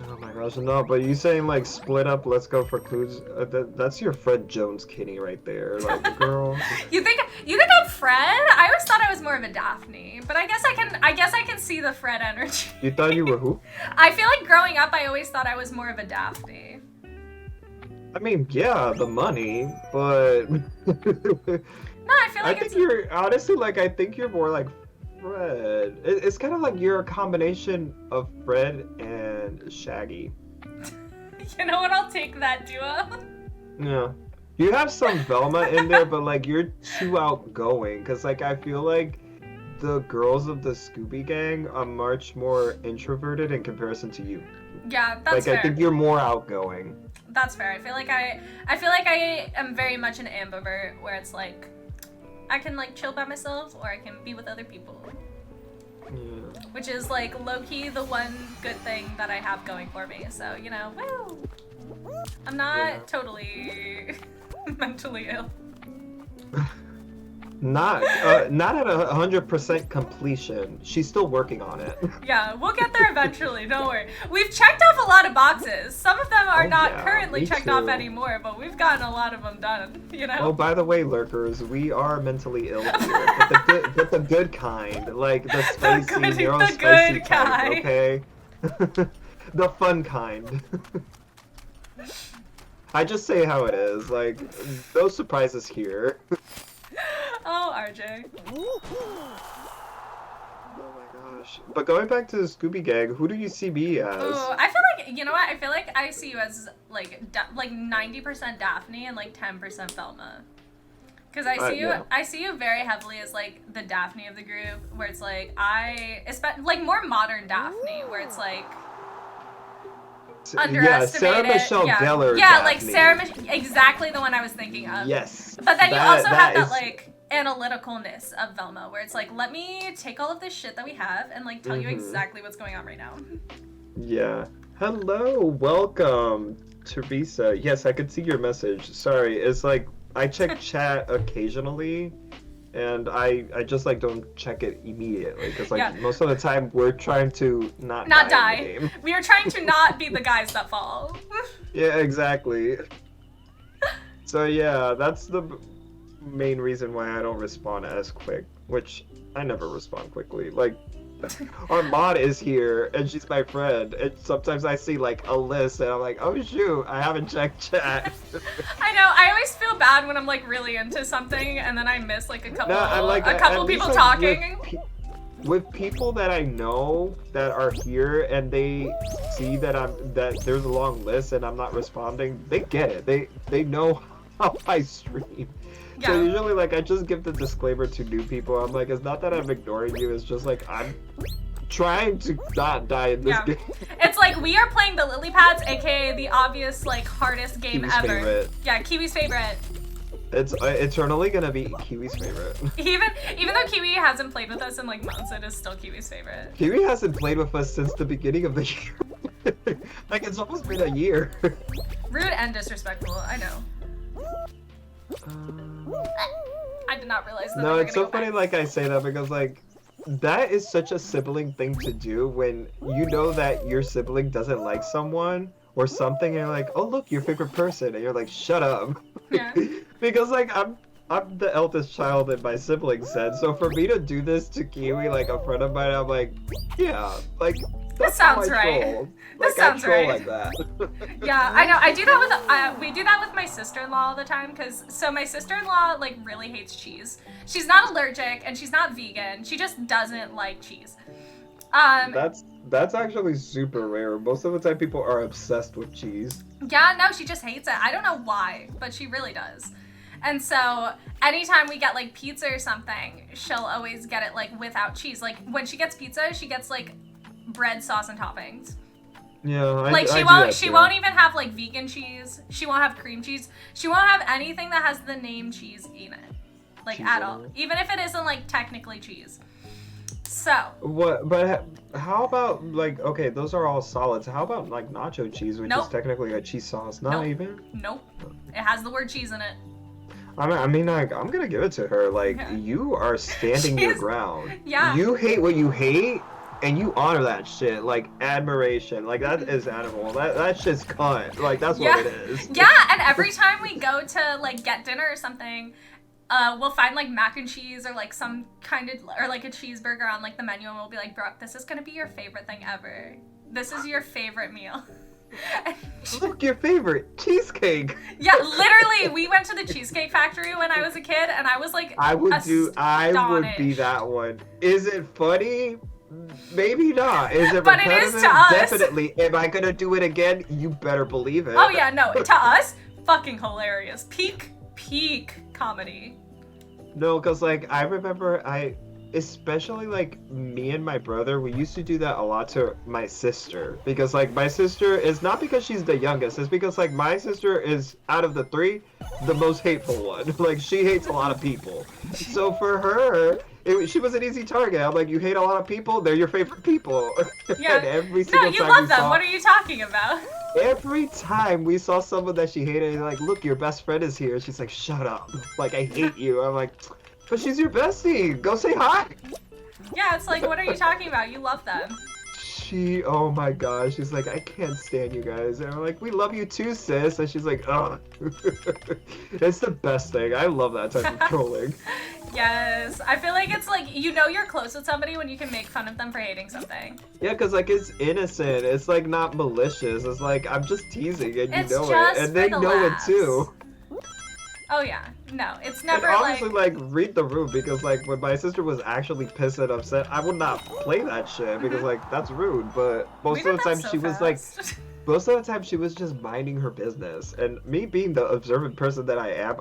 Oh my gosh, no, but you saying like split up, let's go for clues, that's your Fred Jones kitty right there, like girl.
You think I'm Fred? I always thought I was more of a Daphne, but I guess I can see the Fred energy.
You thought you were who?
I feel like growing up I always thought I was more of a Daphne.
I mean, yeah, the money, but
No, I feel like
I think you're, honestly, like, I think you're more like Fred. It's kind of like you're a combination of Fred and Shaggy.
You know what? I'll take that duo.
Yeah. You have some Velma in there, but like you're too outgoing. Cause like I feel like the girls of the Scooby Gang are much more introverted in comparison to you.
Yeah, that's fair.
I think you're more outgoing.
That's fair. I feel like I am very much an ambivert, where it's like I can like chill by myself or I can be with other people.
Yeah.
Which is like low-key the one good thing that I have going for me. So, you know, woo! I'm not totally mentally ill.
Not at 100% completion. She's still working on it.
Yeah, we'll get there eventually, don't worry. We've checked off a lot of boxes. Some of them are not currently checked off anymore, but we've gotten a lot of them done, you know?
Oh, by the way, lurkers, we are mentally ill here, but the good kind. Like the spicy, spicy kind, okay? The fun kind. I just say how it is, like, no surprises here.
Oh, RJ.
Oh my gosh. But going back to the Scooby Gang, who do you see me as?
Ooh, I feel like, you know what? I feel like I see you as like 90% Daphne and like 10% Velma. Because I see you very heavily as like the Daphne of the group, where it's like like more modern Daphne, where it's like underestimated.
Yeah, Sarah Michelle Gellar.
Yeah,
Daphne.
like exactly the one I was thinking of.
Yes.
But then you also have that like analyticalness of Velma, where it's like, let me take all of this shit that we have and like tell you exactly what's going on right now.
Yeah. Hello, welcome, Teresa. Yes, I could see your message. Sorry, it's like I check chat occasionally, and I just like don't check it immediately because like most of the time we're trying to not die. In the game.
We are trying to not be the guys that fall.
Yeah, exactly. So yeah, that's the main reason why I don't respond as quick, which I never respond quickly. Like, our mod is here, and she's my friend, and sometimes I see like a list, and I'm like, oh shoot, I haven't checked chat.
I know. I always feel bad when I'm like really into something, and then I miss like a couple people talking.
With people that I know that are here, and they see that there's a long list, and I'm not responding, they get it. They know how I stream. Yeah. So usually, like, I just give the disclaimer to new people. I'm like, it's not that I'm ignoring you. It's just like I'm trying to not die in this game.
It's like we are playing the lily pads, aka the obvious like hardest game
Kiwi's
ever.
Favorite.
Yeah, Kiwi's favorite.
It's eternally gonna be Kiwi's favorite.
Even though Kiwi hasn't played with us in like months, it is still Kiwi's favorite.
Kiwi hasn't played with us since the beginning of the year. Like, it's almost been a year.
Rude and disrespectful. I know. I did not realize that.
No,
they were
it's so
gonna go
funny.
back.
Like I say that because like that is such a sibling thing to do when you know that your sibling doesn't like someone or something, and you're like, oh look, your favorite person, and you're like, shut up,
Yeah.
because like I'm the eldest child in my sibling set, so for me to do this to Kiwi, like a friend of mine, I'm like, yeah, like
This
that's how
sounds
I
right.
troll.
This
Like I
sounds
troll
right.
like that.
Yeah, I know. I do that with we do that with my sister-in-law all the time because so my sister-in-law like really hates cheese. She's not allergic and she's not vegan. She just doesn't like cheese.
That's actually super rare. Most of the time, people are obsessed with cheese.
Yeah, no, she just hates it. I don't know why, but she really does. And so anytime we get like pizza or something, she'll always get it like without cheese. Like when she gets pizza, she gets like bread, sauce, and toppings.
Yeah,
Like
I
she
do that
won't
too.
even have like vegan cheese. She won't have cream cheese. She won't have anything that has the name cheese in it. Like
Cheese
at
in
all.
it.
Even if it isn't like technically cheese. So,
What? But how about like okay, those are all solids. How about like nacho cheese, which is
Nope.
technically a cheese sauce? Not
Nope.
even.
nope. It has the word cheese in it.
I mean, like I'm gonna give it to her. Like
Yeah.
you are standing your
She's-
ground.
yeah.
You hate what you hate, and you honor that shit. Like admiration. Like that is animal. That shit's cunt. Like that's
Yeah.
what it is.
Yeah, and every time we go to like get dinner or something, we'll find like mac and cheese or like some kind of or like a cheeseburger on like the menu, and we'll be like, Brooke, this is gonna be your favorite thing ever. This is your favorite meal. And
Look, your favorite cheesecake.
yeah, literally, we went to the Cheesecake Factory when I was a kid, and I was like,
I would be
astonished.
that one. Is it funny? Maybe not. Is it
But it is
repetitive?
to us.
Definitely. Am I gonna do it again? You better believe it.
Oh yeah, no, to us, fucking hilarious. Peak comedy.
No, because like I remember especially like me and my brother, we used to do that a lot to my sister, because like my sister is not because she's the youngest, it's because like my sister is out of the three the most hateful one. Like she hates a lot of people, so for her she was an easy target. I'm like, you hate a lot of people, they're your favorite people.
Yeah.
And every
No,
single
you
time
love
we
them.
saw,
What are you talking about?
every time we saw someone that she hated, like, look, your best friend is here, she's like, shut up, like I hate you. I'm like, but she's your bestie. Go say hi.
Yeah, it's like, what are you talking about? You love them.
Oh my gosh, she's like, I can't stand you guys. And I'm like, we love you too, sis. And she's like, ugh. It's the best thing. I love that type of trolling.
Yes. I feel like it's like, you know you're close with somebody when you can make fun of them for hating something.
Yeah, because like it's innocent. It's like not malicious. It's like, I'm just teasing and
It's
you know
just
it. And
for
they
the
know
laughs.
it too.
Oh yeah. No, it's
And
never
honestly,
like...
read the room, because like when my sister was actually pissed and upset, I would not play that shit because like that's rude. But
We
most
did
of the
that
time
so
she was like,
fast.
most of the time she was just minding her business. And me being the observant person that I am,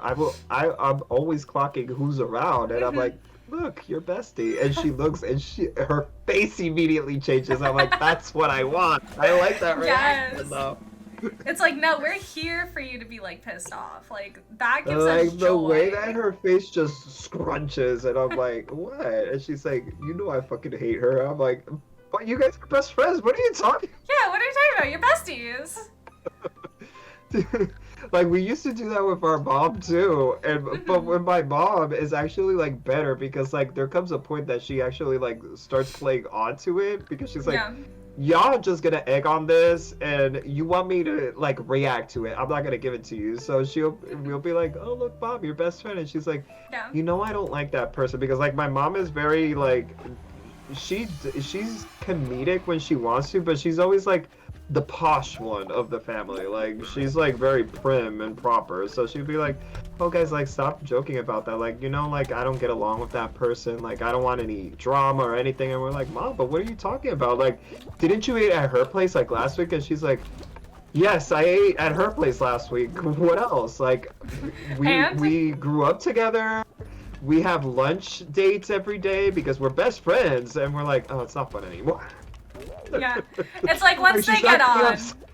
I'm always clocking who's around, and I'm like, look, your bestie. And she looks, and her face immediately changes. I'm like, that's what I want. I like that reaction
Yes.
though.
It's like, no, we're here for you to be like pissed off. Like that gives
Like
us
the
joy.
way that her face just scrunches, and I'm like, what? And she's like, you know I fucking hate her. I'm like, but you guys are best friends. What are you talking?
Yeah, what are you talking about? You're besties.
Like we used to do that with our mom too, and but when my mom is actually like better, because like there comes a point that she actually like starts playing onto it, because she's like,
Yeah.
y'all just gonna egg on this, and you want me to like react to it. I'm not gonna give it to you. So we'll be like, oh look, Bob, your best friend, and she's like,
Yeah.
you know, I don't like that person, because like my mom is very like, she's comedic when she wants to, but she's always like the posh one of the family. Like she's like very prim and proper, so she'd be like, oh guys, like stop joking about that, like, you know, like I don't get along with that person, like I don't want any drama or anything. And we're like, Mom, but what are you talking about? Like, didn't you eat at her place like last week? And she's like, yes, I ate at her place last week. What else? Like we grew up together, we have lunch dates every day because we're best friends. And we're like, oh, it's not fun anymore.
Yeah. It's like once they
she's
get
not
on.
getting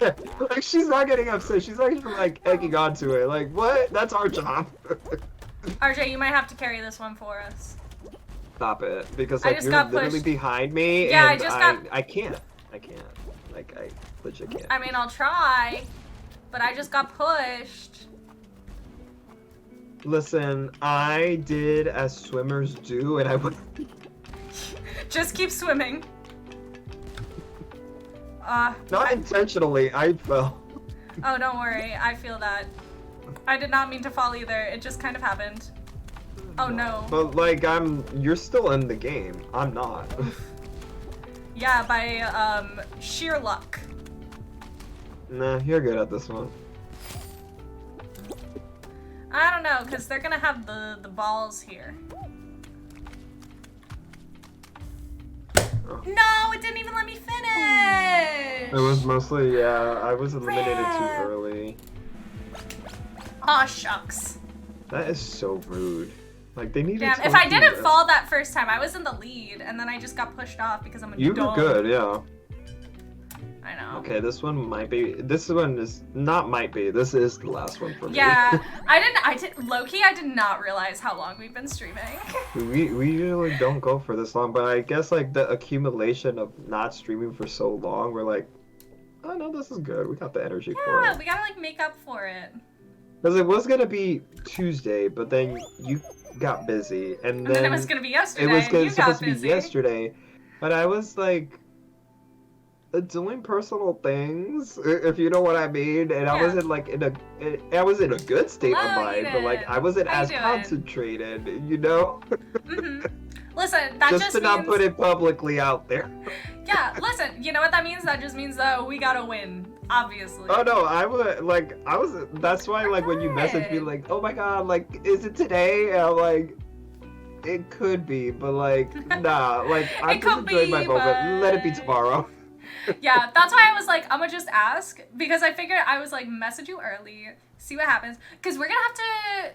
upset. Like she's not getting upset. She's actually like egging onto it. Like, what? That's our job.
RJ, you might have to carry this one for us.
Stop it, because
I
like
just
you're
got
literally
pushed.
behind me,
Yeah,
and I can't. Like I legit can't.
I mean, I'll try, but I just got pushed.
Listen, I did as swimmers do, and I would.
Just keep swimming.
Not intentionally, I fell.
Oh, don't worry. I feel that. I did not mean to fall either. It just kind of happened. Oh no.
But like, you're still in the game. I'm not.
Yeah, by sheer luck.
Nah, you're good at this one.
I don't know, because they're gonna have the balls here.
Oh.
No, it didn't even let me finish!
It was mostly, yeah, I was eliminated too
Rip.
early.
Aw, shucks.
That is so rude. Like, they need
Damn,
to
if I didn't fall that first time, I was in the lead, and then I just got pushed off because I'm a
You
dog.
were good, yeah.
I know.
Okay, this one might be, this one is, not might be, this is the last one for me.
Yeah, low-key, I did not realize how long we've been streaming.
We usually don't go for this long, but I guess like the accumulation of not streaming for so long, we're like, oh no, this is good. We got the energy for
Yeah,
it.
we gotta like make up for it.
Because it was gonna be Tuesday, but then you got busy, and
then it was gonna be yesterday.
It was
and you
supposed
got
to be
busy.
yesterday, but I was like doing personal things, if you know what I mean, and I
Yeah.
wasn't like I was in a good state of mind, but like I wasn't
How you
as
doing?
concentrated, you know.
Mm-hmm. Listen, that
just
just
to not
means,
put it publicly out there.
yeah, listen, you know what that means? That just means that we gotta win, obviously.
Oh no, that's why like when you message me like, oh my god, like is it today? And I'm like, it could be, but like nah, like I'm
It
just
could
enjoying my
be,
moment. Let it be
but-
tomorrow.
Yeah, that's why I was like, I'm gonna just ask, because I figured I was like, message you early, see what happens, because we're gonna have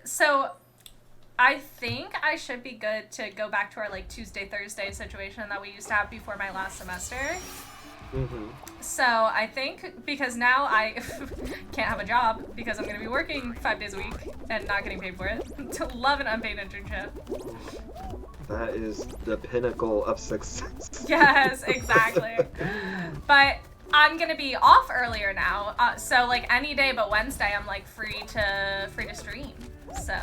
to, so I think I should be good to go back to our like Tuesday, Thursday situation that we used to have before my last semester.
Mm-hmm.
So I think because now I can't have a job because I'm gonna be working 5 days a week and not getting paid for it. To love an unpaid internship.
That is the pinnacle of success.
Yes, exactly. But I'm gonna be off earlier now, so like any day but Wednesday, I'm like free to stream. So.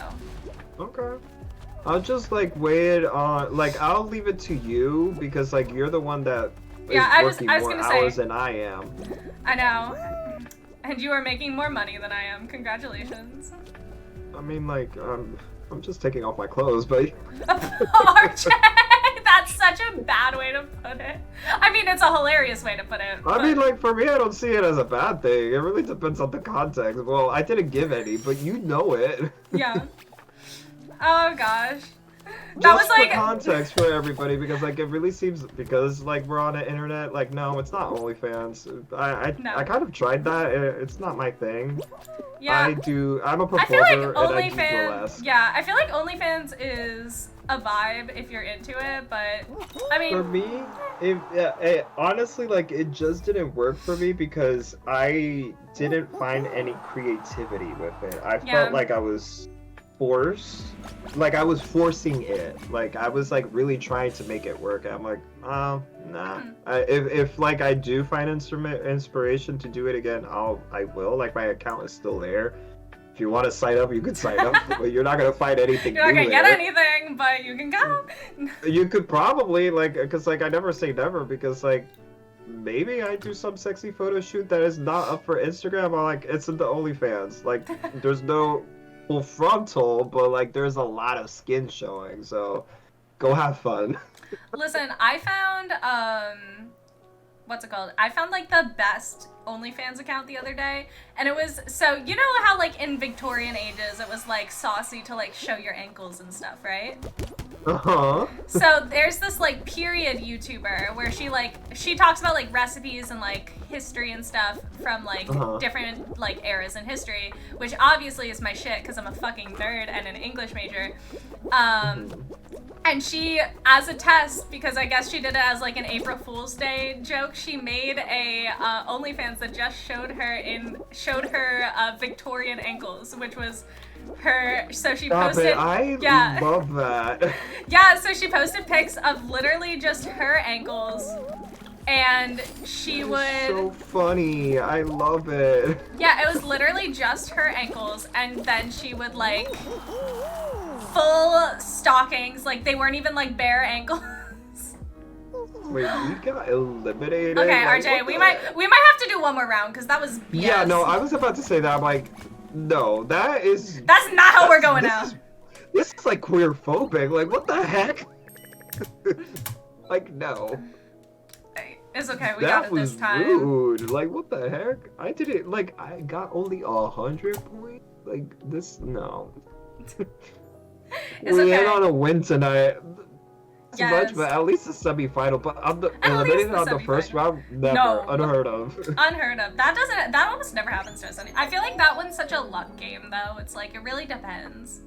Okay. I'll just like wait on, like I'll leave it to you because like you're the one that is working
I was
more
gonna
hours
say,
than I am.
I know. And you are making more money than I am. Congratulations.
I mean, like I'm just taking off my clothes, but
RJ, that's such a bad way to put it. I mean, it's a hilarious way to put it.
I mean, like for me, I don't see it as a bad thing. It really depends on the context. Well, I didn't give any, but you know it.
Yeah. Oh gosh. That
Just
was like
for context for everybody, because like it really seems, because like we're on the internet, like no, it's not OnlyFans.
No.
I kind of tried that. It's not my thing.
yeah.
I'm a
I
performer
feel like
and I do
OnlyFans.
burlesque.
Yeah, I feel like OnlyFans is a vibe if you're into it, but I mean,
For me, honestly, like it just didn't work for me because I didn't find any creativity with it. I
Yeah.
felt like I was forced, like I was forcing it. Like I was like really trying to make it work. I'm like, nah. If like I do find inspiration to do it again, I will. Like my account is still there. If you want to sign up, you can sign up, but you're not gonna find anything.
you're not
new
gonna get
there.
anything, but you can go.
You could probably, like, because, like, I never say never, because, like, maybe I do some sexy photo shoot that is not up for Instagram, or, like, it's in the OnlyFans. Like, there's no full frontal, but, like, there's a lot of skin showing, so go have fun.
Listen, I found, what's it called? I found, like, the best OnlyFans account the other day, and it was, so, you know how, like, in Victorian ages, it was, like, saucy to, like, show your ankles and stuff, right?
Uh-huh.
So there's this like period YouTuber where she talks about like recipes and like history and stuff from like different like eras in history, which obviously is my shit because I'm a fucking nerd and an English major. And she, as a test, because I guess she did it as like an April Fool's Day joke, she made a OnlyFans that just showed her Victorian ankles, which was her. So she
Stop
posted.
it. I love that.
Yeah, so she posted pics of literally just her ankles and she would.
So funny. I love it.
Yeah, it was literally just her ankles, and then she would like full stockings, like they weren't even like bare ankles.
Wait, we got eliminated.
Okay,
like,
RJ, we might have to do one more round because that was BS.
Yeah, no, I was about to say that. I'm like, no, that's
not how we're going out.
This is like queer phobic. Like, what the heck? Like, no.
It's okay, we got it this time.
That was rude. Like, what the heck? I didn't, like, I got only 100 points? Like, this, no.
It's
we
okay.
ain't on a win tonight. Too
Yes.
much, but at least the semi-final. But on the eliminated on the first round, never.
No.
Unheard of.
Unheard of. That almost never happens to us. I feel like that one's such a luck game, though. It's like, it really depends.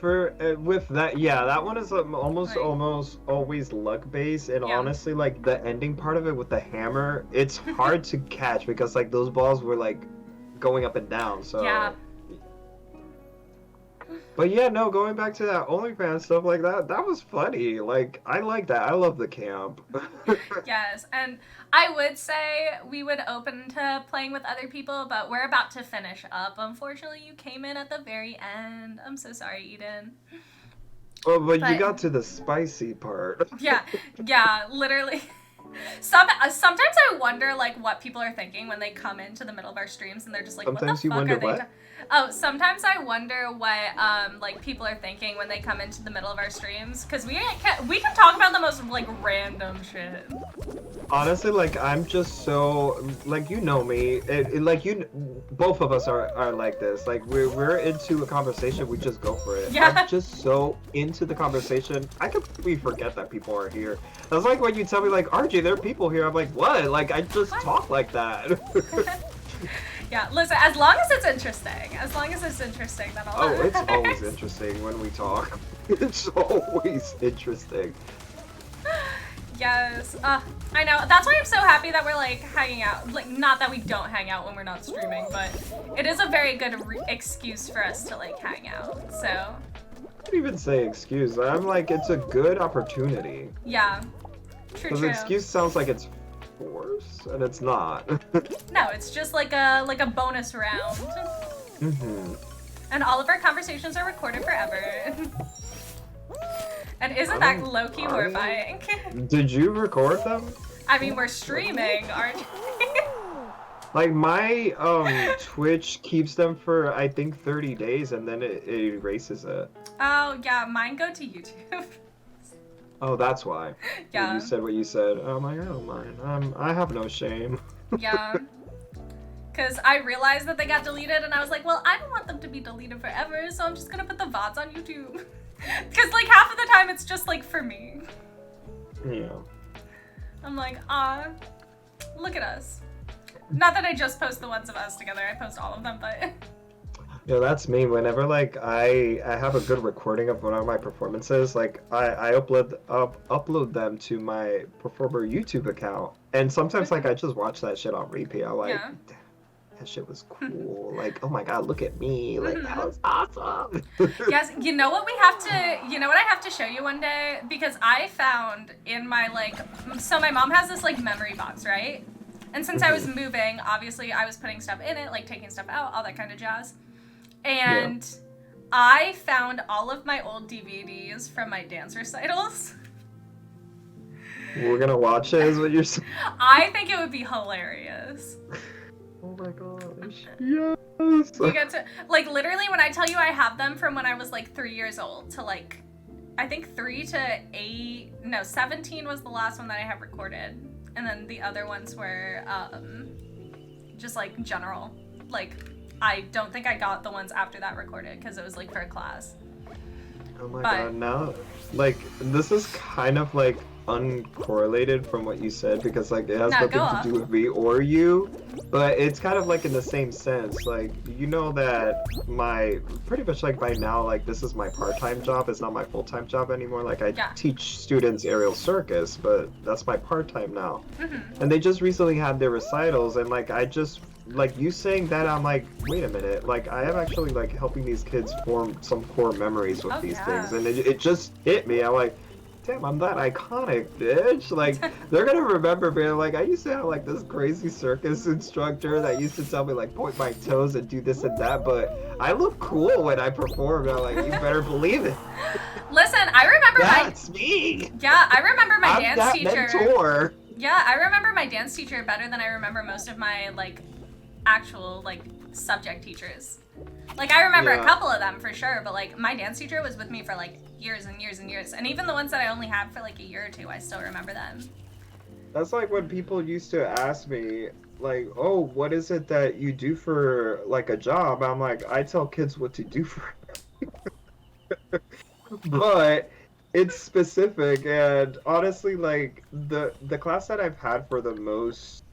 With that, yeah, that one is almost always luck based, and
Yeah.
honestly, like the ending part of it with the hammer, it's hard to catch because like those balls were like going up and down. So
Yeah.
But yeah, no, going back to that OnlyFans stuff like that was funny. Like I like that. I love the camp.
Yes, and I would say we would open to playing with other people, but we're about to finish up. Unfortunately, you came in at the very end. I'm so sorry, Eden.
Oh, but you got to the spicy part.
Yeah, literally. Sometimes I wonder like what people are thinking when they come into the middle of our streams and they're just like,
Sometimes
what the
you
fuck
wonder
are they
what?
Sometimes I wonder what like people are thinking when they come into the middle of our streams, because we can talk about the most like random shit.
Honestly, like I'm just so like you know me, like both of us are like this. Like we're into a conversation, we just go for it.
Yeah.
I'm just so into the conversation, I completely forget that people are here. That's like when you tell me like RJ, there are people here. I'm like, what? Like I just talk like that.
Yeah, listen, as long as it's interesting. As long as it's interesting, then I'll
Oh, it's always interesting when we talk. It's always interesting.
Yes. I know. That's why I'm so happy that we're like hanging out. Like, not that we don't hang out when we're not streaming, but it is a very good excuse for us to like hang out. So.
I don't even say excuse. I'm like, it's a good opportunity.
Yeah. True.
Excuse sounds like it's force, and it's not.
No, it's just like a bonus round.
Mm-hmm.
And all of our conversations are recorded forever. And isn't that low-key horrifying?
Did you record them?
I mean, we're streaming, aren't we?
Like my Twitch keeps them for I think 30 days and then it erases it.
Oh yeah, mine go to YouTube.
Oh, that's why.
Yeah.
You said what you said. I'm like, I don't mind. I have no shame.
Yeah. Because I realized that they got deleted and I was like, well, I don't want them to be deleted forever, so I'm just gonna put the VODs on YouTube. Because like half of the time it's just like for me.
Yeah.
I'm like, look at us. Not that I just post the ones of us together, I post all of them, but...
Yeah, that's me. Whenever like I have a good recording of one of my performances, like I upload them to my performer YouTube account, and sometimes like I just watch that shit on repeat. I'm like, that shit was cool. Like, oh my god, look at me. Like that was awesome.
Yes, you know what I have to show you one day, because I found in my so my mom has this like memory box, right? And since I was moving, obviously I was putting stuff in it, like taking stuff out, all that kind of jazz. And I found all of my old DVDs from my dance recitals.
We're gonna watch it, is what you're saying?
I think it would be hilarious.
Oh my gosh. Yes!
You get to, like, literally when I tell you I have them from when I was like 3 years old to like, I think 3 to 8, no, 17 was the last one that I have recorded. And then the other ones were just like general, like, I don't think I got the ones after that recorded because it was like for a class.
Oh my god, now, like, this is kind of like uncorrelated from what you said because like it has nothing to do with me or you, but it's kind of like in the same sense. Like, you know that pretty much like by now, like this is my part-time job, it's not my full-time job anymore. Like I teach students aerial circus, but that's my part-time now. And they just recently had their recitals, and like I just, like you saying that, I'm like, wait a minute, like I am actually like helping these kids form some core memories with these things, and it just hit me. I'm like, damn, I'm that iconic, bitch. Like, they're gonna remember being like, I used to have like this crazy circus instructor that used to tell me like point my toes and do this and that, but I look cool when I perform. And I'm like, you better believe it.
Listen, I remember
That's me.
Yeah, I remember my
I'm
dance
that
teacher.
mentor.
Yeah, I remember my dance teacher better than I remember most of my like actual like subject teachers. Like I remember a couple of them for sure, but like my dance teacher was with me for like years and years and years. And even the ones that I only had for like a year or two, I still remember them.
That's like when people used to ask me, like, oh, what is it that you do for like a job? I'm like, I tell kids what to do for but it's specific, and honestly, like the class that I've had for the most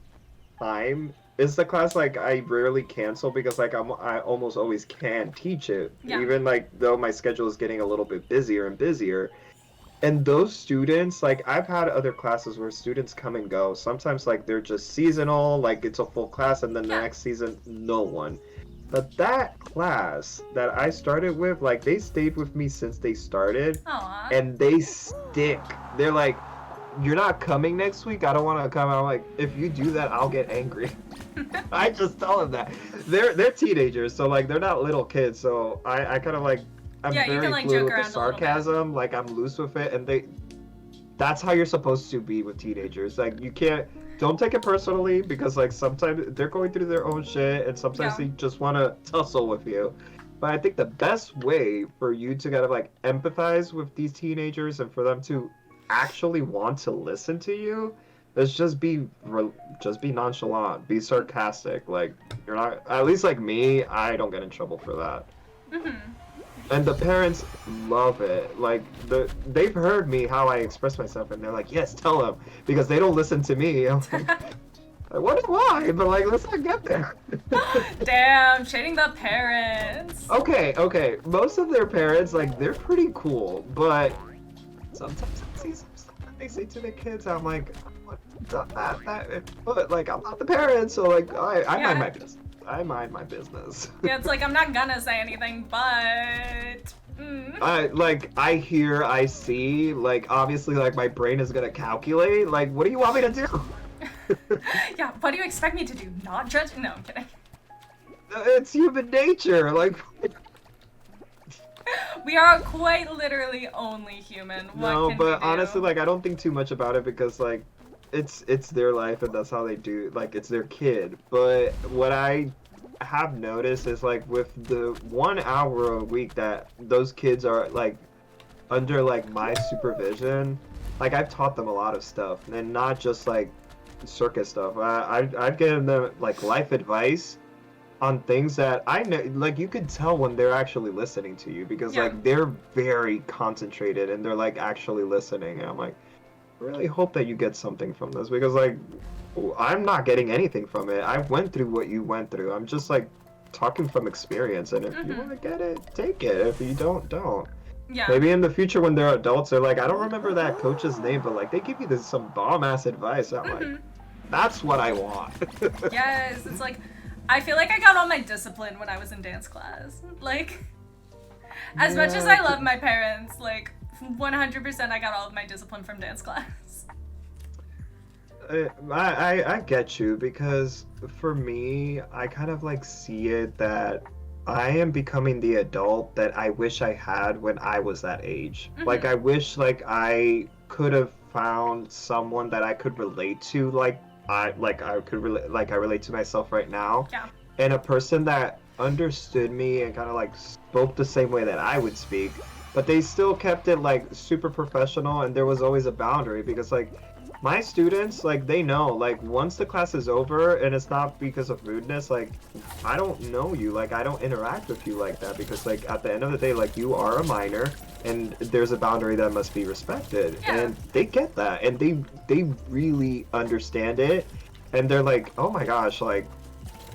time is the class like I rarely cancel because like I almost always can teach it, even like though my schedule is getting a little bit busier and busier. And those students, like I've had other classes where students come and go. Sometimes like they're just seasonal, like it's a full class, and then the next season no one. But that class that I started with, like they stayed with me since they started.
Aww.
And they stick. They're like, you're not coming next week? I don't want to come. I'm like, if you do that, I'll get angry. I just tell them that. They're teenagers, so like they're not little kids. So I kind of like, I'm very
you can, like,
fluid
joke
with
around
the sarcasm. Like I'm loose with it, and that's how you're supposed to be with teenagers. Like you don't take it personally because like sometimes they're going through their own shit and sometimes they just want to tussle with you. But I think the best way for you to kind of like empathize with these teenagers and for them to actually want to listen to you is just be nonchalant, be sarcastic. Like you're not, at least like me, I don't get in trouble for that.
Mm-hmm.
And the parents love it. Like they've heard me how I express myself, and they're like, "Yes, tell them," because they don't listen to me. I'm like, I wonder why, but like, let's not get there.
Damn, shading the parents.
Okay. Most of their parents, like, they're pretty cool, but sometimes I see some stuff that they say to their kids. I'm like, what but like, I'm not the parent, so like, I mind my business. I mind my business.
Yeah, it's like I'm not gonna say anything, but
I hear, I see, like obviously like my brain is gonna calculate, like what do you want me to do?
Yeah, what do you expect me to do? Not judge? No, I'm kidding.
It's human nature, like
we are quite literally only human.
No, but honestly, like I don't think too much about it because like it's their life and that's how they do, like it's their kid. But what I have noticed is like with the 1 hour a week that those kids are like under like my supervision, like I've taught them a lot of stuff and not just like circus stuff. I've given them like life advice on things that I know, like you could tell when they're actually listening to you because like they're very concentrated and they're like actually listening, and I'm like, really hope that you get something from this because like I'm not getting anything from it. I went through what you went through. I'm just like talking from experience, and if you want to get it, take it. If you don't.
Yeah.
Maybe in the future when they're adults, they're like, I don't remember that coach's name, but like they give you some bomb ass advice. I'm like, that's what I want.
Yes, it's like I feel like I got all my discipline when I was in dance class. Like, as much as I love my parents, like 100% I got all of my discipline from dance class.
I get you because for me, I kind of like see it that I am becoming the adult that I wish I had when I was that age. Like I wish like I could have found someone that I could relate to I relate to myself right now.
Yeah.
And a person that understood me and kind of like spoke the same way that I would speak, but they still kept it like super professional and there was always a boundary because like my students, like they know, like once the class is over and it's not because of rudeness, like I don't know you, like I don't interact with you like that because like at the end of the day, like you are a minor and there's a boundary that must be respected.
Yeah.
And they get that and they really understand it and they're like, oh my gosh, like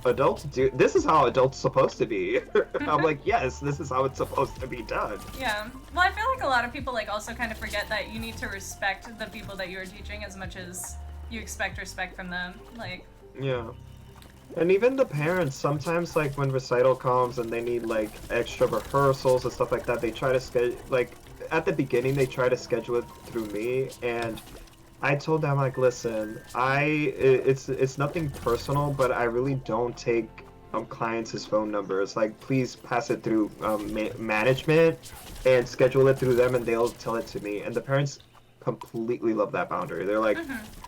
adults do this is how adults supposed to be. I'm like, yes, this is how it's supposed to be done.
Yeah. Well, I feel like a lot of people like also kind of forget that you need to respect the people that you are teaching as much as you expect respect from them. Like,
yeah. And even the parents sometimes, like when recital comes and they need like extra rehearsals and stuff like that, they try to schedule like at the beginning they try to schedule it through me, and I told them like, listen, it's nothing personal, but I really don't take clients' phone numbers. Like, please pass it through management and schedule it through them, and they'll tell it to me. And the parents completely love that boundary. They're like,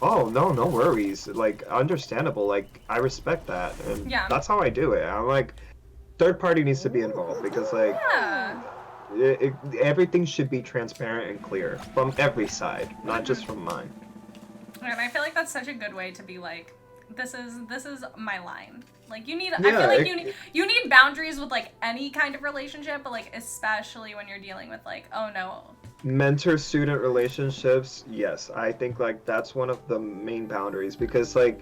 oh, no worries. Like, understandable. Like, I respect that, and that's how I do it. I'm like, third party needs to be involved because like. Everything should be transparent and clear from every side, not just from mine.
And I feel like that's such a good way to be like, this is my line. Like you need, I feel like you need boundaries with like any kind of relationship, but like especially when you're dealing with like, oh no.
Mentor-student relationships, yes, I think like that's one of the main boundaries because like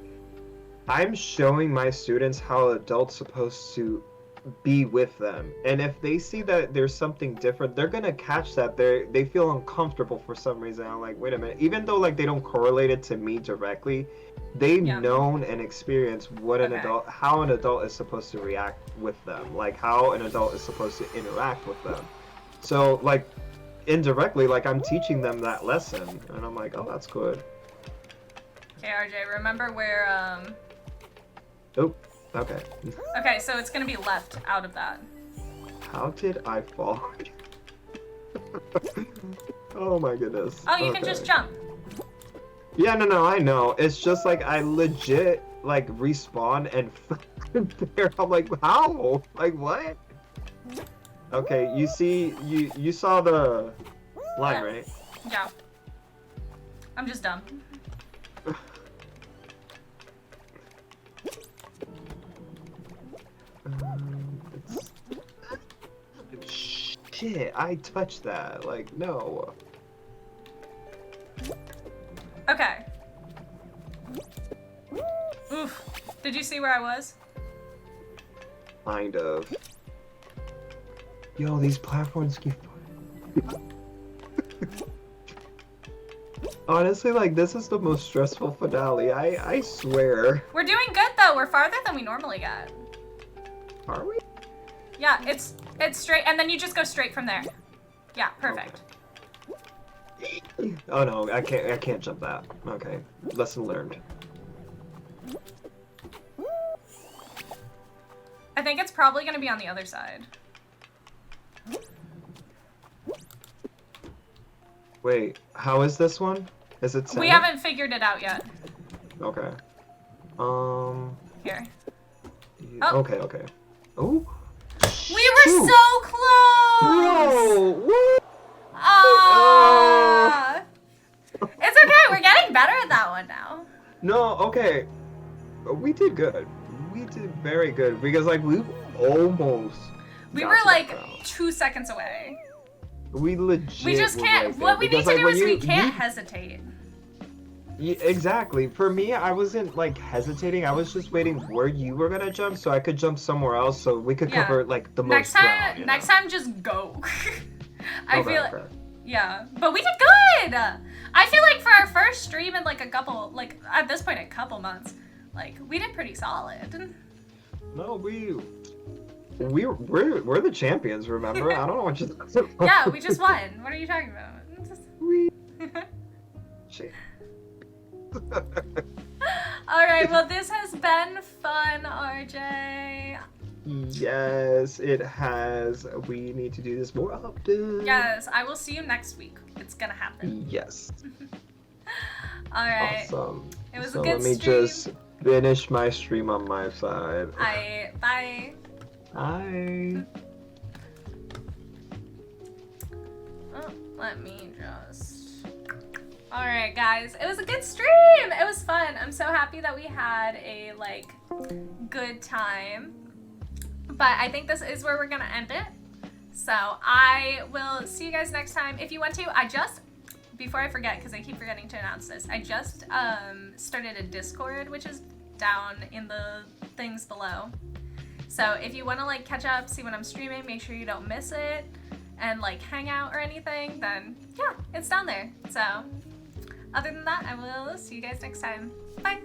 I'm showing my students how adults supposed to be with them, and if they see that there's something different, they're gonna catch that they feel uncomfortable for some reason. I'm like, wait a minute, even though like they don't correlate it to me directly, they've known and experienced what how an adult is supposed to react with them, like how an adult is supposed to interact with them. So like indirectly, like I'm teaching them that lesson, and I'm like, oh, that's good.
Okay, RJ, remember where
Oh. Okay.
Okay, so it's gonna be left out of that.
How did I fall? Oh my goodness.
Oh, you can just jump.
Yeah, no, I know. It's just like I legit like respawn and there. I'm like, how? Like what? Okay, you saw the line, right?
Yeah. I'm just dumb.
Shit, I touched that. Like, no.
Okay. Oof. Did you see where I was?
Kind of. Yo, these platforms keep... Honestly, like, this is the most stressful finale. I swear.
We're doing good, though. We're farther than we normally get.
Are we?
Yeah, it's straight, and then you just go straight from there. Yeah, perfect.
Okay. Oh no, I can't jump that. Okay, lesson learned.
I think it's probably gonna be on the other side.
Wait, how is this one? Is it same?
We haven't figured it out yet.
Okay.
Here.
Oh. Okay. Oh.
We were so close!
Bro, what?
It's okay, we're getting better at that one now.
No, okay. We did good. We did very good because like we almost.
We were like 2 seconds away.
We legit.
We just can't.
Right
what we need
because,
to
like,
do is we can't hesitate.
Yeah, exactly. For me, I wasn't like hesitating. I was just waiting where you were gonna jump, so I could jump somewhere else, so we could cover like the most ground. You know?
Next time, just go. I
okay,
feel.
okay.
Yeah, but we did good. I feel like for our first stream in like a couple, like at this point, a couple months, like we did pretty solid.
No, we're the champions. Remember? I don't know what you.
Yeah, we just won. What are you talking about?
We. Shit.
Alright, well this has been fun, RJ.
Yes, it has. We need to do this more often.
Yes, I will see you next week. It's gonna happen.
Yes.
Alright.
Awesome.
It was
so
a good
stream. Let me just finish my stream on my side.
Bye.
Bye.
Oh, let me just... Alright guys, it was a good stream! It was fun. I'm so happy that we had a, like, good time. But I think this is where we're gonna end it. So I will see you guys next time. If you want to, before I forget, because I keep forgetting to announce this, I just started a Discord, which is down in the things below. So if you want to, like, catch up, see when I'm streaming, make sure you don't miss it, and, like, hang out or anything, then, yeah, it's down there. So... other than that, I will see you guys next time. Bye!